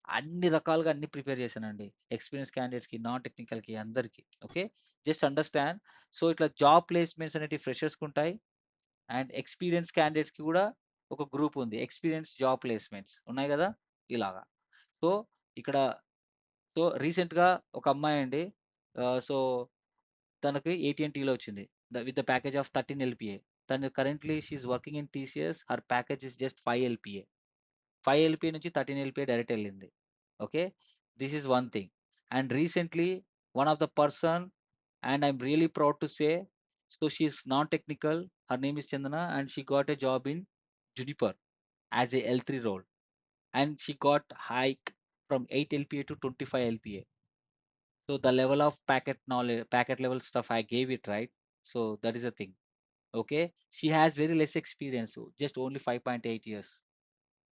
అన్ని రకాలుగా అన్నీ ప్రిపేర్ చేశానండి. ఎక్స్‌పీరియన్స్ క్యాండిడేట్స్‌కి, నాన్ టెక్నికల్‌కి అందరికి. ఓకే. Just understand. సో, ఇట్లా జాబ్ ప్లేస్‌మెంట్స్ అనేటివి ఫ్రెషర్స్‌కుంటాయి. అండ్ ఎక్స్‌పీరియన్స్ క్యాండిడేట్స్‌కి గూడా ఒక గ్రూప్ ఉంది. ఎక్స్‌పీరియన్స్ జాబ్ ప్లేస్‌మెంట్స్ ఉన్నాయి గదా! ఇలాగా. సో, ఇక్కడ రీసెంట్‌గా ఒక అమ్మాయండి సో, తనకి AT&Tలో వచ్చింది. With the package of 13 LPA. తను currently she is working in TCS. Her package is just 5 LPA. 5 LPA నుంచి 13 ఎల్‌పీఏ డైరెక్ట్ ఎళ్ళింది. Okay. This is one thing. And recently one of the person and I'm really proud to say, so she's non-technical. Her name is Chandana, and she got a job in Juniper as a L3 role, and she got hike from 8 LPA to 25 LPA. So the level of packet knowledge, packet level stuff I gave it, right? So that is the thing. Okay. She has very less experience, so just only 5.8 years.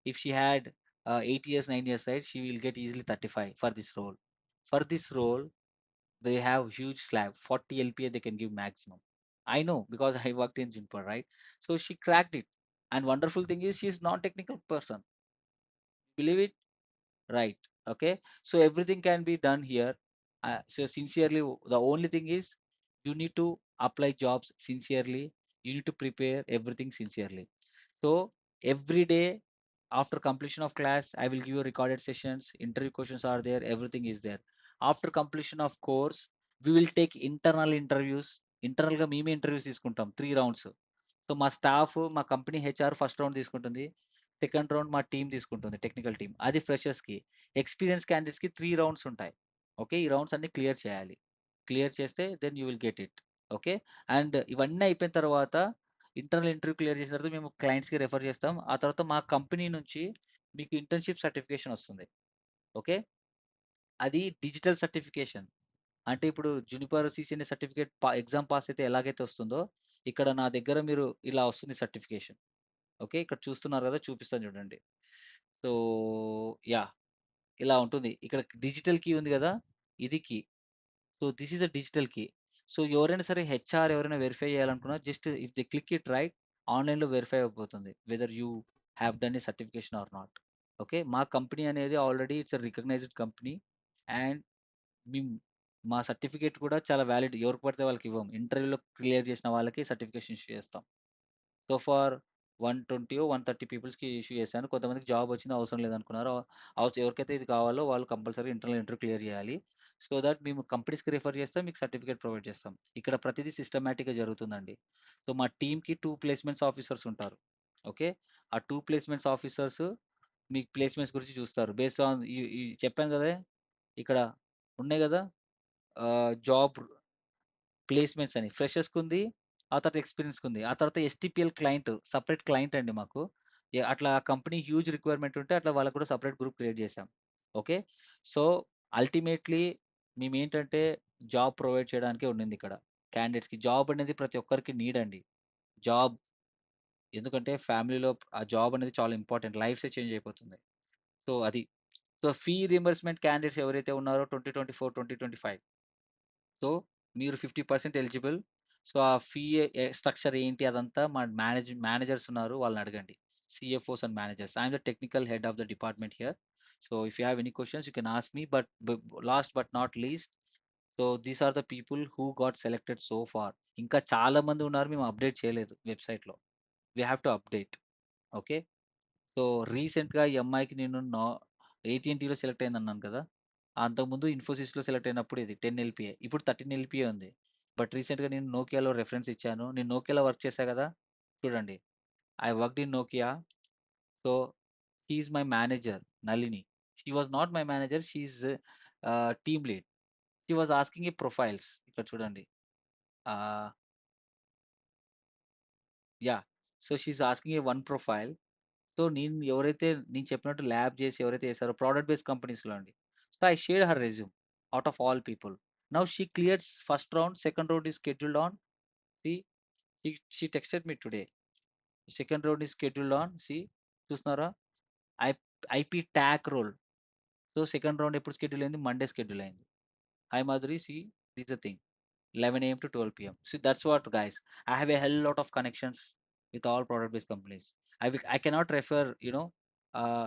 If she had 8 years, 9 years, right, she will get easily 35 for this role. For this role, they have huge slab, 40 LPA they can give maximum. I know because I worked in Juniper, right? So she cracked it. And wonderful thing is she's non-technical person. Believe it? Right. Okay. So everything can be done here. So sincerely, the only thing is you need to apply jobs sincerely. You need to prepare everything sincerely. So every day after completion of class, I will give you recorded sessions. Interview questions are there. Everything is there. After completion of course, we will take internal interviews. Internal గా మేమే interviews తీసుకుంటాం 3 rounds. So మా staff, మా company HR first round తీసుకుంటుంది. Second round మా team తీసుకుంటుంది, technical team. అది freshers కి. ఎక్స్పీరియన్స్ క్యాండిడేట్స్ కి 3 రౌండ్స్ ఉంటాయి. ఓకే. ఈ రౌండ్స్ అన్ని క్లియర్ చేయాలి. క్లియర్ చేస్తే then you will get it. Okay. And ఇవన్నీ అయిపోయిన తర్వాత ఇంటర్నల్ ఇంటర్వ్యూ క్లియర్ చేసిన తర్వాత మేము క్లయింట్స్‌కి రెఫర్ చేస్తాం. ఆ తర్వాత మా కంపెనీ నుంచి మీకు ఇంటర్న్‌షిప్ సర్టిఫికేషన్ వస్తుంది. ఓకే. అది డిజిటల్ సర్టిఫికేషన్. అంటే ఇప్పుడు Juniper CCNA certificate exam pass అయితే ఎలాగైతే వస్తుందో, ఇక్కడ నా దగ్గర మీరు ఇలా వస్తుంది సర్టిఫికేషన్. ఓకే. ఇక్కడ చూస్తున్నారు కదా! చూపిస్తాను చూడండి. So, yeah! ఇలా ఉంటుంది. ఇక్కడ డిజిటల్ కీ ఉంది గదా! ఇది key. So, this is the digital key. So, ఎవరైనా సరే హెచ్ఆర్ ఎవరైనా వెరిఫై చేయాలనుకున్నా just if they click it right, ఆన్‌లైన్‌లో వెరిఫై అయిపోతుంది. Whether you have done a certification or not. Okay. మా కంపెనీ అనేది already it's a recognized company. And మేము మా సర్టిఫికేట్ కూడా చాలా వాలిడ్. ఎవరికి పడితే వాళ్ళకి ఇవ్వం. ఇంటర్వ్యూలో క్లియర్ చేసిన వాళ్ళకి సర్టిఫికేషన్ ఇష్యూ చేస్తాం. సో ఫార్ 120 130 పీపుల్స్‌కి ఇష్యూ చేశాను. కొంతమందికి జాబ్ వచ్చింది, అవసరం లేదనుకున్నారు. ఎవరికైతే ఇది కావాలో వాళ్ళు కంపల్సరీ ఇంటర్నల్ ఇంటర్వ్యూ క్లియర్ చేయాలి. సో దట్ మేము కంపెనీస్‌కి రిఫర్ చేస్తాం. మీకు సర్టిఫికేట్ ప్రొవైడ్ చేస్తాం. ఇక్కడ ప్రతిదీ సిస్టమాటిక్‌గా జరుగుతుందండి. సో మా టీమ్‌కి 2 ప్లేస్‌మెంట్స్ ఆఫీసర్స్ ఉంటారు. ఓకే. ఆ 2 ప్లేస్‌మెంట్స్ ఆఫీసర్స్ మీకు ప్లేస్‌మెంట్స్ గురించి చూస్తారు. బేస్డ్ ఆన్ ఈ ఈ చెప్పాను గదా! ఇక్కడ ఉన్నాయి గదా! జాబ్ ప్లేస్‌మెంట్స్ అని. ఫ్రెషర్స్‌కుంది. ఆ తర్వాత ఎక్స్‌పీరియన్స్‌కుంది. ఆ తర్వాత ఎస్‌టిపిఎల్ క్లయింట్, సెపరేట్ క్లయింట్ అండి మాకు. అట్లా కంపెనీ హ్యూజ్ రిక్వైర్మెంట్ ఉంటే అట్లా వాళ్ళకి కూడా సెపరేట్ గ్రూప్ క్రియేట్ చేశాం. ఓకే. సో, అల్టిమేట్‌లీ మేమేంటంటే జాబ్ ప్రొవైడ్ చేయడానికే ఉండిందిక్కడ. క్యాండిడేట్స్‌కి. జాబ్ అనేది ప్రతి ఒక్కరికి నీడ్ అండి. జాబ్ ఎందుకంటే ఫ్యామిలీలో ఆ జాబ్ అనేది చాలా ఇంపార్టెంట్. లైఫ్సే చేంజ్ అయిపోతుంది. సో, అది. సో, ఫీ రీయింబర్స్‌మెంట్ క్యాండిడేట్స్ ఎవరైతే ఉన్నారో 2024, 2025, సో, మీరు 50% ఎలిజిబుల్. సో, ఆ ఫీ స్ట్రక్చర్ ఏంటి అదంతా మా మేనేజర్స్ ఉన్నారు. వాళ్ళని అడగండి. CFOs and managers. I am the technical head of the department here. So, if you have any questions you can ask me. But last but not least, so, these are the people who got selected so far. ఇంకా చాలా మంది ఉన్నారు. మేము update చేయలేదు వెబ్‌సైట్‌లో. We have to update. Okay. So, రీసెంట్‌గా ఈ అమ్మాయికి నేను ఏటీఎన్‌టీలో సెలెక్ట్ అయిందన్నాను కదా! అంతకుముందు ఇన్ఫోసిస్‌లో సెలెక్ట్ అయినప్పుడు ఇది 10 ఎల్‌పీఏ. ఇప్పుడు 13 ఎల్‌పీఏ ఉంది. బట్ రీసెంట్‌గా నేను నోకియాలో రిఫరెన్స్ ఇచ్చాను. నేను నోకియాలో వర్క్ చేశా కదా! చూడండి. I worked in Nokia. So, she is my manager Nalini. She was not my manager. She is team lead. She was asking a profiles. ఇక్కడ చూడండి. ఆహ్, yeah! So, she is asking a one profile. So, నేను చెప్పినట్టు lab చేసి ఎవరైతే చేసారో product based కంపెనీస్‌లో అండి. So, I shared her resume out of all people. Now she clears first round, second round is scheduled on. See she texted me today. Second round is scheduled on. చూస్తున్నారా? I IP TAC role. So, second round ఎప్పుడు schedule అయింది? Monday schedule అయింది. Hi Madhuri, this the thing. 11 AM to 12 PM. See, that's what, guys. I have a hell lot of connections with all product-based companies. I cannot refer,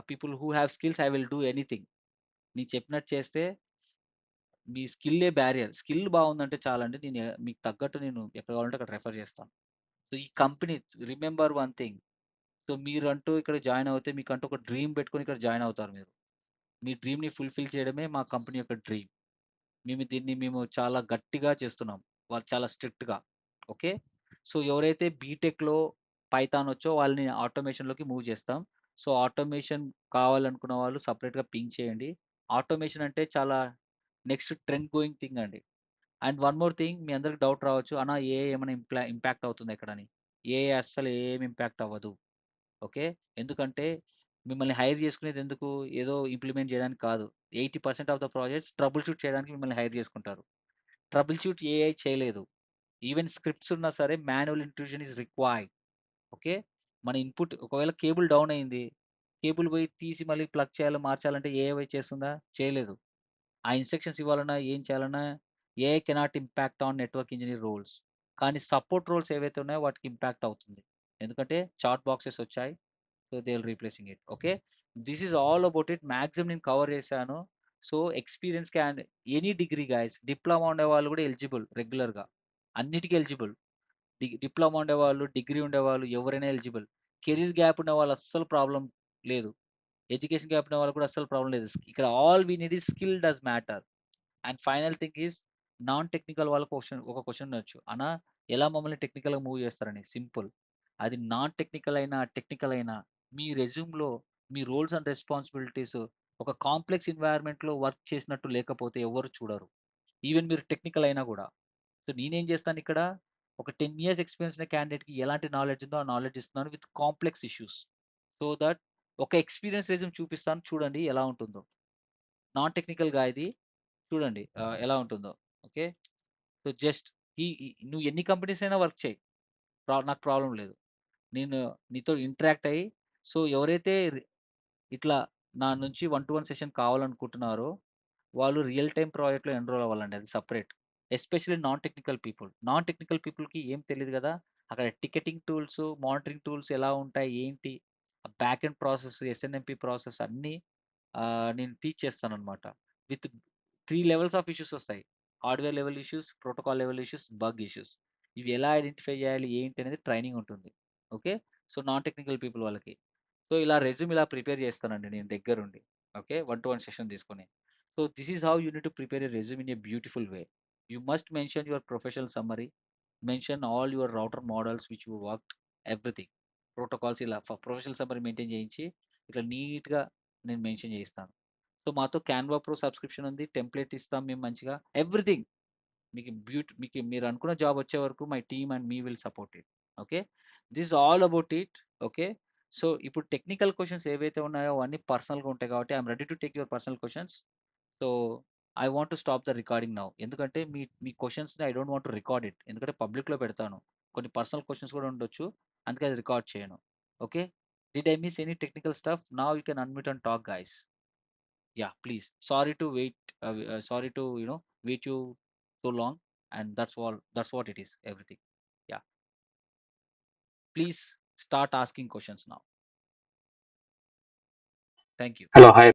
people who have skills. I will do anything. నేను చెప్పినట్టు చేస్తే మీ స్కిల్లే barrier. Skill బాగుందంటే చాలండి. మీకు తగ్గట్టు నేను ఎక్కడ కావాలంటే అక్కడ రెఫర్ చేస్తాను. సో, ఈ company remember one thing. So, మీరంటూ ఇక్కడ జాయిన్ అవుతే మీకంటూ ఒక డ్రీమ్ పెట్టుకొని ఇక్కడ జాయిన్ అవుతారు మీరు. మీ డ్రీమ్‌ని ఫుల్‌ఫిల్ చేయడమే మా కంపెనీ యొక్క డ్రీమ్. దీన్ని మేము చాలా గట్టిగా చేస్తున్నాం. వాళ్ళు చాలా స్ట్రిక్ట్‌గా. ఓకే. సో, ఎవరైతే బీటెక్‌లో పైథాన్ వచ్చో వాళ్ళని ఆటోమేషన్‌లోకి మూవ్ చేస్తాం. సో, ఆటోమేషన్ కావాలనుకున్న వాళ్ళు సెపరేట్‌గా పింగ్ చేయండి. ఆటోమేషన్ అంటే చాలా నెక్స్ట్ ట్రెండ్ గోయింగ్ థింగ్ అండి. అండ్ వన్ మోర్ థింగ్, మీ అందరికి డౌట్ రావచ్చు. అన్న, ఏఐ ఏమైనా ఇంపాక్ట్ అవుతుందా ఇక్కడని? ఏఐ అస్సలు ఏమి ఇంపాక్ట్ అవ్వదు. ఓకే. ఎందుకంటే మిమ్మల్ని హైర్ చేసుకునేది ఎందుకు? ఏదో ఇంప్లిమెంట్ చేయడానికి కాదు. 80% of the projects trouble shoot చేయడానికి మిమ్మల్ని హైర్ చేసుకుంటారు. ట్రబుల్ షూట్ ఏఐ చేయలేదు. ఈవెన్ స్క్రిప్ట్స్ ఉన్నా సరే manual intrusion is required. Okay. మన ఇన్‌పుట్ ఒకవేళ కేబుల్ డౌన్ అయింది. కేబుల్ పోయి తీసి మళ్ళీ ప్లగ్ చేయాలి, మార్చాలంటే ఏఐ పోయి చేస్తుందా? చేయలేదు. ఆ ఇన్‌స్ట్రక్షన్స్ ఇవ్వాలన్నా, ఏం చేయాలన్నా AI cannot impact on network engineer roles. కానీ సపోర్ట్ రోల్స్ ఏవైతే ఉన్నాయో వాటికి ఇంపాక్ట్ అవుతుంది. ఎందుకంటే చాట్ బాక్సెస్ వచ్చాయి. So, they will replacing it. Okay. This is all about it. Maximum నేను కవర్ చేశాను. So, experience can any degree guys. Diploma ఉండేవాళ్ళు కూడా ఎలిజిబుల్ రెగ్యులర్‌గా. అన్నిటికి ఎలిజిబుల్. డిప్లొమా ఉండేవాళ్ళు, డిగ్రీ ఉండేవాళ్ళు ఎవరైనా ఎలిజిబుల్. కెరీర్ గ్యాప్ ఉన్నవాళ్ళు అస్సలు ప్రాబ్లమ్ లేదు. ఎడ్యుకేషన్ గ్యాప్ ఉన్నవాళ్ళు కూడా అస్సలు ప్రాబ్లమ్ లేదు. ఇక్కడ all we need is skill does matter. And final thing is non technical వాళ్ళకి ఒక క్వశ్చన్ ఉండొచ్చు. అన్నా ఎలా మమ్మల్ని టెక్నికల్‌గా మూవ్ చేస్తారని. సింపుల్. అది నాన్ టెక్నికల్ అయినా, టెక్నికల్ అయినా మీ రెజ్యూమ్‌లో మీ రోల్స్ అండ్ రెస్పాన్సిబిలిటీస్ ఒక కాంప్లెక్స్ ఎన్వైర్న్మెంట్‌లో వర్క్ చేసినట్టు లేకపోతే ఎవరు చూడరు. ఈవెన్ మీరు టెక్నికల్ అయినా కూడా. సో, నేనేం చేస్తాను ఇక్కడ ఒక 10 ఇయర్స్ ఎక్స్‌పీరియన్స్ ఉన్న క్యాండిడేట్‌కి ఎలాంటి నాలెడ్జ్ ఉందో ఆ నాలెడ్జ్ ఇస్తున్నాను with complex issues. So that ఒక ఎక్స్‌పీరియన్స్ రెజ్యూమ్ చూపిస్తాను చూడండి ఎలా ఉంటుందో. నాన్ టెక్నికల్‌గా ఇది చూడండి ఎలా ఉంటుందో. ఓకే. సో, జస్ట్ నువ్వు ఎన్ని కంపెనీస్ అయినా వర్క్ చేయి. నాకు ప్రాబ్లమ్ లేదు. నేను నీతో ఇంటరాక్ట్ అయ్యి సో, ఎవరైతే ఇట్లా నా నుంచి 1 టు 1 సెషన్ కావాలనుకుంటున్నారో, వాళ్ళు రియల్ టైమ్ ప్రాజెక్ట్‌లో ఎన్రోల్ అవ్వాలండి. అది separate. Especially non technical people. Non technical పీపుల్‌కి ఏం తెలీదు గదా! అక్కడ టికెటింగ్ టూల్స్, మానిటరింగ్ టూల్స్ ఎలా ఉంటాయి? ఏంటి? ఆ back end process, SNMP process అన్నీ నేను టీచ్ చేస్తాననమాట. విత్ 3 లెవెల్స్ ఆఫ్ ఇష్యూస్ ఒస్తాయి. Hardware level issues, protocol level issues, bug issues. ఇవి ఎలా ఐడెంటిఫై జేయాలి? ఏంటి అనేది ట్రైనింగ్ ఉంటుంది. Okay. So, non technical people వాళ్ళకి. సో, ఇలా రెజ్యూమ్ ఇలా ప్రిపేర్ చేస్తానండి నేను దగ్గరుండి. ఓకే. 1-to-1 సెషన్ తీసుకొని. So, this is how you need to prepare a resume in a beautiful way. You must mention your professional summary. Mention all your router models which you worked everything. Protocols ఇలా professional summary maintain చేయించి, ఇట్లా నీట్‌గా నేను mention చేయిస్తాను. So, మాతో Canva pro subscription ఉంది. Template ఇస్తాం మేము మంచిగా. ఎవ్రీథింగ్. మీకు మీరు అనుకున్న జాబ్ వచ్చే వరకు my team and me will support it. Okay. This all about it. Okay. So, ఇప్పుడు టెక్నికల్ క్వెషన్స్ ఏవైతే ఉన్నాయో అవన్నీ పర్సనల్‌గా ఉంటాయి కాబట్టి I am ready to take your personal questions. So, I want to stop the recording now. ఎందుకంటే మీ మీ క్వెషన్స్‌ని I don't want to record it. ఎందుకంటే పబ్లిక్‌లో పెడతాను. కొన్ని పర్సనల్ క్వెషన్స్ కూడా ఉండొచ్చు. అందుకే అది రికార్డ్ చేయను. Okay. Did I miss any technical stuff? Now you can unmute and talk guys. Yeah, please. Sorry to wait. Sorry to wait you so long. And that's all. That's what it is. Everything. Yeah. Please start asking questions now. Thank you. Hello, hi.